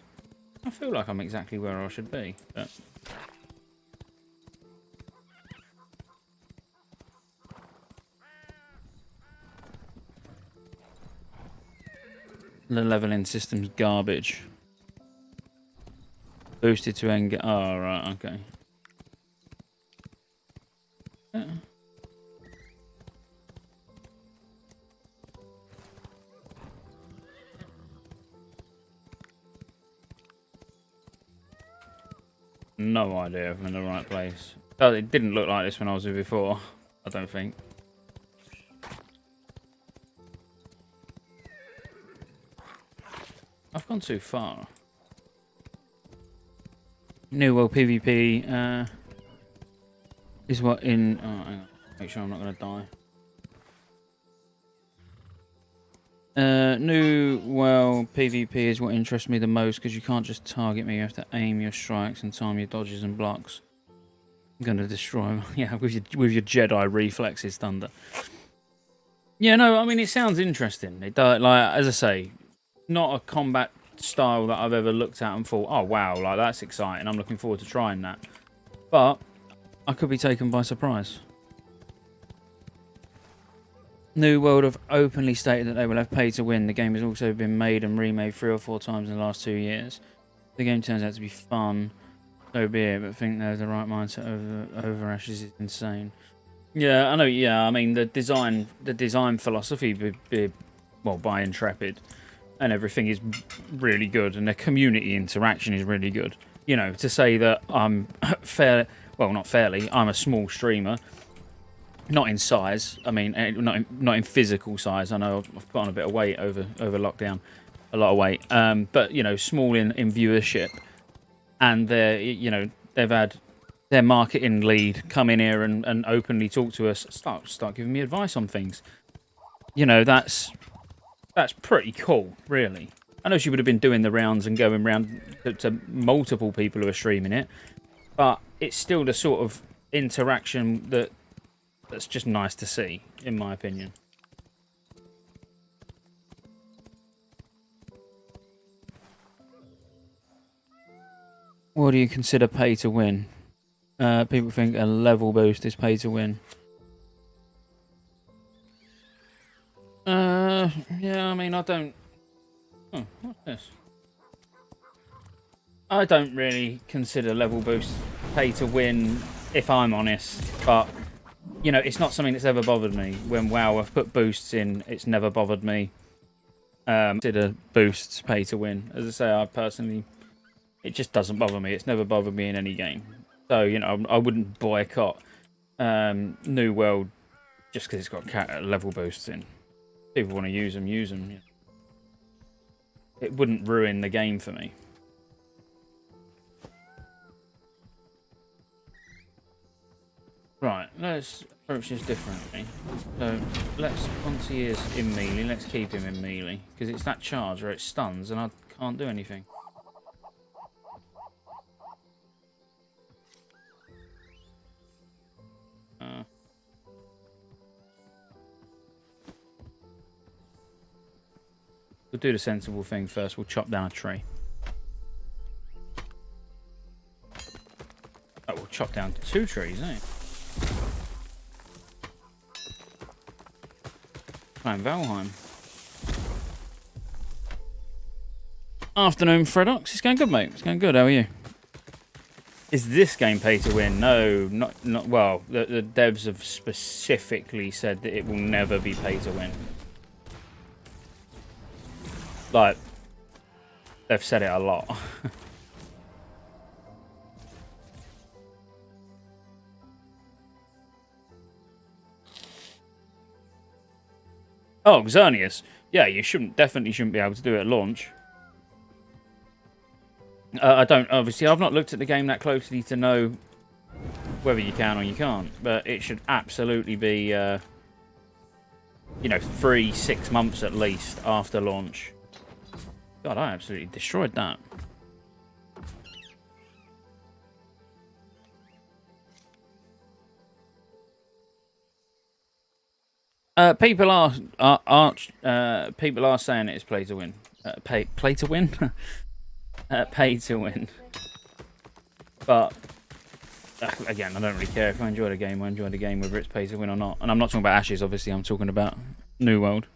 I feel like I'm exactly where I should be, but the leveling system's garbage. Boosted to end. Oh right, okay. No idea if I'm in the right place. Oh, it didn't look like this when I was here before, I don't think. I've gone too far. New World PvP is what in... Oh, hang on. Make sure I'm not going to die. New World PvP is what interests me the most because you can't just target me. You have to aim your strikes and time your dodges and blocks. I'm going to destroy them. Yeah, with your Jedi reflexes, Thunder. Yeah, no, I mean, it sounds interesting. It does, like, as I say, not a combat style that I've ever looked at and thought, oh, wow, like, that's exciting. I'm looking forward to trying that. But I could be taken by surprise. New World have openly stated that they will have pay to win. The game has also been made and remade 3 or 4 times in the last 2 years. The game turns out to be fun, so be it, but think they have the right mindset over Ashes is insane. Yeah, I know. Yeah, I mean the design philosophy, well, by Intrepid, and everything is really good, and the community interaction is really good. You know, to say that I'm not fairly, I'm a small streamer. Not in size. I mean, not in physical size. I know I've put on a bit of weight over lockdown, a lot of weight. But you know, small in viewership, and they've had their marketing lead come in here and openly talk to us, start giving me advice on things. You know, that's pretty cool, really. I know she would have been doing the rounds and going round to multiple people who are streaming it, but it's still the sort of interaction that's just nice to see, in my opinion. What do you consider pay to win? People think a level boost is pay to win. Yeah, I mean, I don't... Oh, what's this? I don't really consider level boost pay to win, if I'm honest, but... You know, it's not something that's ever bothered me. When WoW have put boosts in, it's never bothered me. Consider boosts pay to win. As I say, I personally, it just doesn't bother me. It's never bothered me in any game. So, you know, I wouldn't boycott New World just because it's got level boosts in. People want to use them, use them. Yeah. It wouldn't ruin the game for me. Right, let's approach this differently. So, once he is in melee, let's keep him in melee. Because it's that charge where it stuns and I can't do anything. We'll do the sensible thing first. We'll chop down a tree. Oh, we'll chop down 2 trees, eh? Playing Valheim. Afternoon, Fredox. It's going good, mate. It's going good. How are you? Is this game pay to win? No, not well. The devs have specifically said that it will never be pay to win. Like, they've said it a lot. Oh, Xerneas. Yeah, you definitely shouldn't be able to do it at launch. Obviously, I've not looked at the game that closely to know whether you can or you can't, but it should absolutely be, 3-6 months at least after launch. God, I absolutely destroyed that. People are people are saying it's play to win. Play to win. Pay to win. But again, I don't really care if I enjoy the game. I enjoy the game whether it's pay to win or not. And I'm not talking about Ashes. Obviously, I'm talking about New World.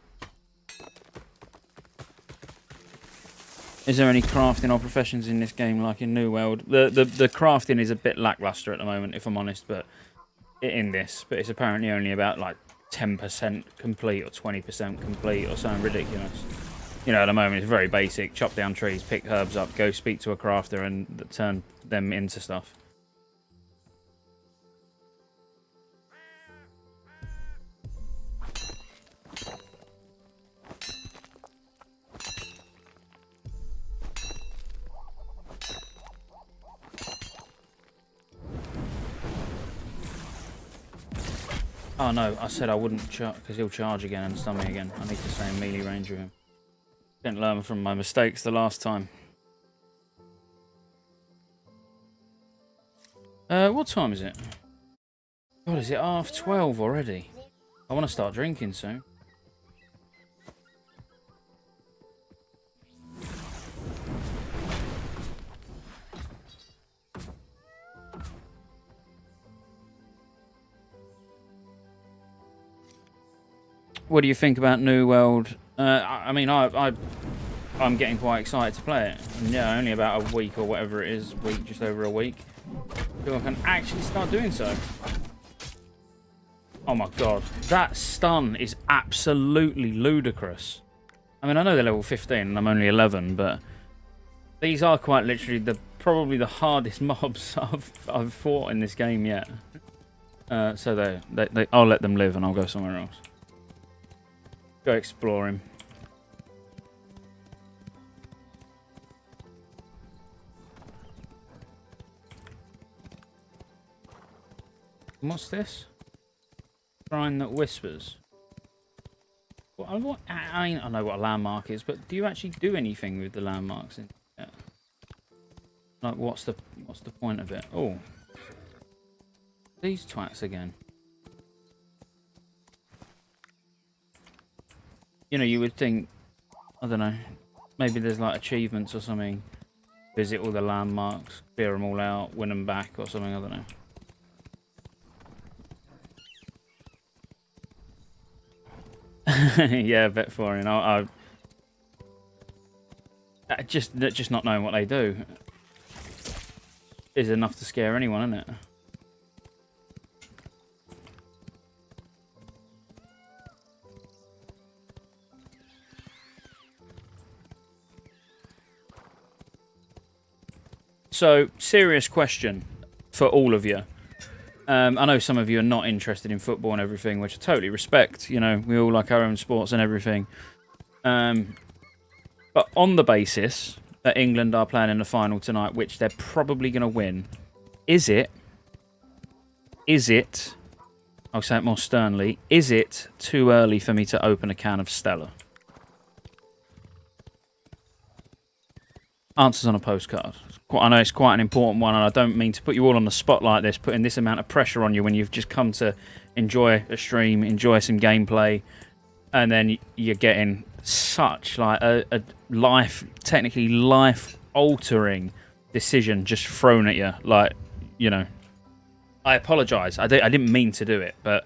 Is there any crafting or professions in this game like in New World? The crafting is a bit lackluster at the moment, if I'm honest. But it's apparently only about like 10% complete or 20% complete or something ridiculous. You know, at the moment it's very basic. Chop down trees, pick herbs up, go speak to a crafter and turn them into stuff. Oh no, I said I wouldn't charge because he'll charge again and stun me again. I need to stay in melee range with him. Didn't learn from my mistakes the last time. What time is it? God, is it 12:30 already? I want to start drinking soon. What do you think about New World? I mean, I'm getting quite excited to play it. And yeah, only about a week or whatever it is, just over a week. So I can actually start doing so. Oh my god, that stun is absolutely ludicrous. I mean, I know they're level 15 and I'm only 11, but these are quite literally probably the hardest mobs I've fought in this game yet. So I'll let them live and I'll go somewhere else. Go explore him. What's this? Shrine that whispers. I know what a landmark is, but do you actually do anything with the landmarks? Like, what's the point of it? Oh, these twats again. You know, you would think, I don't know, maybe there's like achievements or something. Visit all the landmarks, clear them all out, win them back or something, I don't know. Yeah, bet for it. I just not knowing what they do is enough to scare anyone, isn't it? So, serious question for all of you. I know some of you are not interested in football and everything, which I totally respect. You know, we all like our own sports and everything. But on the basis that England are playing in the final tonight, which they're probably going to win, is it, I'll say it more sternly, is it too early for me to open a can of Stella? Answers on a postcard. I know it's quite an important one, and I don't mean to put you all on the spot like this, putting this amount of pressure on you when you've just come to enjoy a stream, enjoy some gameplay, and then you're getting such like a technically life-altering decision just thrown at you. Like, you know, I apologise. I didn't mean to do it, but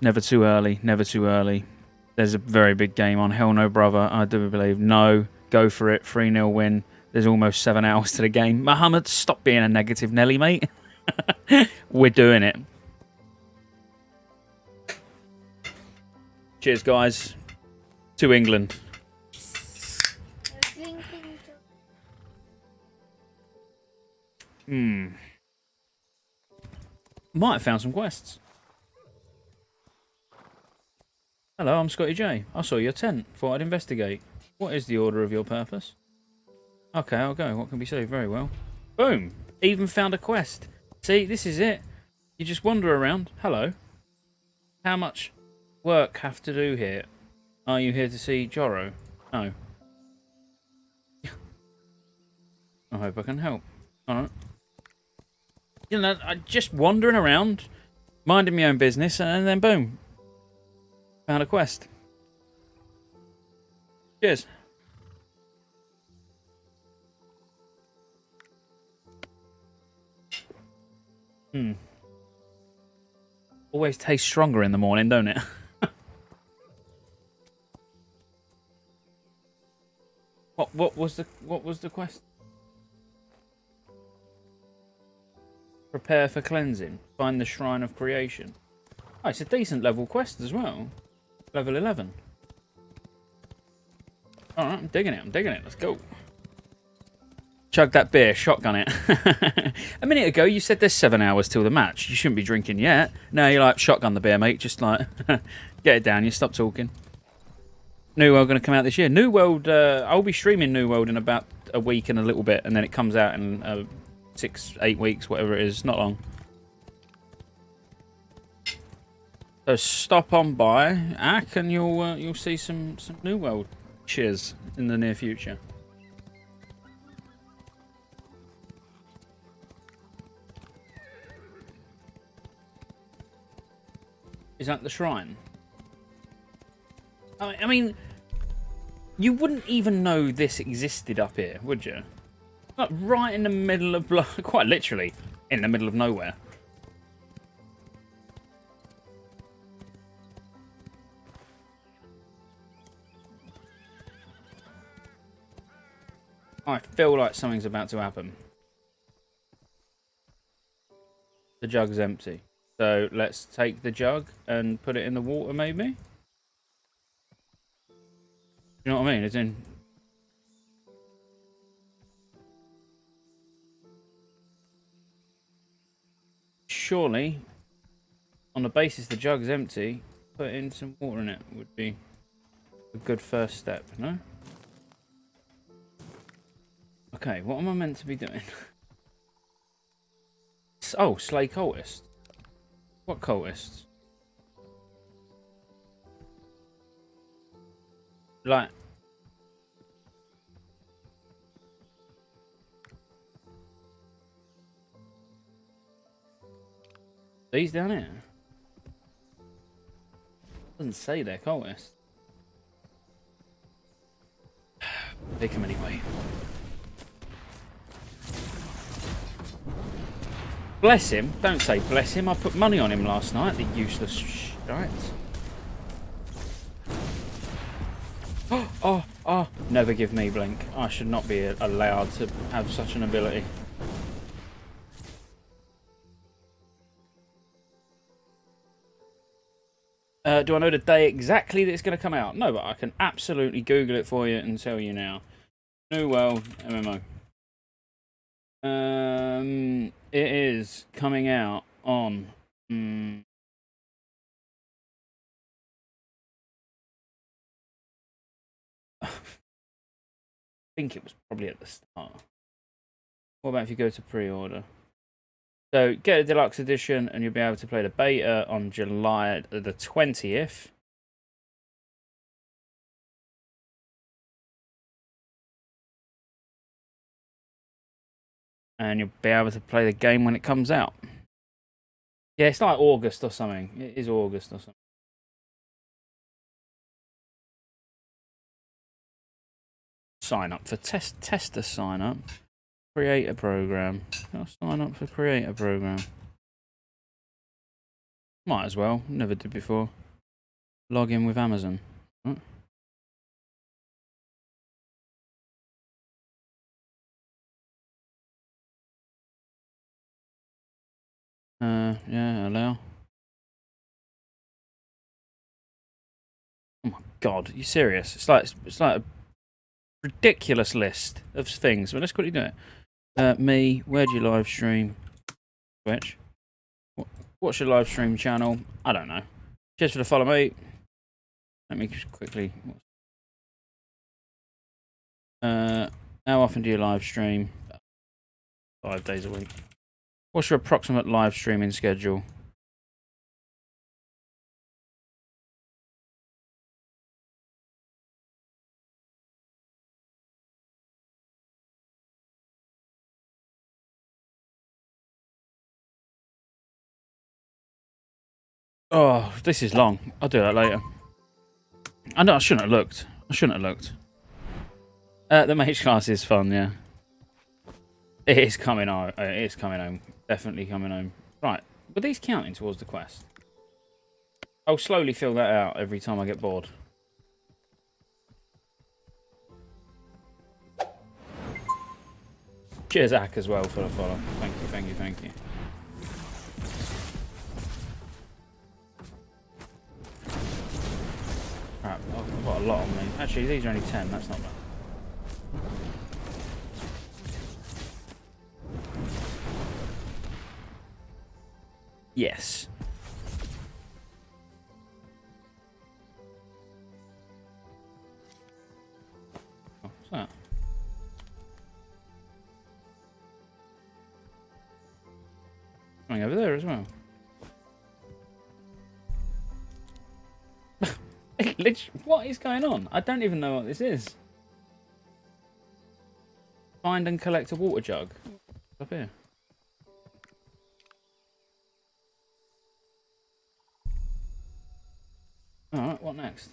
never too early. Never too early. There's a very big game on. Hell no, brother. I do believe. No. Go for it. 3-0 win. There's almost 7 hours to the game. Muhammad, stop being a negative Nelly, mate. We're doing it. Cheers, guys. To England. Might have found some quests. Hello, I'm Scottejaye. I saw your tent. Thought I'd investigate. What is the order of your purpose? Okay, I'll go. What can be said? Very well. Boom! Even found a quest. See, this is it. You just wander around. Hello. How much work have to do here? Are you here to see Joro? No. I hope I can help. Alright. You know, just wandering around, minding my own business, and then boom, found a quest. Cheers. Always tastes stronger in the morning, don't it? What was the quest? Prepare for cleansing. Find the shrine of creation. Oh, it's a decent level quest as well. Level 11. Alright, I'm digging it. Let's go. Chug that beer, shotgun it. A minute ago, you said there's 7 hours till the match. You shouldn't be drinking yet. Now you're like, shotgun the beer, mate. Just like, get it down. You stop talking. New World going to come out this year. New World, I'll be streaming New World in about a week and a little bit, and then it comes out in 6-8 weeks, whatever it is. Not long. So stop on by, Ack, and you'll see some New World cheers in the near future. Is that the shrine? I mean, you wouldn't even know this existed up here, would you? Like right in the middle of, quite literally, in the middle of nowhere. I feel like something's about to happen. The jug's empty. So let's take the jug and put it in the water, maybe? You know what I mean? It's in... Surely, on the basis the jug's empty, put in some water in it would be a good first step, no? Okay, what am I meant to be doing? Oh, slay cultists. What cultists? Like... These down here? Doesn't say they're cultists. Pick them anyway. Bless him. Don't say bless him. I put money on him last night, the useless shite. Oh. Never give me blink. I should not be allowed to have such an ability. Do I know the day exactly that it's going to come out? No, but I can absolutely Google it for you and tell you now. New World MMO. It is coming out on... I think it was probably at the start. What about if you go to pre-order? So get a deluxe edition and you'll be able to play the beta on July the 20th. And you'll be able to play the game when it comes out. Yeah, it's like August or something. It is August or something. Sign up for tester sign up. Create a program. I'll sign up for create a program. Might as well. Never did before. Log in with Amazon. Huh? Yeah, allow. Oh my god, are you serious? It's like a ridiculous list of things. But let's quickly do it. Me, where do you live stream? Twitch. What's your live stream channel? I don't know. Cheers for the follow, mate. Let me just quickly. How often do you live stream? 5 days a week. What's your approximate live streaming schedule? Oh, this is long. I'll do that later. I know I shouldn't have looked. I shouldn't have looked. The mage class is fun, yeah. It is coming home. It is coming home. Definitely coming home. Right. Were these counting towards the quest? I'll slowly fill that out every time I get bored. Cheers, Ack, as well, for the follow. Thank you, thank you, thank you. Right, I've got a lot on me. Actually, these are only 10. That's not bad. Yes. Oh, what's that? Something over there as well. What is going on? I don't even know what this is. Find and collect a water jug. Up here. Alright, what next?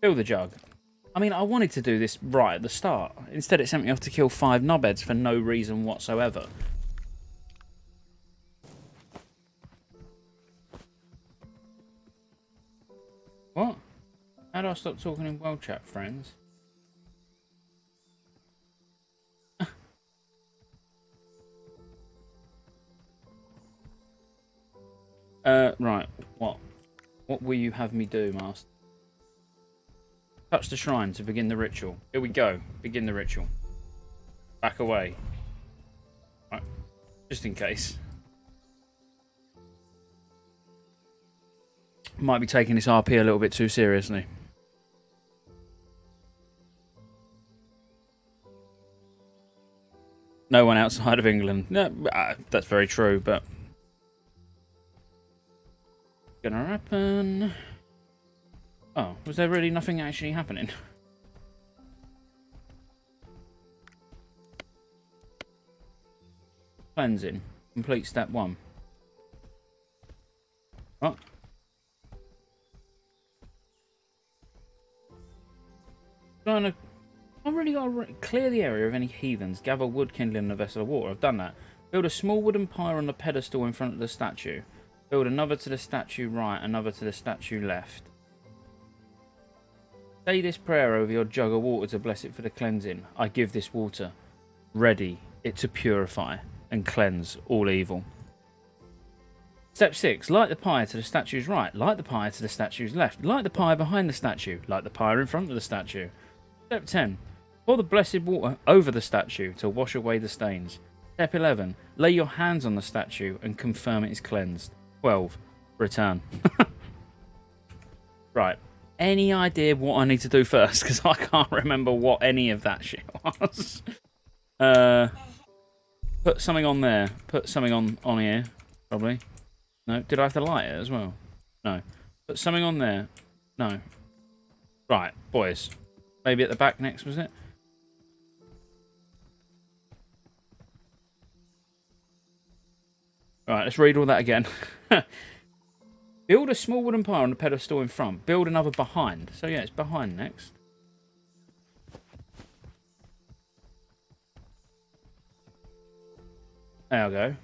Fill the jug. I mean, I wanted to do this right at the start. Instead, it sent me off to kill 5 knobheads for no reason whatsoever. What? How do I stop talking in world chat, friends? Right. What? What will you have me do, Master? Touch the shrine to begin the ritual. Here we go. Begin the ritual. Back away. Right. Just in case. Might be taking this RP a little bit too seriously. No one outside of England. No, that's very true, but... Gonna happen... Oh, was there really nothing actually happening? Cleansing. Complete step 1. What? I've really got to clear the area of any heathens. Gather wood, kindling, and a vessel of water. I've done that. Build a small wooden pyre on the pedestal in front of the statue. Build another to the statue right, another to the statue left. Say this prayer over your jug of water to bless it for the cleansing. I give this water, ready it to purify and cleanse all evil. Step 6. Light the pyre to the statue's right. Light the pyre to the statue's left. Light the pyre behind the statue. Light the pyre in front of the statue. Step 10. Pour the blessed water over the statue to wash away the stains. Step 11. Lay your hands on the statue and confirm it is cleansed. 12. Return. Right. Any idea what I need to do first? Because I can't remember what any of that shit was. Put something on there. Put something on here. Probably. No. Did I have to light it as well? No. Put something on there. No. Right, boys. Maybe at the back next, was it? Alright, let's read all that again. Build a small wooden pyre on the pedestal in front. Build another behind. So yeah, it's behind next. There we go.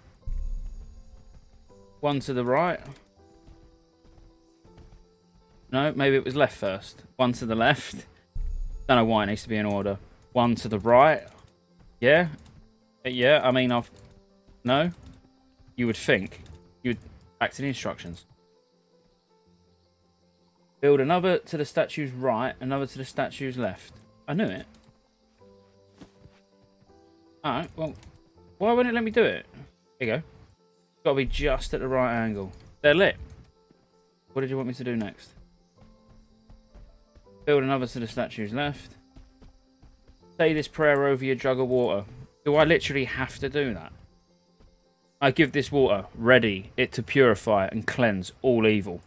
One to the right. No, maybe it was left first. One to the left. Don't know why it needs to be in order. One to the right. Yeah. Yeah, I mean, No. You would think. You would... Back to the instructions. Build another to the statue's right, another to the statue's left. I knew it. Alright, well, why wouldn't it let me do it? Here you go. Got to be just at the right angle. They're lit. What did you want me to do next? Build another to the statue's left. Say this prayer over your jug of water. Do I literally have to do that? I give this water, ready it to purify and cleanse all evil.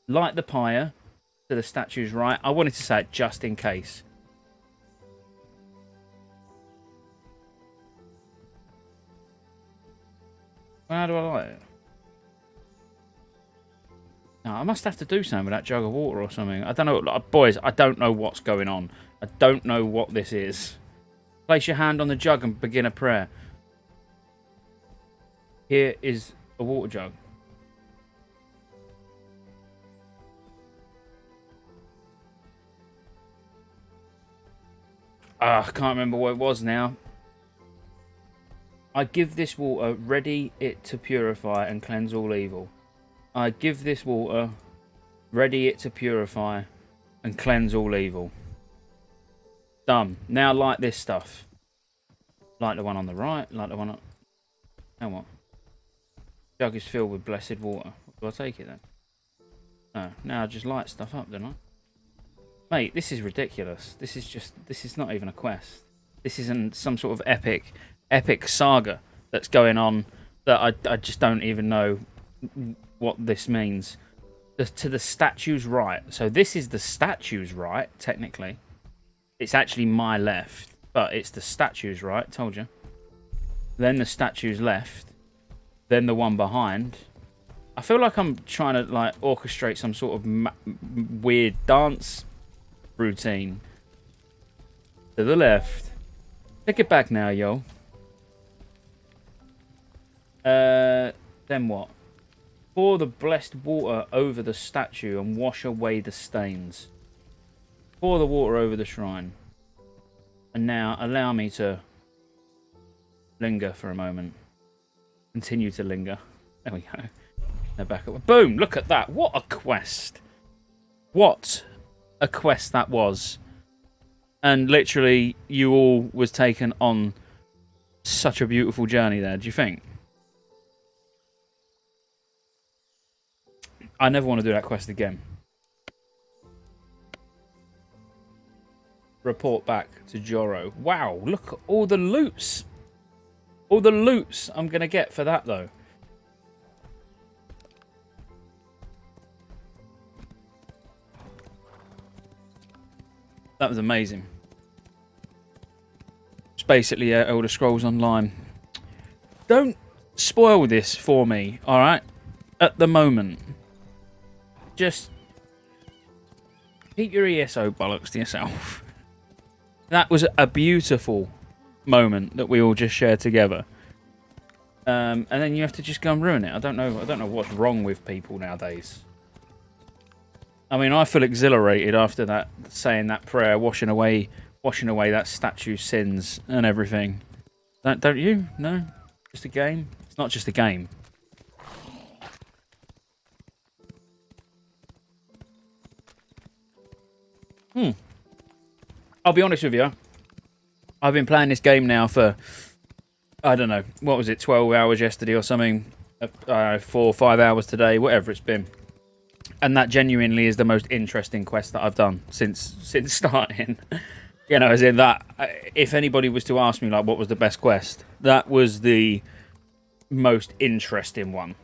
Light the pyre to the statue's right. I wanted to say it just in case. How do I light it? No, I must have to do something with that jug of water or something. I don't know. Like, boys, I don't know what's going on. I don't know what this is. Place your hand on the jug and begin a prayer. Here is a water jug. I can't remember what it was now. I give this water, ready it to purify and cleanse all evil. I give this water, ready it to purify and cleanse all evil. Done. Now light this stuff. Light the one on the right, light the one up. Now what? Jug is filled with blessed water. Do I take it then? No. Now I just light stuff up, don't I? Mate, this is ridiculous. This is not even a quest. This isn't some sort of epic saga that's going on that I just don't even know what this means. To the statue's right. So this is the statue's right, technically. It's actually my left, but it's the statue's right, told you. Then the statue's left. Then the one behind. I feel like I'm trying to like orchestrate some sort of weird dance routine. To the left. Take it back now, yo. Then what? Pour the blessed water over the statue and wash away the stains. Pour the water over the shrine. And now allow me to linger for a moment. Continue to linger. There we go. Now back up. Boom! Look at that. What a quest. What a quest that was. And literally, you all was taken on such a beautiful journey there. Do you think? I never want to do that quest again. Report back to Joro. Wow, look at all the loots. All the loots I'm going to get for that, though. That was amazing. It's basically Elder Scrolls Online. Don't spoil this for me, alright? At the moment. Just keep your ESO bollocks to yourself. That was a beautiful moment that we all just shared together. And then you have to just go and ruin it. I don't know what's wrong with people nowadays. I mean, I feel exhilarated after that, saying that prayer, washing away that statue's sins and everything. Don't you? No? Just a game? It's not just a game. I'll be honest with you. I've been playing this game now for, I don't know, what was it, 12 hours yesterday or something? 4 or 5 hours today, whatever it's been. And that genuinely is the most interesting quest that I've done since starting. You know, as in that, if anybody was to ask me, like, what was the best quest? That was the most interesting one,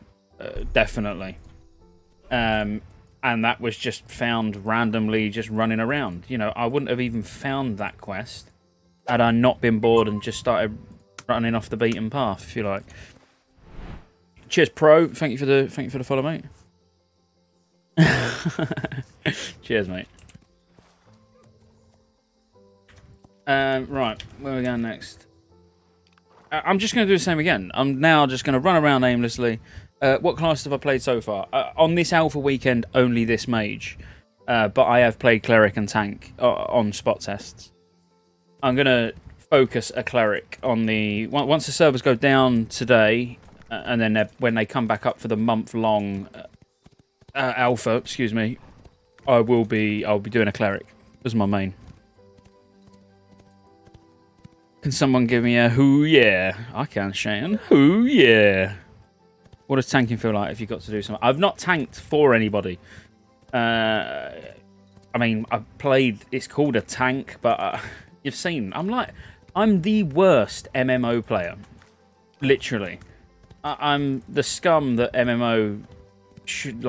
definitely. And that was just found randomly just running around. You know, I wouldn't have even found that quest had I not been bored and just started running off the beaten path, if you like. Cheers, Pro. Thank you for the follow, mate. Cheers, mate. Right, where are we going next? I'm just going to do the same again. I'm now just going to run around aimlessly. What classes have I played so far? On this alpha weekend, only this mage. But I have played cleric and tank on spot tests. I'm going to focus a cleric on the... Once the servers go down today, and then when they come back up for the month-long alpha, excuse me, I'll be doing a cleric. This is my main. Can someone give me a hoo yeah? I can, Shane. Hoo yeah. What does tanking feel like if you got to do something? I've not tanked for anybody. I mean, I've played... It's called a tank, but you've seen... I'm the worst MMO player. Literally. I'm the scum that MMO...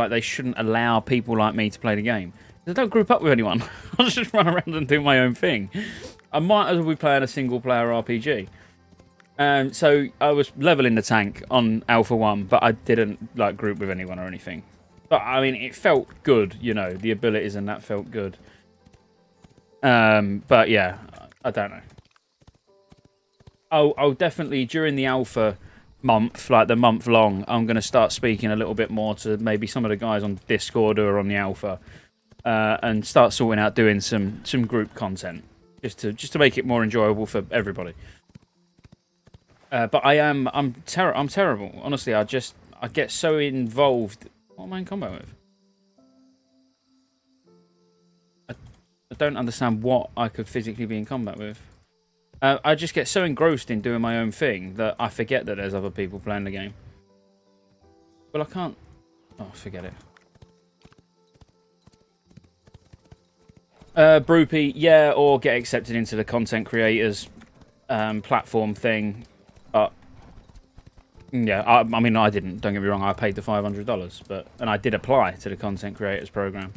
they shouldn't allow people like me to play the game. They don't group up with anyone. I'll just run around and do my own thing. I might as well be playing a single-player RPG. So I was leveling the tank on Alpha 1, but I didn't group with anyone or anything. But, I mean, it felt good, you know. The abilities and that felt good. But, yeah, I don't know. I'll definitely, during the alpha month, like the month long, I'm going to start speaking a little bit more to maybe some of the guys on Discord who are on the alpha. And start sorting out doing some group content. Just to make it more enjoyable for everybody. But I'm terrible. Honestly, I get so involved. What am I in combat with? I don't understand what I could physically be in combat with. I just get so engrossed in doing my own thing that I forget that there's other people playing the game. Well, I can't... Oh, forget it. Broopy, yeah, or get accepted into the content creators platform thing. But yeah, I mean, I didn't. Don't get me wrong. I paid the $500, and I did apply to the content creators program.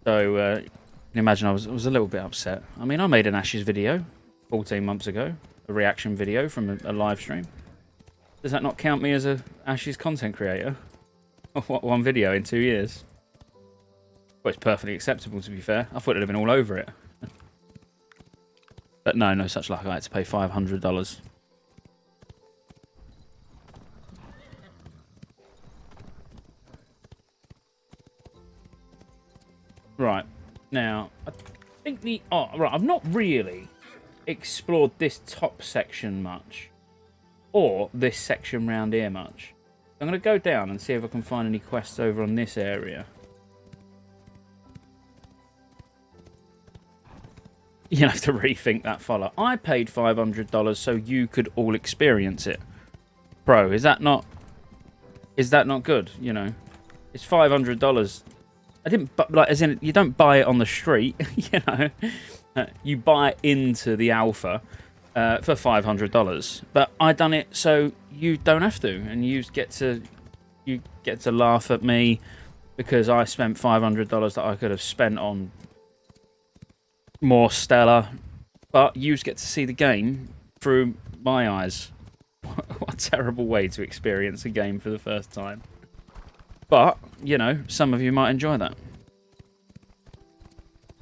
So you can imagine I was a little bit upset. I mean, I made an Ashes video 14 months ago, a reaction video from a live stream. Does that not count me as a Ashes content creator? One video in 2 years. Well, it's perfectly acceptable, to be fair. I thought it'd have been all over it. But no such luck. I had to pay $500. Right. Now, I think the... Oh, right. I've not really explored this top section much. Or this section round here much. I'm going to go down and see if I can find any quests over on this area. You'll have to rethink that follow. I paid $500 so you could all experience it. Bro, is that not good, you know? It's $500. I didn't, like, as in, you don't buy it on the street, you know? You buy into the alpha for $500. But I done it so you don't have to, and you get to laugh at me because I spent $500 that I could have spent on more stellar, but you get to see the game through my eyes. What a terrible way to experience a game for the first time. But, you know, some of you might enjoy that.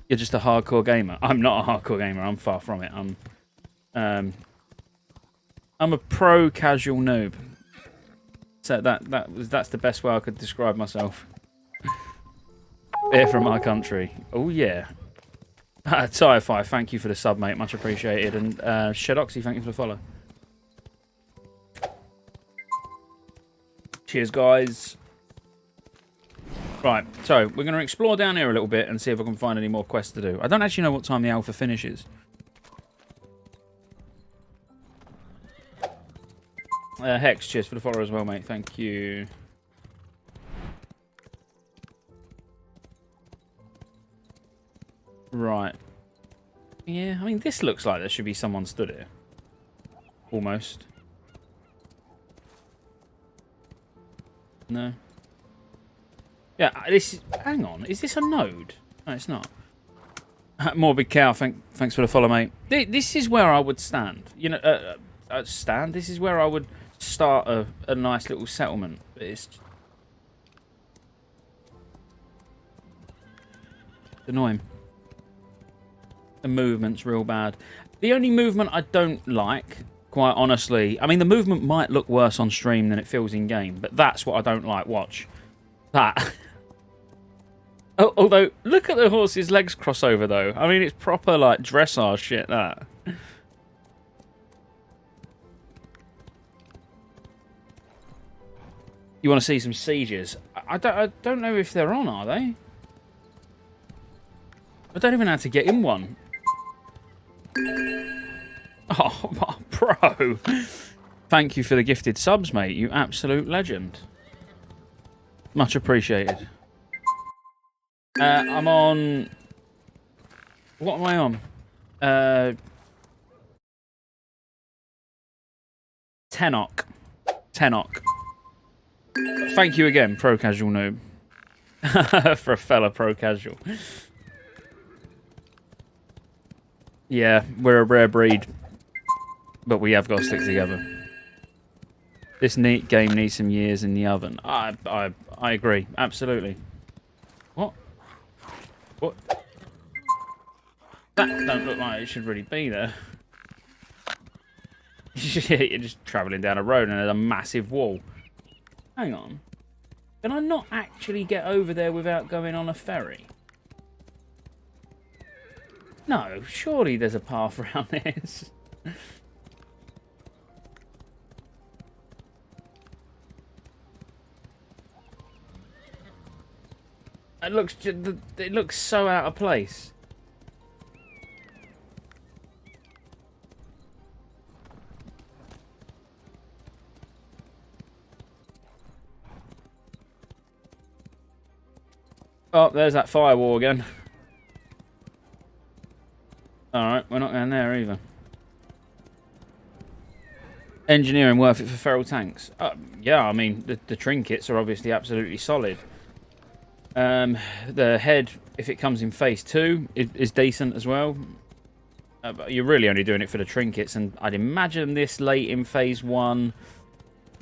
You're just a hardcore gamer. I'm not a hardcore gamer. I'm far from it. I'm a pro casual noob. So that's the best way I could describe myself. Beer from our country. Oh yeah. Tire5, thank you for the sub, mate. Much appreciated. And Shadoxy, thank you for the follow. Cheers, guys. Right, so we're going to explore down here a little bit and see if I can find any more quests to do. I don't actually know what time the alpha finishes. Hex, cheers for the follow as well, mate. Thank you. Right. Yeah, I mean, this looks like there should be someone stood here. Almost. No. Yeah, this is... Hang on, is this a node? No, it's not. Morbid Cow, thanks for the follow, mate. This is where I would stand. You know, stand? This is where I would start a nice little settlement. But it's annoying. The movement's real bad. The only movement I don't like, quite honestly... I mean, the movement might look worse on stream than it feels in-game, but that's what I don't like. Watch. That. Although, look at the horse's legs crossover, though. I mean, it's proper, like, dressage shit, that. You want to see some sieges? I don't know if they're on, are they? I don't even know how to get in one. Oh, bro. Thank you for the gifted subs, mate. You absolute legend. Much appreciated. I'm on... What am I on? Tenok. Thank you again, Pro Casual Noob. For a fella Pro Casual. Yeah, we're a rare breed. But we have got to stick together. This neat game needs some years in the oven. I agree, absolutely. What? What? That don't look like it should really be there. You're just travelling down a road and there's a massive wall. Hang on. Can I not actually get over there without going on a ferry? No, surely there's a path around this. It looks so out of place. Oh, there's that firewall again. Alright, we're not going there either. Engineering worth it for feral tanks? Yeah, I mean, the trinkets are obviously absolutely solid. The head, if it comes in phase 2, is decent as well. But you're really only doing it for the trinkets, and I'd imagine this late in phase 1,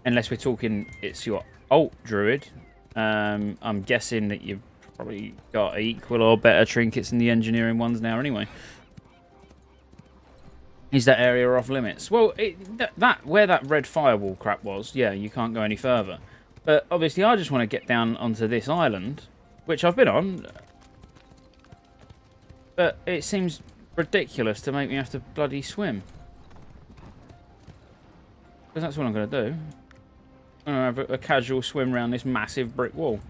unless we're talking it's your alt Druid, I'm guessing that you've probably got equal or better trinkets than the engineering ones now anyway. Is that area off limits? Well, where that red firewall crap was, yeah, you can't go any further. But obviously I just want to get down onto this island, which I've been on. But it seems ridiculous to make me have to bloody swim. Because that's what I'm going to do. I'm going to have a casual swim around this massive brick wall.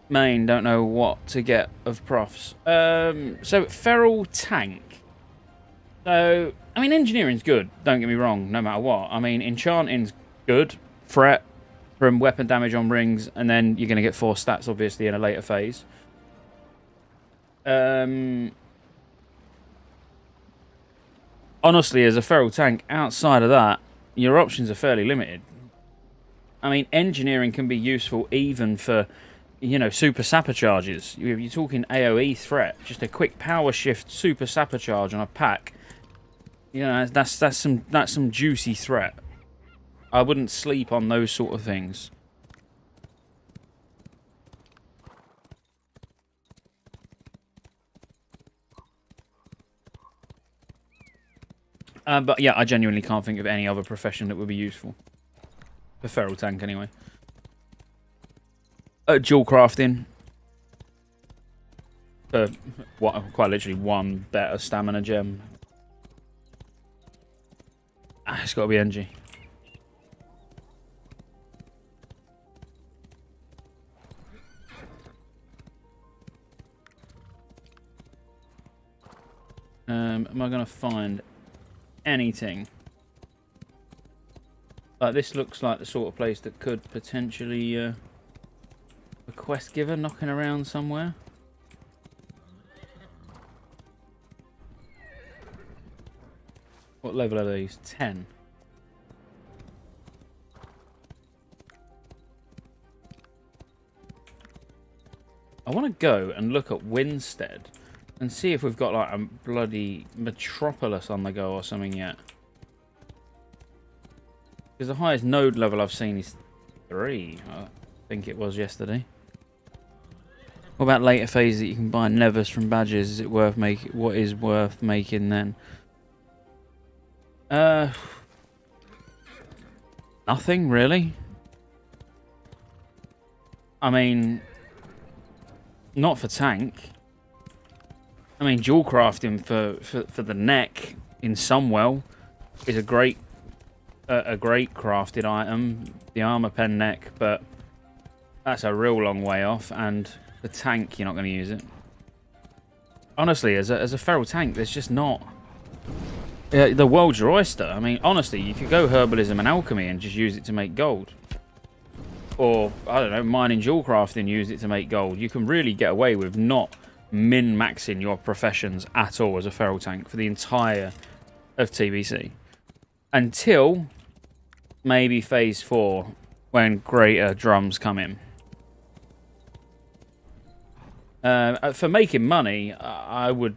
Main, don't know what to get of profs. So, feral tank. So, I mean, engineering's good, don't get me wrong, no matter what. I mean, enchanting's good. Threat from weapon damage on rings, and then you're going to get 4 stats, obviously, in a later phase. Honestly, as a feral tank, outside of that, your options are fairly limited. I mean, engineering can be useful even for, you know, super sapper charges. You're talking AoE threat, just a quick power shift super sapper charge on a pack. You know, that's some juicy threat. I wouldn't sleep on those sort of things. But yeah, I genuinely can't think of any other profession that would be useful. For feral tank, anyway. Dual crafting. Quite literally 1 better stamina gem. It's got to be NG. Am I going to find anything? Like, this looks like the sort of place that could potentially a quest giver knocking around somewhere. What level are these? 10. I want to go and look at Winstead and see if we've got like a bloody metropolis on the go or something yet. Because the highest node level I've seen is 3. I think it was yesterday. What about later phase that you can buy nevers from badges? Is it worth making? What is worth making then? Nothing really. I mean, not for tank. I mean, dual crafting for the neck in Sunwell is a great crafted item. The armor pen neck, but that's a real long way off. And the tank, you're not going to use it. Honestly, as a feral tank, there's just not. The world's your oyster. I mean, honestly, you could go herbalism and alchemy and just use it to make gold. Or, I don't know, mining dual crafting, use it to make gold. You can really get away with not min-maxing your professions at all as a feral tank for the entire of TBC. Until maybe phase 4, when greater drums come in. For making money, I would...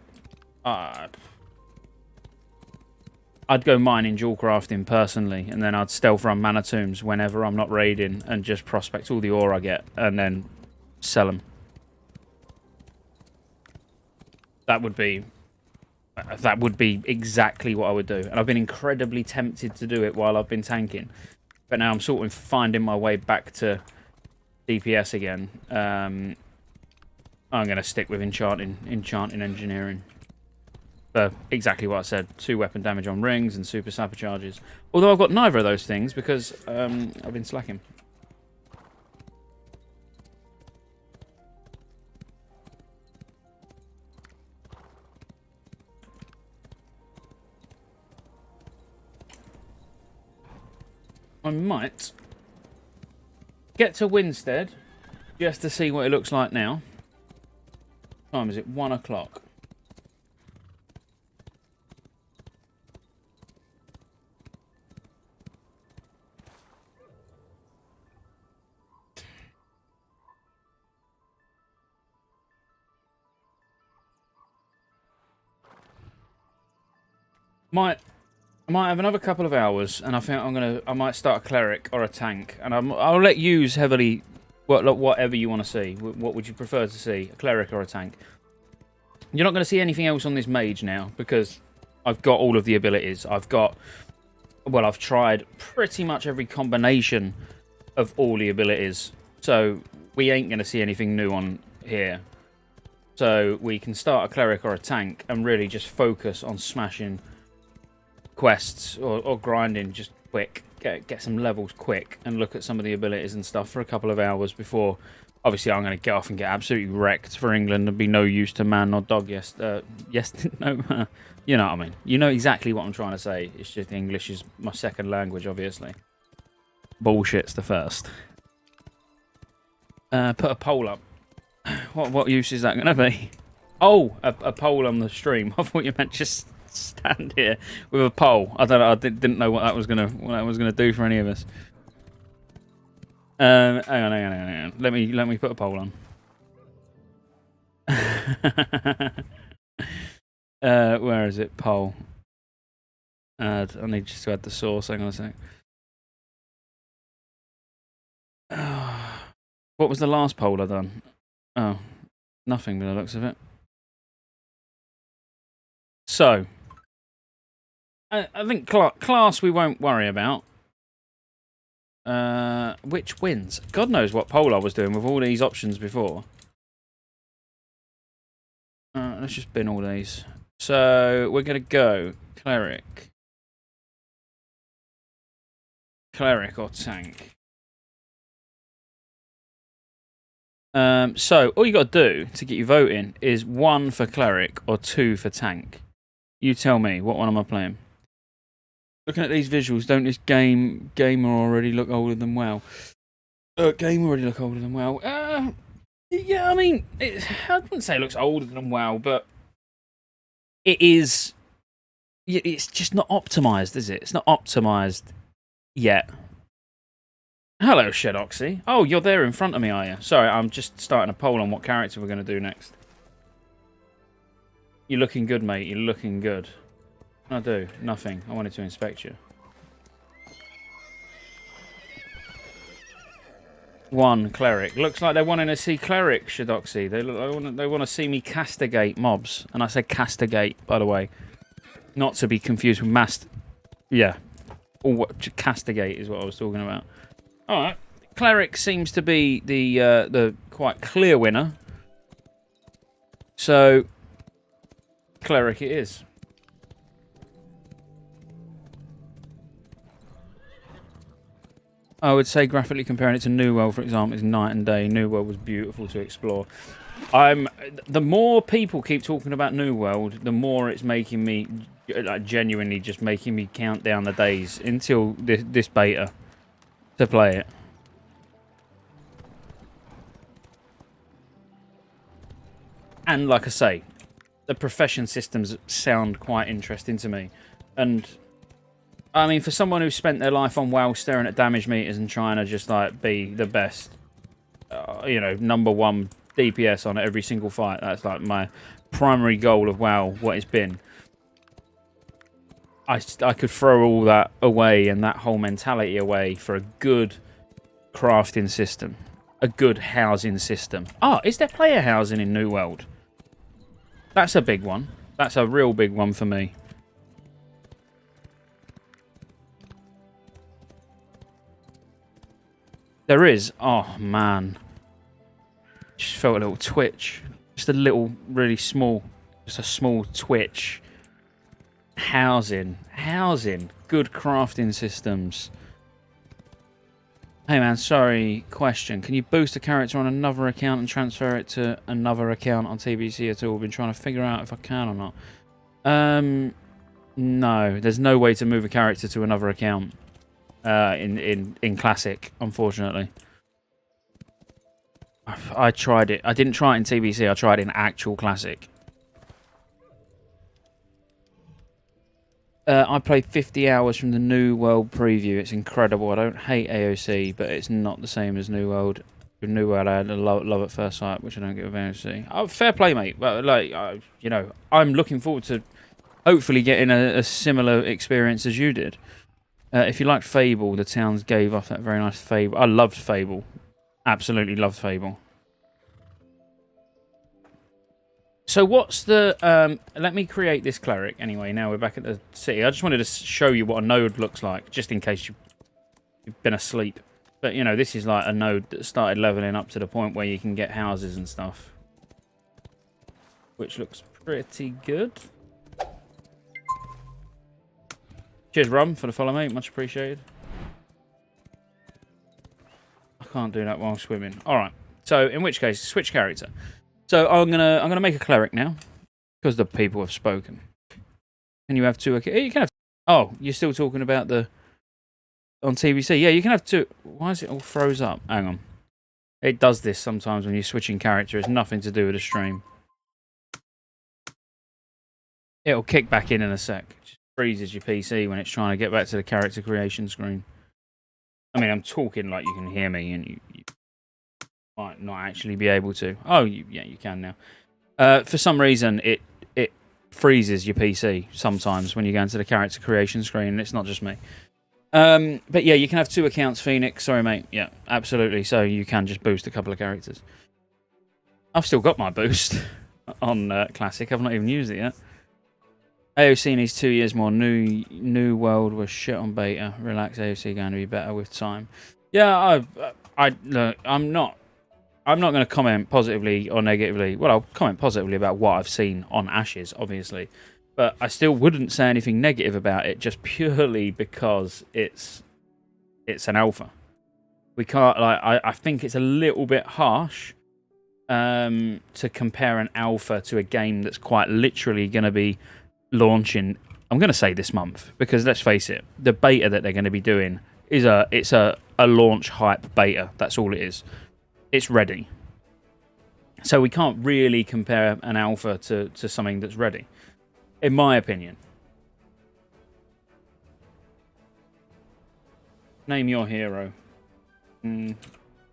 I'd go mining jewel crafting personally, and then I'd stealth run mana tombs whenever I'm not raiding and just prospect all the ore I get and then sell them. That would be exactly what I would do. And I've been incredibly tempted to do it while I've been tanking. But now I'm sort of finding my way back to DPS again. I'm going to stick with enchanting engineering. For exactly what I said. 2 weapon damage on rings and super sapper charges. Although I've got neither of those things because I've been slacking. I might get to Winstead just to see what it looks like now. What time is it? 1 o'clock. I might have another couple of hours, and I think I might start a cleric or a tank, and I'll let you heavily whatever you want to see. What would you prefer to see, a cleric or a tank? You're not going to see anything else on this mage now because I've got all of the abilities. I've tried pretty much every combination of all the abilities, so we ain't going to see anything new on here. So we can start a cleric or a tank and really just focus on smashing quests or grinding just quick, get some levels quick and look at some of the abilities and stuff for a couple of hours before obviously I'm going to get off and get absolutely wrecked for England and be no use to man or dog. No, you know what I mean. You know exactly what I'm trying to say. It's just English is my second language, obviously. Bullshit's the first. Put a poll up. What use is that going to be? Oh, a poll on the stream. I thought you meant just stand here with a poll. I don't know. I didn't know what that was gonna do for any of us. Hang on. Let me put a poll on. Where is it? Poll. I need just to add the source. Hang on a sec. What was the last poll I done? Oh, nothing by the looks of it. So, I think class we won't worry about. Which wins? God knows what poll I was doing with all these options before. Let's just bin all these. So, we're going to go cleric. Cleric or tank. So, all you got to do to get you voting is 1 for cleric or 2 for tank. You tell me, what one am I playing? Looking at these visuals, don't this gamer already look older than WoW? Gamer already look older than WoW. Yeah, I mean, I wouldn't say it looks older than WoW, but it is. It's just not optimized, is it? It's not optimized yet. Hello, Shedoxy. Oh, you're there in front of me, are you? Sorry, I'm just starting a poll on what character we're going to do next. You're looking good, mate. You're looking good. What did I do? Nothing. I wanted to inspect you. 1 cleric. Looks like they're wanting to see cleric, Shedoxy. They want to see me castigate mobs. And I said castigate, by the way. Not to be confused with yeah. Castigate is what I was talking about. Alright. Cleric seems to be the quite clear winner. So, cleric it is. I would say graphically comparing it to New World, for example, is night and day. New World was beautiful to explore. The more people keep talking about New World, the more it's making me, like, genuinely just making me count down the days until this beta to play it. And like I say, the profession systems sound quite interesting to me. And I mean, for someone who spent their life on WoW staring at damage meters and trying to just like be the best, you know, #1 DPS on every single fight, that's like my primary goal of WoW, what it's been. I could throw all that away and that whole mentality away for a good crafting system. A good housing system. Oh, is there player housing in New World? That's a big one. That's a real big one for me. There is. Oh, man. Just felt a little twitch. Just a little, really small, just a small twitch. Housing. Housing. Good crafting systems. Hey man, sorry, question. Can you boost a character on another account and transfer it to another account on TBC at all? I've been trying to figure out if I can or not. No. There's no way to move a character to another account in Classic, unfortunately. I tried it. I didn't try it in TBC, I tried it in actual Classic. I played 50 hours from the New World preview. It's incredible. I don't hate AOC, but it's not the same as New World. With New World, I had a love at first sight, which I don't get with AOC. Oh, fair play, mate. But like, you know, I'm looking forward to hopefully getting a similar experience as you did. If you liked Fable, the towns gave off that very nice Fable. I loved Fable. Absolutely loved Fable. So what's the... let me create this cleric anyway. Now we're back at the city. I just wanted to show you what a node looks like, just in case you've been asleep. But, you know, this is like a node that started leveling up to the point where you can get houses and stuff. Which looks pretty good. Cheers, Rum, for the follow, mate. Much appreciated. I can't do that while swimming. All right. So, in which case, switch character. So I'm gonna make a cleric now, because the people have spoken. Can you have two? Okay, you can have. Oh, you're still talking about the on TBC? Yeah, you can have two. Why is it all froze up? Hang on. It does this sometimes when you're switching character. It's nothing to do with the stream. It'll kick back in a sec. It just freezes your PC when it's trying to get back to the character creation screen. I mean, I'm talking like you can hear me, and you might not actually be able to. Oh, yeah, you can now. For some reason, it freezes your PC sometimes when you go into the character creation screen, and it's not just me. But yeah, you can have two accounts, Phoenix. Sorry, mate. Yeah, absolutely. So you can just boost a couple of characters. I've still got my boost on Classic. I've not even used it yet. AOC needs 2 years more. New World was shit on beta. Relax, AOC going to be better with time. Yeah, look, I'm not going to comment positively or negatively. Well, I'll comment positively about what I've seen on Ashes, obviously. But I still wouldn't say anything negative about it, just purely because it's an alpha. We can't, like, I think it's a little bit harsh to compare an alpha to a game that's quite literally going to be launching, I'm going to say this month, because let's face it, the beta that they're going to be doing is a launch hype beta. That's all it is. It's ready. So we can't really compare an alpha to something that's ready, in my opinion. Name your hero. I'm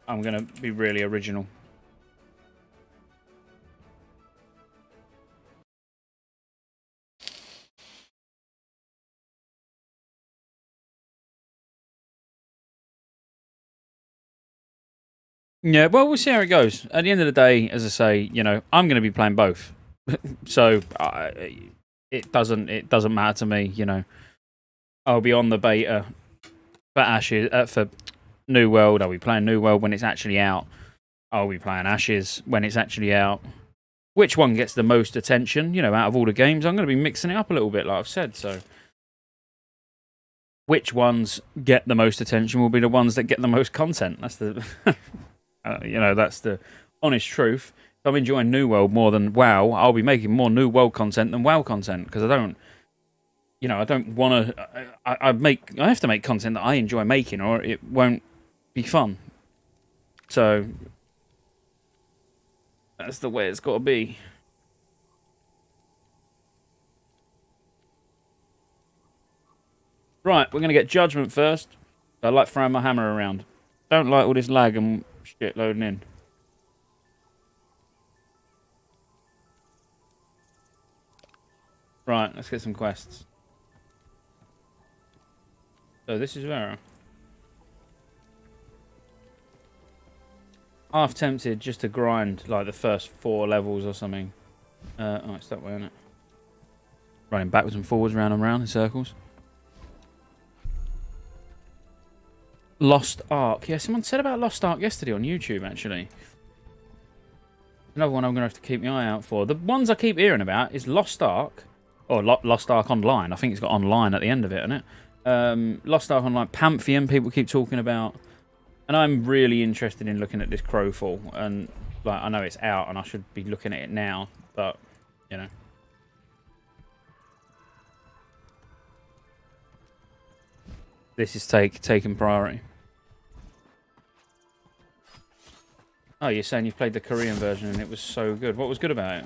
going to be really original. Yeah, well, we'll see how it goes. At the end of the day, as I say, you know, I'm going to be playing both, so it doesn't matter to me. You know, I'll be on the beta for Ashes for New World. I'll be playing New World when it's actually out. I'll be playing Ashes when it's actually out. Which one gets the most attention? You know, out of all the games, I'm going to be mixing it up a little bit, like I've said. So, which ones get the most attention will be the ones that get the most content. That's the you know, that's the honest truth. If I'm enjoying New World more than WoW, I'll be making more New World content than WoW content, because I don't want to. I have to make content that I enjoy making, or it won't be fun. So that's the way it's got to be. Right, we're gonna get Judgment first. I like throwing my hammer around. Don't like all this lag and shit loading in. Right, let's get some quests. So this is Vera. Half tempted just to grind like the first 4 levels or something. Oh, it's that way, isn't it? Running backwards and forwards, round and round in circles. Lost Ark. Yeah, someone said about Lost Ark yesterday on YouTube, actually. Another one I'm going to have to keep my eye out for. The ones I keep hearing about is Lost Ark. Or Lost Ark Online. I think it's got online at the end of it, isn't it? Lost Ark Online. Pantheon, people keep talking about. And I'm really interested in looking at this Crowfall. And like, I know it's out and I should be looking at it now. But, you know. This is taking priority. Oh, you're saying you've played the Korean version and it was so good. What was good about it?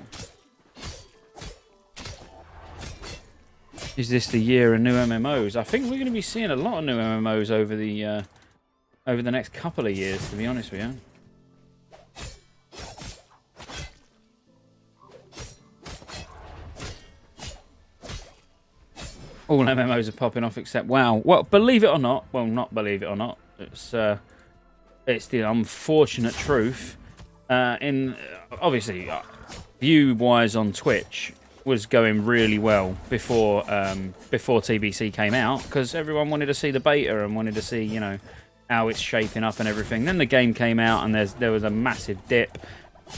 Is this the year of new MMOs? I think we're going to be seeing a lot of new MMOs over the next couple of years, to be honest with you. All MMOs are popping off except WoW. Well, believe it or not, well, not believe it or not, it's the unfortunate truth. Obviously, view-wise on Twitch was going really well before TBC came out, because everyone wanted to see the beta and wanted to see, you know, how it's shaping up and everything. Then the game came out and there was a massive dip,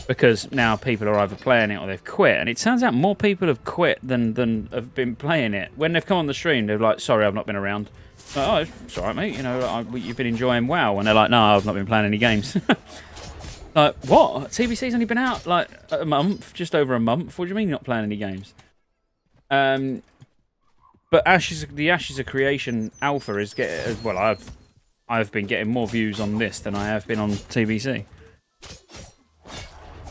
because now people are either playing it or they've quit. And it turns out more people have quit than have been playing it. When they've come on the stream, they're like, sorry, I've not been around. Like, oh, it's all right, mate. You know, you've been enjoying WoW. And they're like, no, I've not been playing any games. Like, what? TBC's only been out, like, a month, just over a month. What do you mean you're not playing any games? But the Ashes of Creation alpha is getting... Well, I've been getting more views on this than I have been on TBC.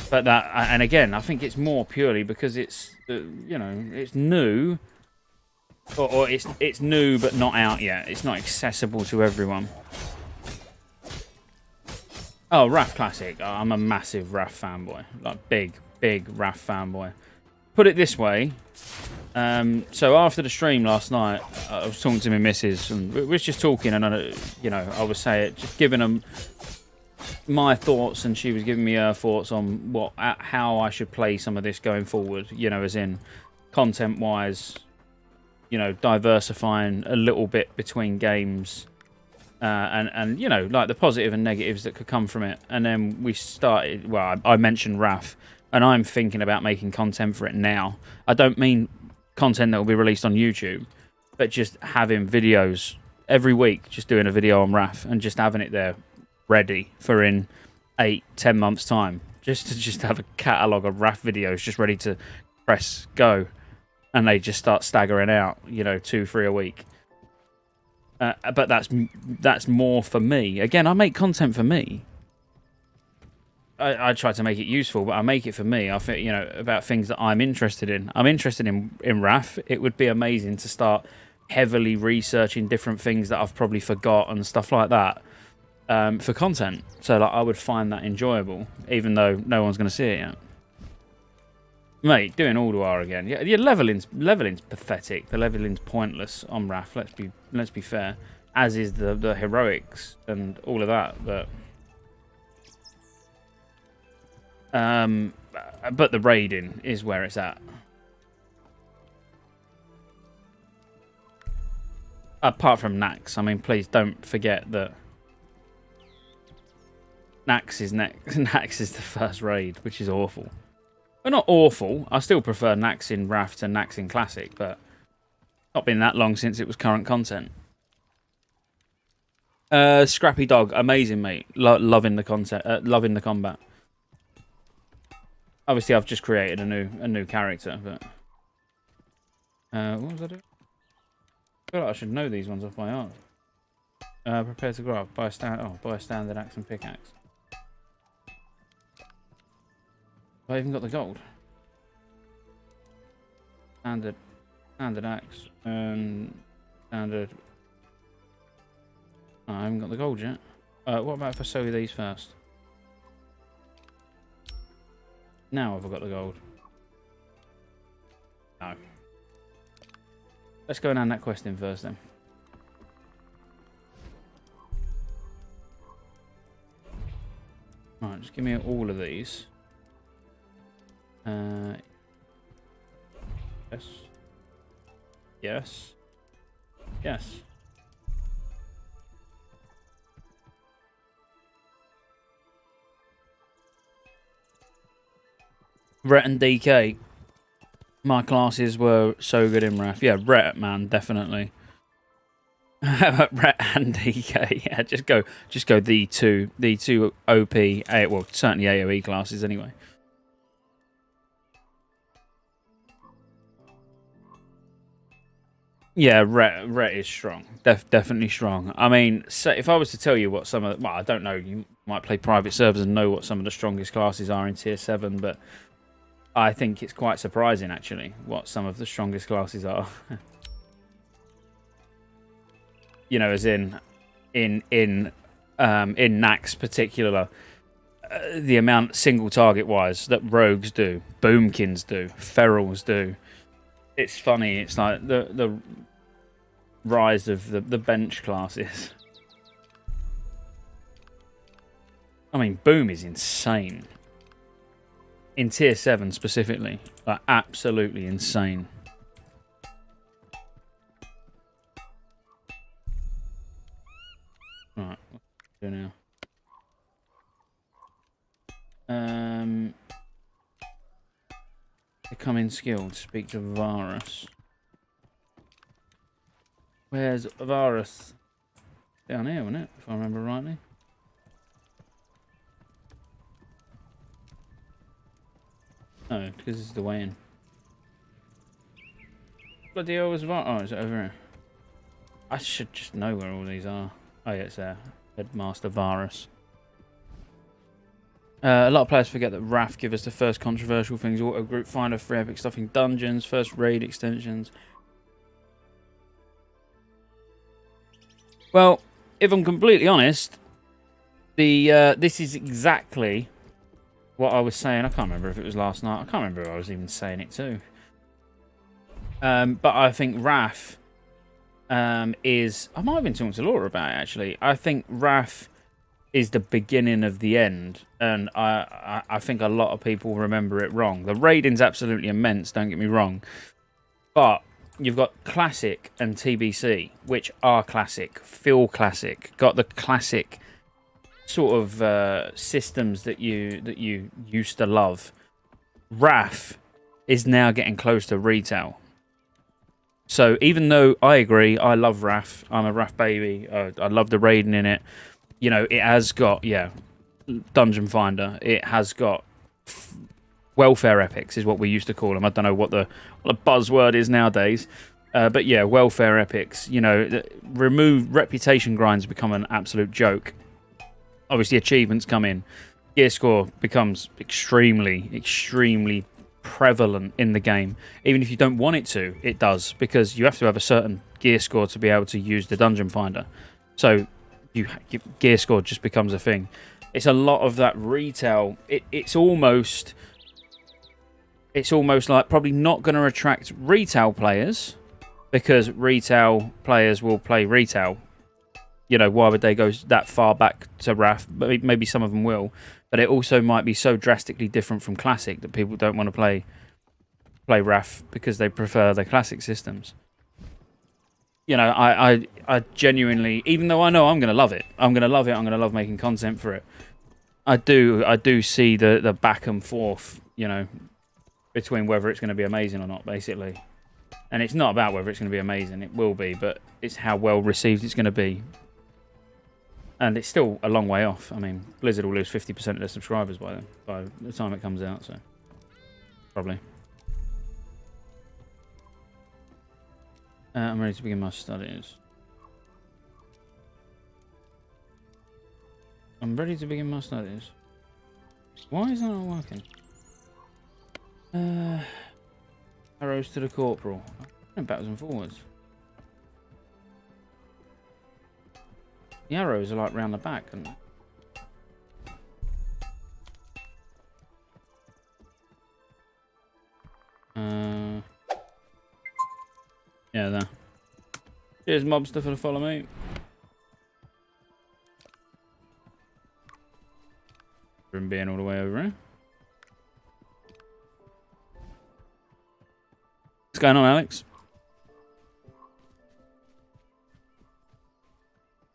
But that... And again, I think it's more purely because it's, you know, it's new... Or it's new but not out yet. It's not accessible to everyone. Oh, Wrath Classic. Oh, I'm a massive Wrath fanboy. Like, big Wrath fanboy. Put it this way. So after the stream last night, I was talking to my missus, and we was just talking, and you know, I was saying, just giving them my thoughts, and she was giving me her thoughts on how I should play some of this going forward. You know, as in content-wise, you know, diversifying a little bit between games. And you know, like the positive and negatives that could come from it. And then we started, well, I mentioned Wrath, and I'm thinking about making content for it now. I don't mean content that will be released on YouTube, but just having videos every week, just doing a video on Wrath and just having it there ready for in 8-10 months time. Just have a catalogue of Wrath videos just ready to press go, and they just start staggering out, you know, 2-3 a week. But that's more for me. Again, I make content for me. I try to make it useful, but I make it for me. I think, you know, about things that I'm interested in. I'm interested in Wrath. It would be amazing to start heavily researching different things that I've probably forgot and stuff like that for content. So like, I would find that enjoyable, even though no one's going to see it yet. Mate, doing Alduar again. Yeah, leveling's pathetic. The leveling's pointless on Wrath. Let's be fair. As is the heroics and all of that. But the raiding is where it's at. Apart from Nax, I mean, please don't forget that Nax is next. Nax is the first raid, which is awful. Well, not awful. I still prefer Nax in Wrath to Nax in Classic, but not been that long since it was current content. Scrappy Dog, amazing, mate. Loving the content, loving the combat. Obviously, I've just created a new character, but what was I doing? I feel like I should know these ones off by heart. Prepare to grab. Buy a standard axe and pickaxe. Have I even got the gold? Standard axe and standard. Oh, I haven't got the gold yet. What about if I sell you these first? Now have I got the gold? No. Let's go and hand that quest in first then. Right, just give me all of these. Yes. Yes. Yes. Rhett and DK. My classes were so good in Wrath. Yeah, Rhett, man, definitely. Rhett and DK. Yeah, just go the two OP, well, certainly AoE classes anyway. Yeah, Rhett is strong. Definitely strong. I mean, so if I was to tell you what some of... Well, I don't know. You might play private servers and know what some of the strongest classes are in Tier 7, but I think it's quite surprising, actually, what some of the strongest classes are. You know, as in Nax particular, the amount single target wise that rogues do, boomkins do, ferals do. It's funny. It's like the rise of the bench classes. I mean, boom is insane. In Tier 7 specifically, like absolutely insane. Right, what do now? Becoming skilled. Speak to Varus. Where's Varus? Down here, wasn't it? If I remember rightly. No, because this is the way in. Bloody hell was Varus? Oh, is it over here? I should just know where all these are. Oh yeah, it's there. Headmaster Varus. A lot of players forget that Wrath give us the first controversial things. Auto group finder, free epic stuff in dungeons, first raid extensions. Well, if I'm completely honest, this is exactly what I was saying. I can't remember if it was last night. I can't remember who I was even saying it to. But I think Wrath is... I might have been talking to Laura about it, actually. I think Wrath is the beginning of the end, and I think a lot of people remember it wrong. The raiding's absolutely immense, don't get me wrong, but you've got Classic and TBC, which are classic, feel classic, got the classic sort of systems that you used to love. Wrath is now getting close to retail. So even though I agree, I love Wrath, I'm a Wrath baby, I love the raiding in it. You know, it has got, yeah, Dungeon Finder. It has got welfare epics, is what we used to call them. I don't know what the buzzword is nowadays. But yeah, welfare epics. You know, reputation grinds become an absolute joke. Obviously, achievements come in. Gear score becomes extremely, extremely prevalent in the game. Even if you don't want it to, it does. Because you have to have a certain gear score to be able to use the Dungeon Finder. So... Your gear score just becomes a thing. It's a lot of that retail. It's almost like probably not going to attract retail players, because retail players will play retail. You know, why would they go that far back to Wrath? Maybe some of them will, but it also might be so drastically different from Classic that people don't want to play Wrath because they prefer the Classic systems. You know, I genuinely, even though I know I'm going to love it, I'm going to love making content for it, I do see the back and forth, you know, between whether it's going to be amazing or not, basically. And it's not about whether it's going to be amazing, it will be, but it's how well received it's going to be. And it's still a long way off. I mean, Blizzard will lose 50% of their subscribers by the time it comes out, so probably. I'm ready to begin my studies. I'm ready to begin my studies. Why is that not working? Arrows to the corporal. I'm backwards and forwards. The arrows are like round the back, aren't they? Yeah, there. Cheers, mobster, for the follow, mate. him being all the way over here. What's going on, Alex?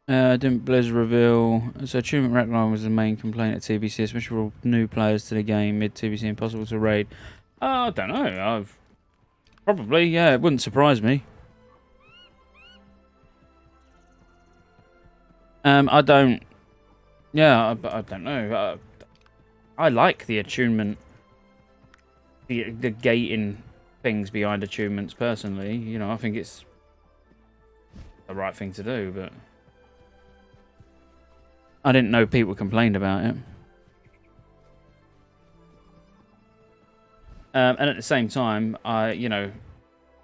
Didn't Blizzard reveal? So achievement rackline was the main complaint at TBC, especially for new players to the game. Mid TBC impossible to raid. I don't know. Probably, yeah. It wouldn't surprise me. I don't. Yeah, I don't know. I like the attunement, the gating things behind attunements. Personally, you know, I think it's the right thing to do, but I didn't know people complained about it. And at the same time, you know,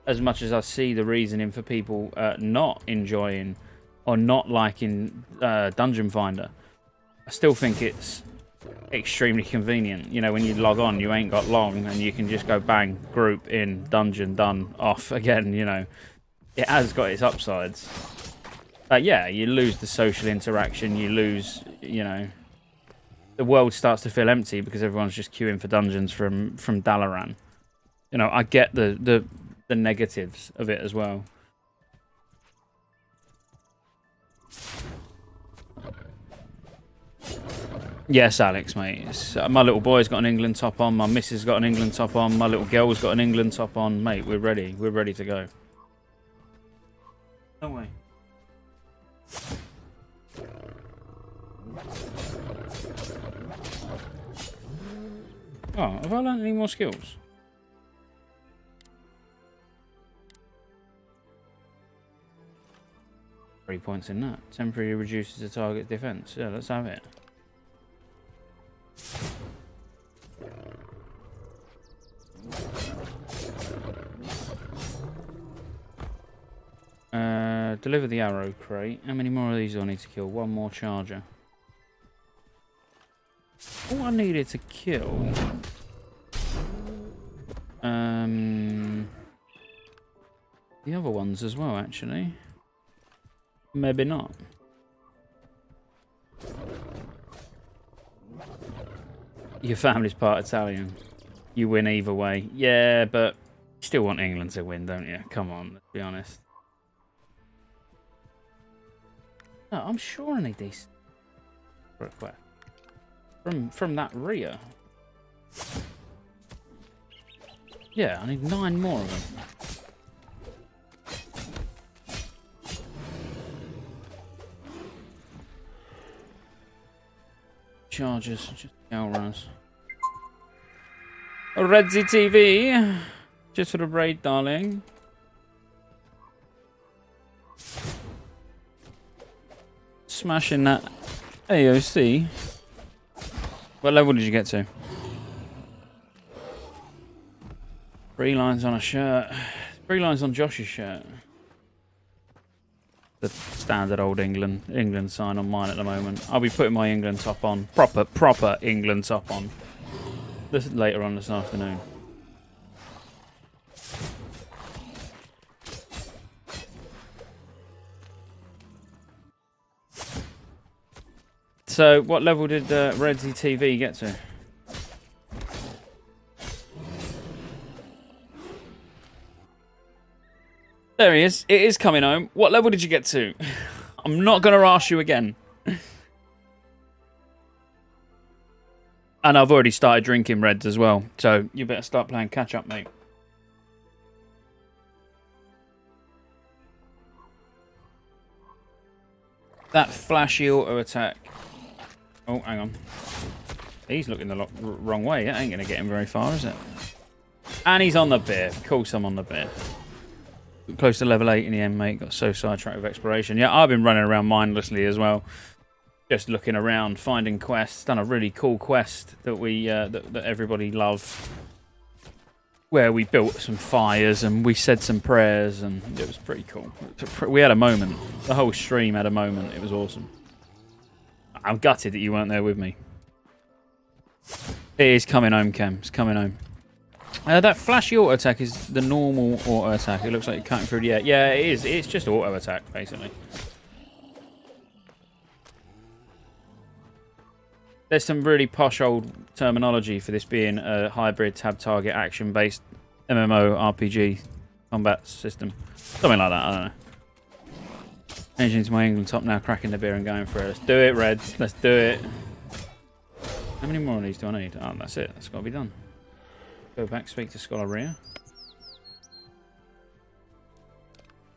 as much as I see the reasoning for people not enjoying or not liking Dungeon Finder, I still think it's extremely convenient. You know, when you log on, you ain't got long, and you can just go bang, group in, dungeon done, off again. You know, it has got its upsides. Yeah, you lose the social interaction. You lose, you know, the world starts to feel empty because everyone's just queuing for dungeons from Dalaran. You know, I get the negatives of it as well. Yes, Alex, mate. My little boy's got an England top on. My missus got an England top on. My little girl's got an England top on. Mate, we're ready. We're ready to go. No way. Oh, have I learned any more skills? 3 points in that. Temporarily reduces the target's defense. Yeah, let's have it. Deliver the arrow crate. How many more of these do I need to kill? One more charger. All I needed to kill... the other ones as well, actually. Maybe not. Your family's part Italian. You win either way. Yeah, but you still want England to win, don't you? Come on, let's be honest. No, I'm sure I need these. From that rear. Yeah, I need 9 more of them. Charges, just runs. Redzy TV, just for the raid, darling. Smashing that AOC. What level did you get to? 3 lines on a shirt. 3 lines on Josh's shirt. The standard old England sign on mine at the moment. I'll be putting my England top on. Proper England top on. This later on this afternoon. So, what level did Redzy TV get to? There he is. It is coming home. What level did you get to? I'm not going to ask you again. And I've already started drinking Reds as well. So you better start playing catch up, mate. That flashy auto attack. Oh, hang on. He's looking the wrong way. That ain't going to get him very far, is it? And he's on the beer. Of course I'm on the beer. Close to level 8 in the end, mate. Got so sidetracked with exploration. Yeah, I've been running around mindlessly as well. Just looking around, finding quests. Done a really cool quest that we that everybody loved, where we built some fires and we said some prayers, and it was pretty cool. We had a moment. The whole stream had a moment. It was awesome. I'm gutted that you weren't there with me. It is coming home, Cam. It's coming home. That flashy auto attack is the normal auto attack. It looks like you're cutting through the air. Yeah, it is. It's just auto attack, basically. There's some really posh old terminology for this being a hybrid tab target action-based MMO RPG combat system. Something like that, I don't know. Changing to my England top now, cracking the beer and going for it. Let's do it, Reds. Let's do it. How many more of these do I need? Oh, that's it. That's got to be done. Go back, speak to Scottejaye.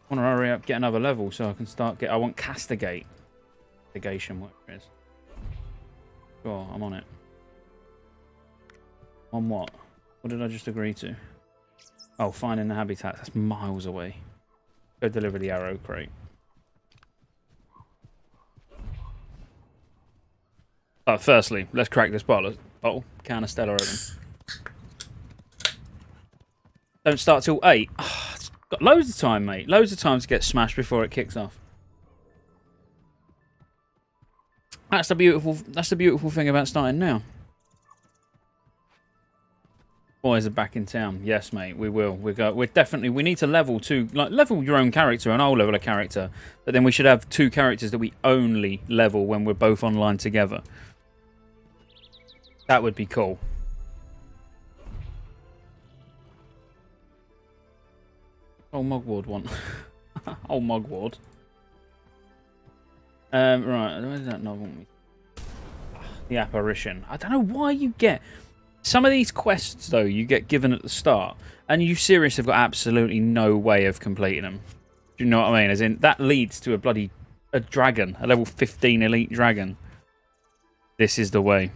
I want to hurry up, get another level so I can start I want Castigate. Castigation, whatever it is. Sure, I'm on it. On what? What did I just agree to? Oh, finding the habitat. That's miles away. Go deliver the arrow crate. Firstly, let's crack this bottle. Can of Stella open. Don't start till 8. Oh, it's got loads of time, mate. Loads of time to get smashed before it kicks off. That's the beautiful thing about starting now. Boys are back in town. Yes, mate, we will. We need to level two, like level your own character, and I'll level a character. But then we should have 2 characters that we only level when we're both online together. That would be cool. Oh, Mogward one. Oh, Mogward. Right, where does that not want me? The apparition. I don't know why you get some of these quests though. You get given at the start, and you seriously have got absolutely no way of completing them. Do you know what I mean? As in, that leads to a dragon, a level 15 elite dragon. This is the way.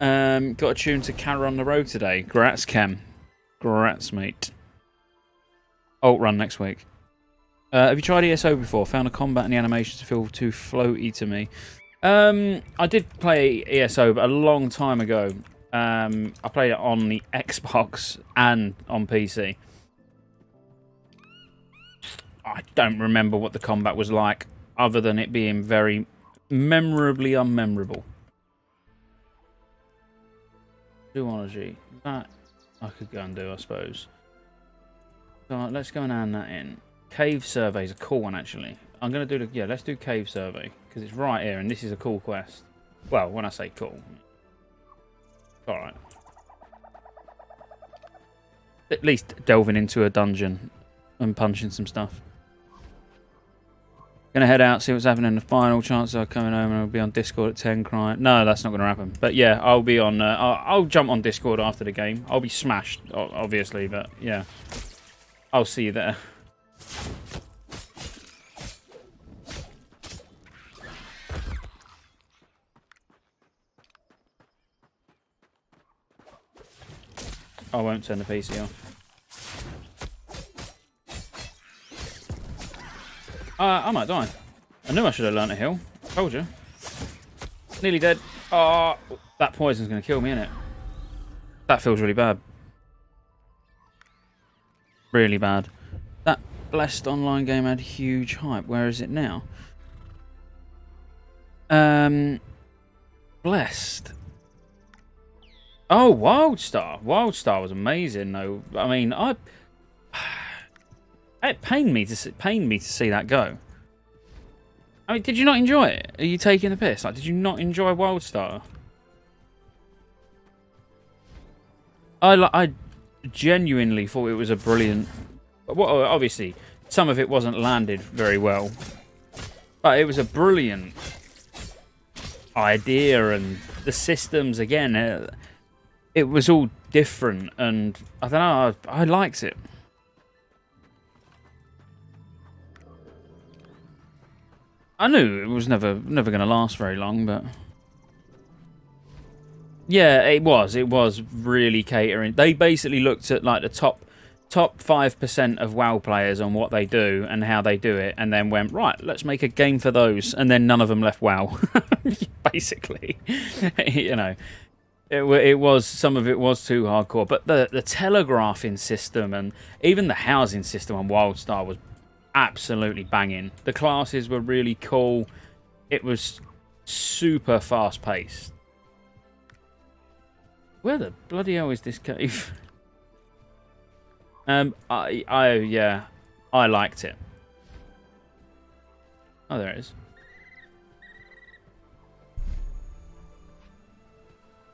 Got a tune to Cara on the road today. Grats, Chem. Grats, mate. Alt run next week. Have you tried ESO before? Found the combat and the animations feel too floaty to me. I did play ESO but a long time ago. I played it on the Xbox and on PC. I don't remember what the combat was like, other than it being very memorably unmemorable. Zoology. That I could go and do, I suppose. So let's go and hand that in. Cave survey is a cool one, actually. I'm going to do let's do cave survey, because it's right here, and this is a cool quest. Well, when I say cool. Alright. At least delving into a dungeon and punching some stuff. Gonna head out, see what's happening in the final. Chance of coming home and I'll be on Discord at 10 crying. No, that's not gonna happen. But yeah, I'll be on. I'll jump on Discord after the game. I'll be smashed, obviously, but yeah, I'll see you there. I won't turn the PC off. I might die. I knew I should have learnt a heal. Told you. Nearly dead. Oh, that poison's going to kill me, innit? That feels really bad. Really bad. That Blessed online game had huge hype. Where is it now? Blessed. Oh, Wildstar. Wildstar was amazing, though. I mean, it pained me to see that go. I mean, did you not enjoy it? Are you taking the piss? Like, did you not enjoy Wildstar? I genuinely thought it was a brilliant. Well, obviously, some of it wasn't landed very well, but it was a brilliant idea, and the systems again. It was all different, and I don't know. I liked it. I knew it was never going to last very long, but yeah, it was really catering. They basically looked at like the top 5% of WoW players and what they do and how they do it, and then went, right, let's make a game for those, and then none of them left WoW. Basically, you know, it was, some of it was too hardcore, but the telegraphing system and even the housing system on Wildstar was absolutely banging. The classes were really cool. It was super fast paced. Where the bloody hell is this cave? Yeah, I liked it. Oh, there it is.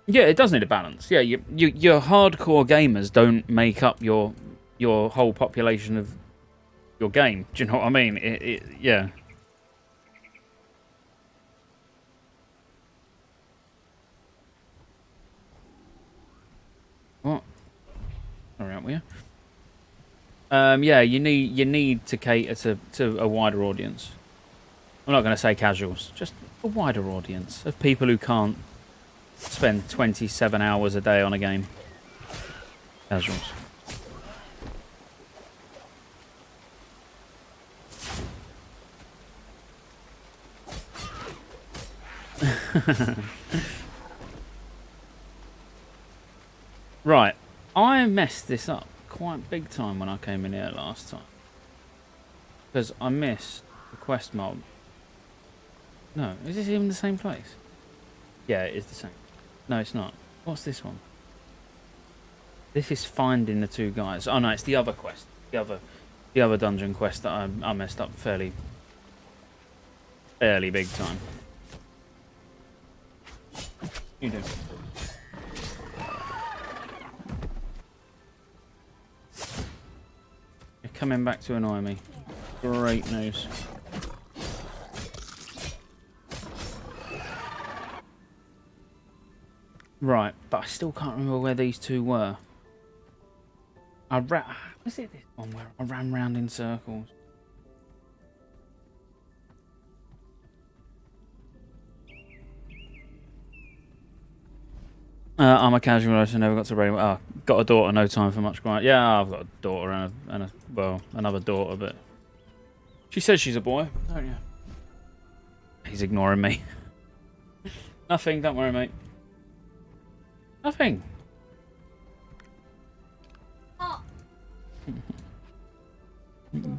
Yeah, it does need a balance. Yeah, your hardcore gamers don't make up your whole population of your game. Do you know what I mean? Yeah. What? All right, will you? Yeah, you need to cater to a wider audience. I'm not going to say casuals, just a wider audience of people who can't spend 27 hours a day on a game. Casuals. Right, I messed this up quite big time when I came in here last time. Because I missed the quest mob. No, is this even the same place? Yeah, it is the same. No, it's not. What's this one? This is finding the two guys. Oh no, it's the other quest. The other dungeon quest that I messed up fairly big time. You do. You're coming back to annoy me. Great news. Right, but I still can't remember where these two were. Was it this one where I ran round in circles? I'm a casual, so never got to raid. Oh, got a daughter, no time for much quiet. Yeah, I've got a daughter and well, another daughter, but she says she's a boy, don't you? He's ignoring me. Nothing, don't worry, mate. Nothing. Oh.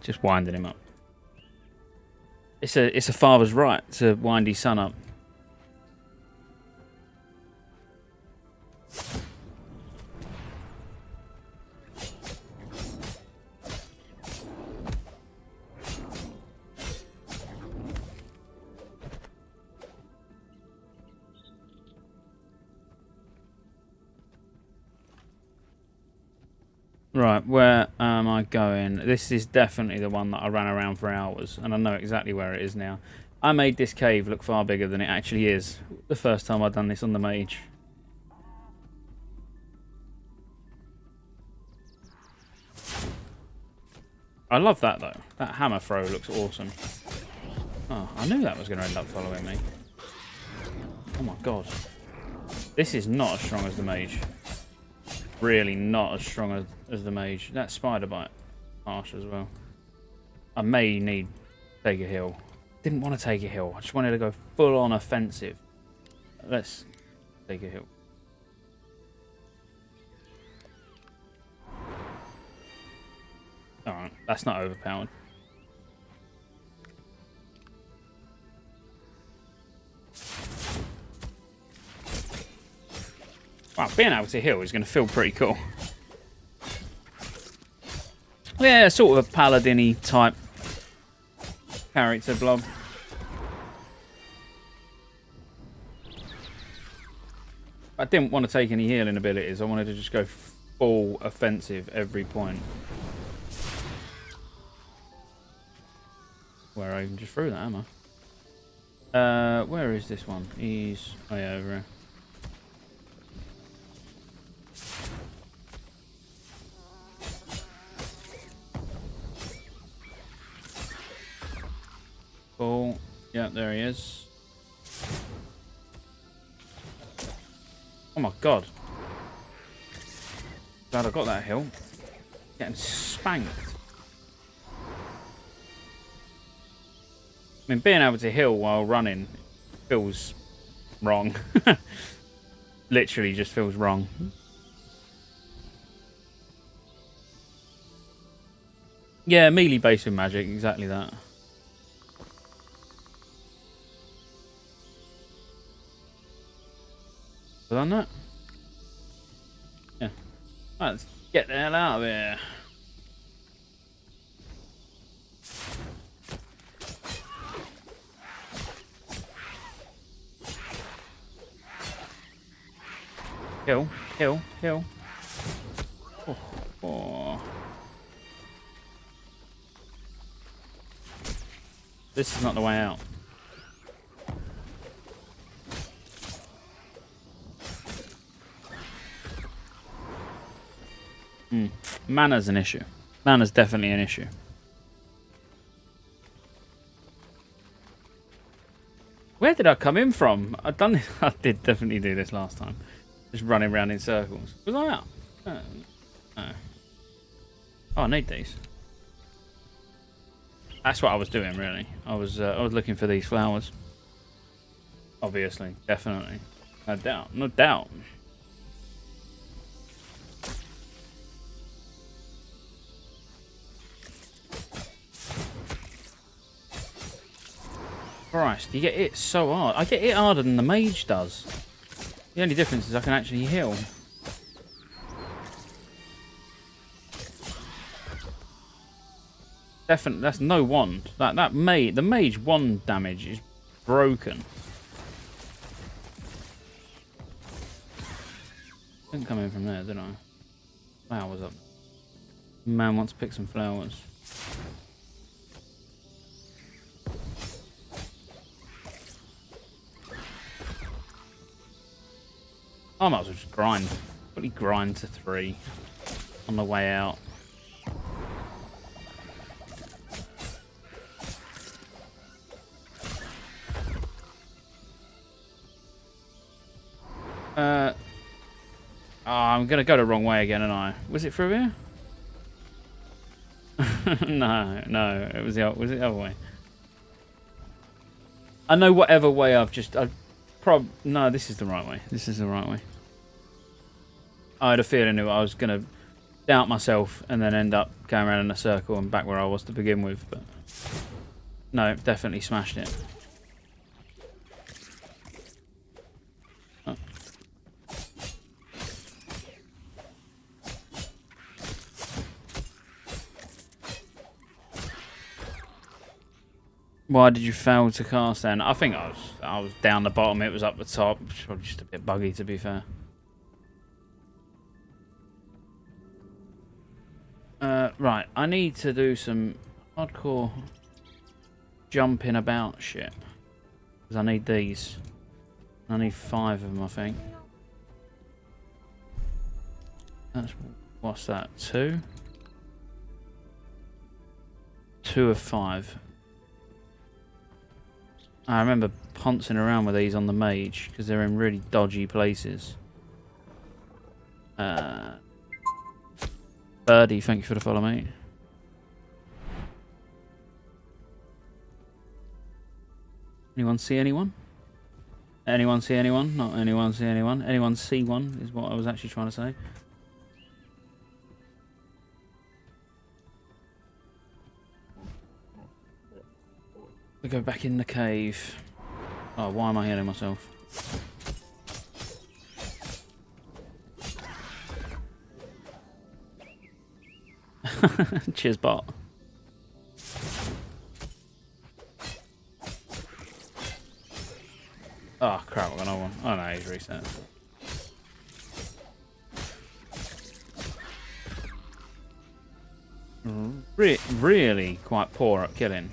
Just winding him up. It's a father's right to wind his son up. Right, where am I going? This is definitely the one that I ran around for hours, and I know exactly where it is now. I made this cave look far bigger than it actually is the first time I'd done this on the Mage. I love that, though. That hammer throw looks awesome. Oh, I knew that was going to end up following me. Oh my god. This is not as strong as the Mage. Really not as strong as the Mage. That spider bite, harsh as well. I may need to take a heal. Didn't want to take a heal. I just wanted to go full on offensive. Let's take a heal. Alright, that's not overpowered. Wow, being able to heal is going to feel pretty cool. Yeah, sort of a Paladin-y type character blob. I didn't want to take any healing abilities. I wanted to just go full offensive every point. Where I even just threw that, am I? Where is this one? He's... Oh yeah, over here. Cool. Yeah, there he is. Oh my god. Glad I got that hill. Getting spanked. I mean, being able to heal while running feels wrong. Literally just feels wrong. Yeah, melee based with magic, exactly that. Done that? Yeah. Right, let's get the hell out of here. Kill, kill, kill. Oh, oh. This is not the way out. Mana's an issue. Mana's definitely an issue. Where did I come in from? I did definitely do this last time. Just running around in circles. Was I out? No. Oh, I need these. That's what I was doing, really. I was looking for these flowers. Obviously, definitely, no doubt, no doubt. Christ, you get hit so hard. I get hit harder than the mage does. The only difference is I can actually heal. Definitely, that's no wand. The mage wand damage is broken. Didn't come in from there, did I? Flowers up. Man wants to pick some flowers. I might as well just grind. Probably grind to 3 on the way out. Oh, I'm gonna go the wrong way again, and I was it through here? no, it was the other way. I know whatever way no, this is the right way. This is the right way. I had a feeling I was gonna doubt myself and then end up going around in a circle and back where I was to begin with, but no, definitely smashed it. Why did you fail to cast then? I think I was down the bottom, it was up the top. Probably just a bit buggy, to be fair. Right, I need to do some hardcore jumping about shit. Because I need these. I need 5 of them, I think. What's that? 2? 2 of 5. I remember pouncing around with these on the mage because they're in really dodgy places. Birdie, thank you for the follow, mate. Anyone see anyone? Anyone see anyone? Not anyone see anyone. Anyone see one is what I was actually trying to say. We go back in the cave. Oh, why am I healing myself? Cheers, bot. Oh crap! I got another one. Oh no, he's reset. Really quite poor at killing.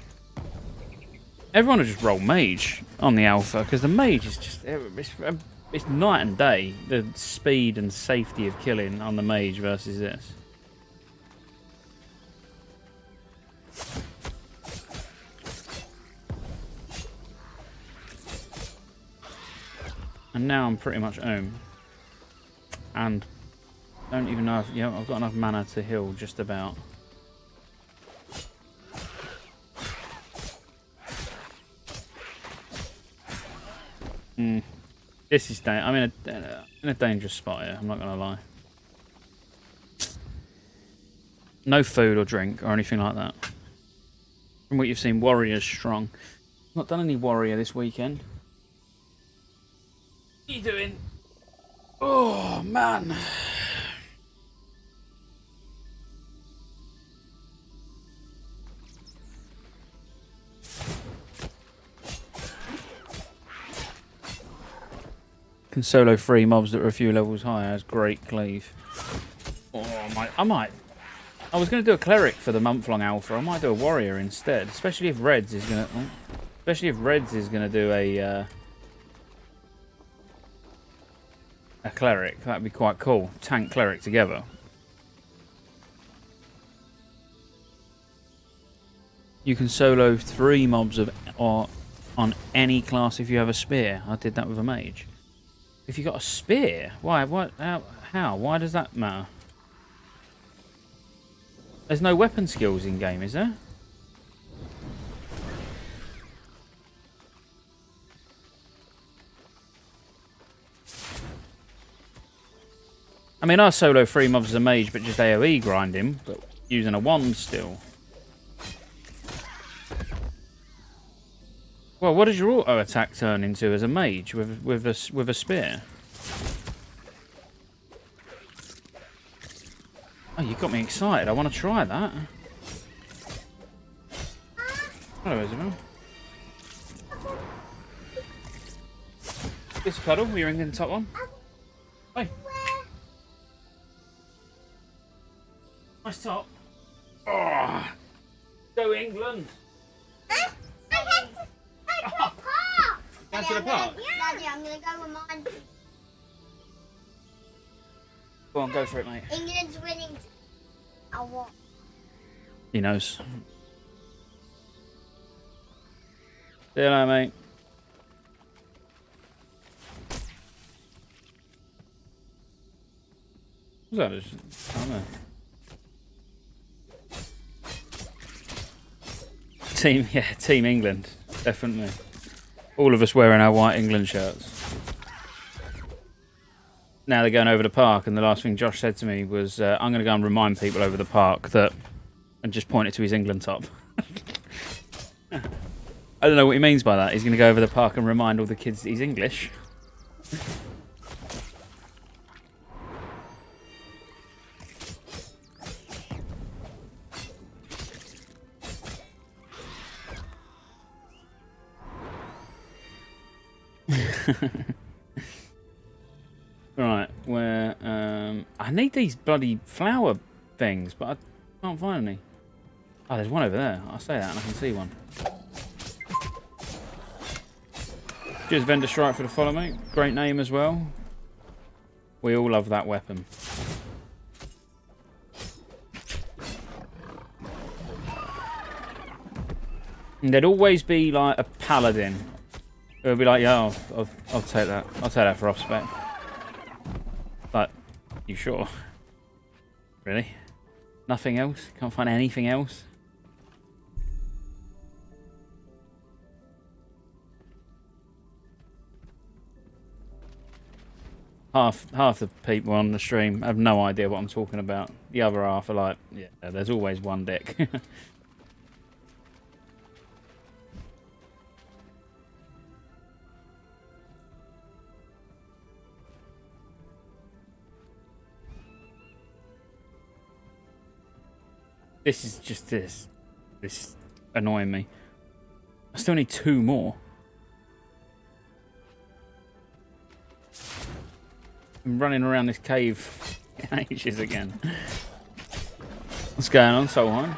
Everyone will just roll mage on the alpha because the mage is just it's night and day. The speed and safety of killing on the mage versus this. And now I'm pretty much home. And I don't even know if I've got enough mana to heal just about. This is I'm in a dangerous spot here, I'm not gonna lie. No food or drink or anything like that. From what you've seen, warrior's strong. Not done any warrior this weekend. What are you doing? Oh man. Can solo 3 mobs that are a few levels higher. That's great cleave. Oh, I was going to do a cleric for the month-long alpha. I might do a warrior instead, especially if Reds is going to do a cleric. That'd be quite cool. Tank cleric together. You can solo 3 mobs on any class if you have a spear. I did that with a mage. If you got a spear, why? What? How? Why does that matter? There's no weapon skills in game, is there? I mean, I solo 3 mobs as a mage, but just AoE grind him, but using a wand still. Well, what does your auto attack turn into as a mage with a spear? Oh, you got me excited. I want to try that. Hello, Isabel. This cuddle, you're in the top one. Hey. Nice top. Oh, go England. Down to the park? Daddy, I'm going to go with mine. Go on, go for it, mate. England's winning. I want. He knows. See you later, mate. What's that? I don't know. Team England, definitely. All of us wearing our white England shirts. Now they're going over the park, and the last thing Josh said to me was, I'm going to go and remind people over the park that... And just point it to his England top. I don't know what he means by that. He's going to go over the park and remind all the kids that he's English. Right, where I need these bloody flower things, but I can't find any. Oh, there's one over there. I'll say that and I can see one. Cheers, Vendor Strike, for the follow, mate. Great name as well. We all love that weapon. And there'd always be like a Paladin. It would be like, yeah, I'll take that. I'll take that for off spec. But, you sure? Really? Nothing else? Can't find anything else? Half the people on the stream have no idea what I'm talking about. The other half are like, yeah, there's always one deck. This is just this. This is annoying me. I still need 2 more. I'm running around this cave ages again. What's going on, Solheim?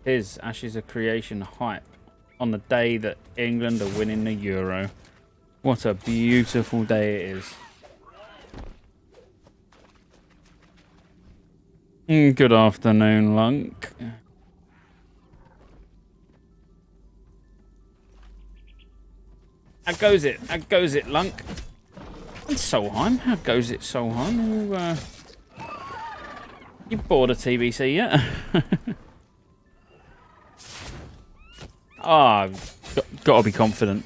Here's Ashes of Creation hype on the day that England are winning the Euro. What a beautiful day it is. Good afternoon, Lunk. How goes it? How goes it, Lunk? And Solheim. How goes it, Solheim? You bored of TBC yet? Ah, gotta be confident.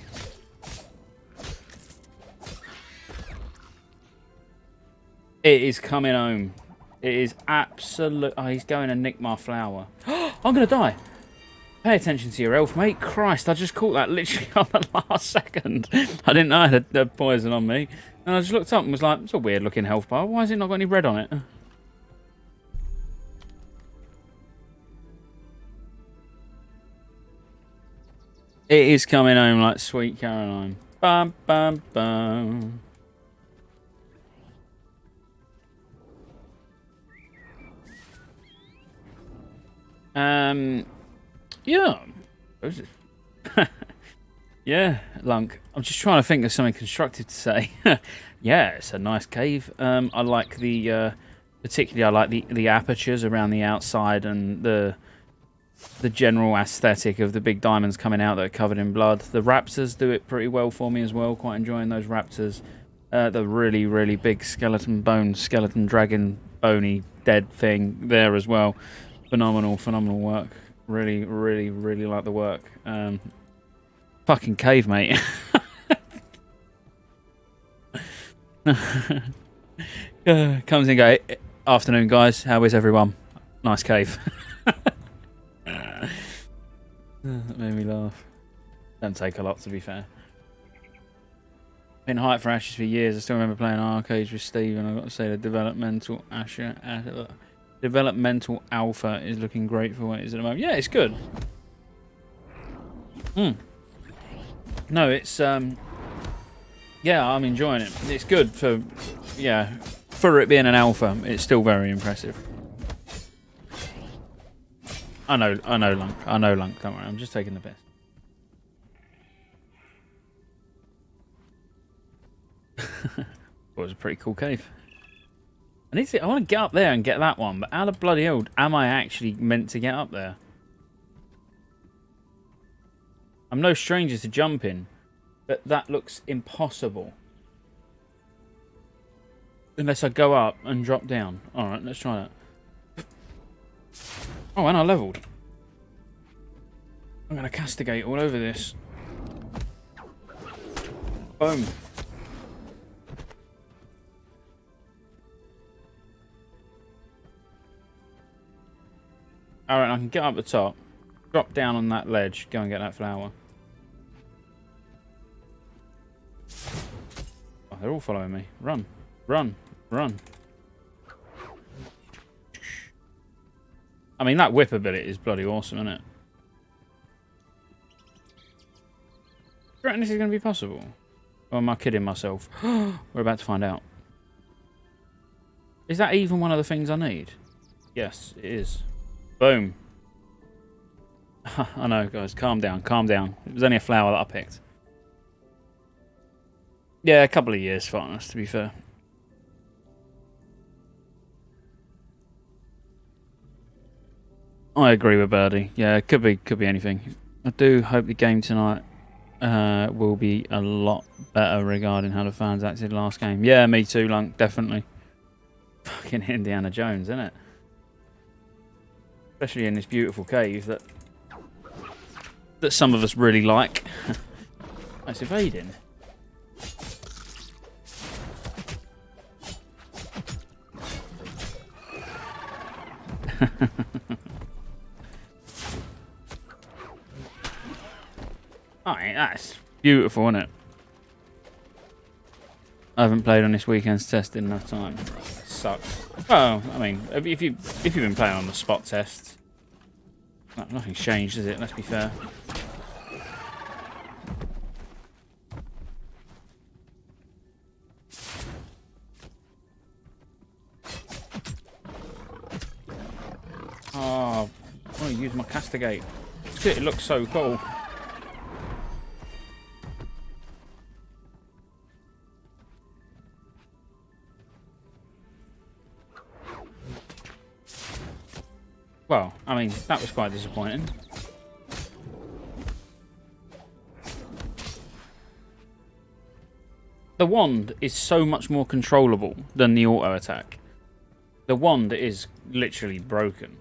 It is coming home. It is absolute. Oh, he's going to nick my flower. I'm going to die. Pay attention to your health, mate. Christ, I just caught that literally on the last second. I didn't know I had the poison on me. And I just looked up and was like, it's a weird looking health bar. Why has it not got any red on it? It is coming home like sweet Caroline. Bum, bum, bum. Yeah. Yeah, Lunk. I'm just trying to think of something constructive to say. Yeah, it's a nice cave. I like the, particularly I like the apertures around the outside and the general aesthetic of the big diamonds coming out that are covered in blood. The raptors do it pretty well for me as well. Quite enjoying those raptors. The really, really big skeleton dragon bony dead thing there as well. Phenomenal work. Really, really, really like the work. Fucking cave, mate. Comes and go. Afternoon, guys. How is everyone? Nice cave. That made me laugh. Don't take a lot, to be fair. Been hyped for Ashes for years. I still remember playing arcades with Steve, and I've got to say the developmental alpha is looking great for what it is at the moment. Yeah, it's good. No, it's yeah, I'm enjoying it. It's good for, yeah, for it being an alpha. It's still very impressive. I know, Lunk. Don't worry, I'm just taking the piss. It was a pretty cool cave. I want to get up there and get that one, but how the bloody hell am I actually meant to get up there? I'm no stranger to jumping, but that looks impossible. Unless I go up and drop down. Alright, let's try that. Oh, and I leveled. I'm going to castigate all over this. Boom. Alright, I can get up the top. Drop down on that ledge. Go and get that flower. Oh, they're all following me. Run. Run. Run. I mean, that whip ability is bloody awesome, isn't it? Do you reckon this is going to be possible? Or am I kidding myself? We're about to find out. Is that even one of the things I need? Yes, it is. Boom. I know, guys. Calm down. Calm down. It was only a flower that I picked. Yeah, a couple of years for us, to be fair. I agree with Birdie. Yeah, it could be anything. I do hope the game tonight will be a lot better regarding how the fans acted last game. Yeah, me too, Lunk. Definitely. Fucking Indiana Jones, isn't it? Especially in this beautiful cave that some of us really like. That's evading. Alright, that's beautiful, isn't it? I haven't played on this weekend's test in enough time. It sucks. Well, I mean, if you've been playing on the spot tests, nothing's changed, is it? Let's be fair. Oh, I want to use my castigate. Shit, it looks so cool. Well, I mean, that was quite disappointing. The wand is so much more controllable than the auto attack. The wand is literally broken.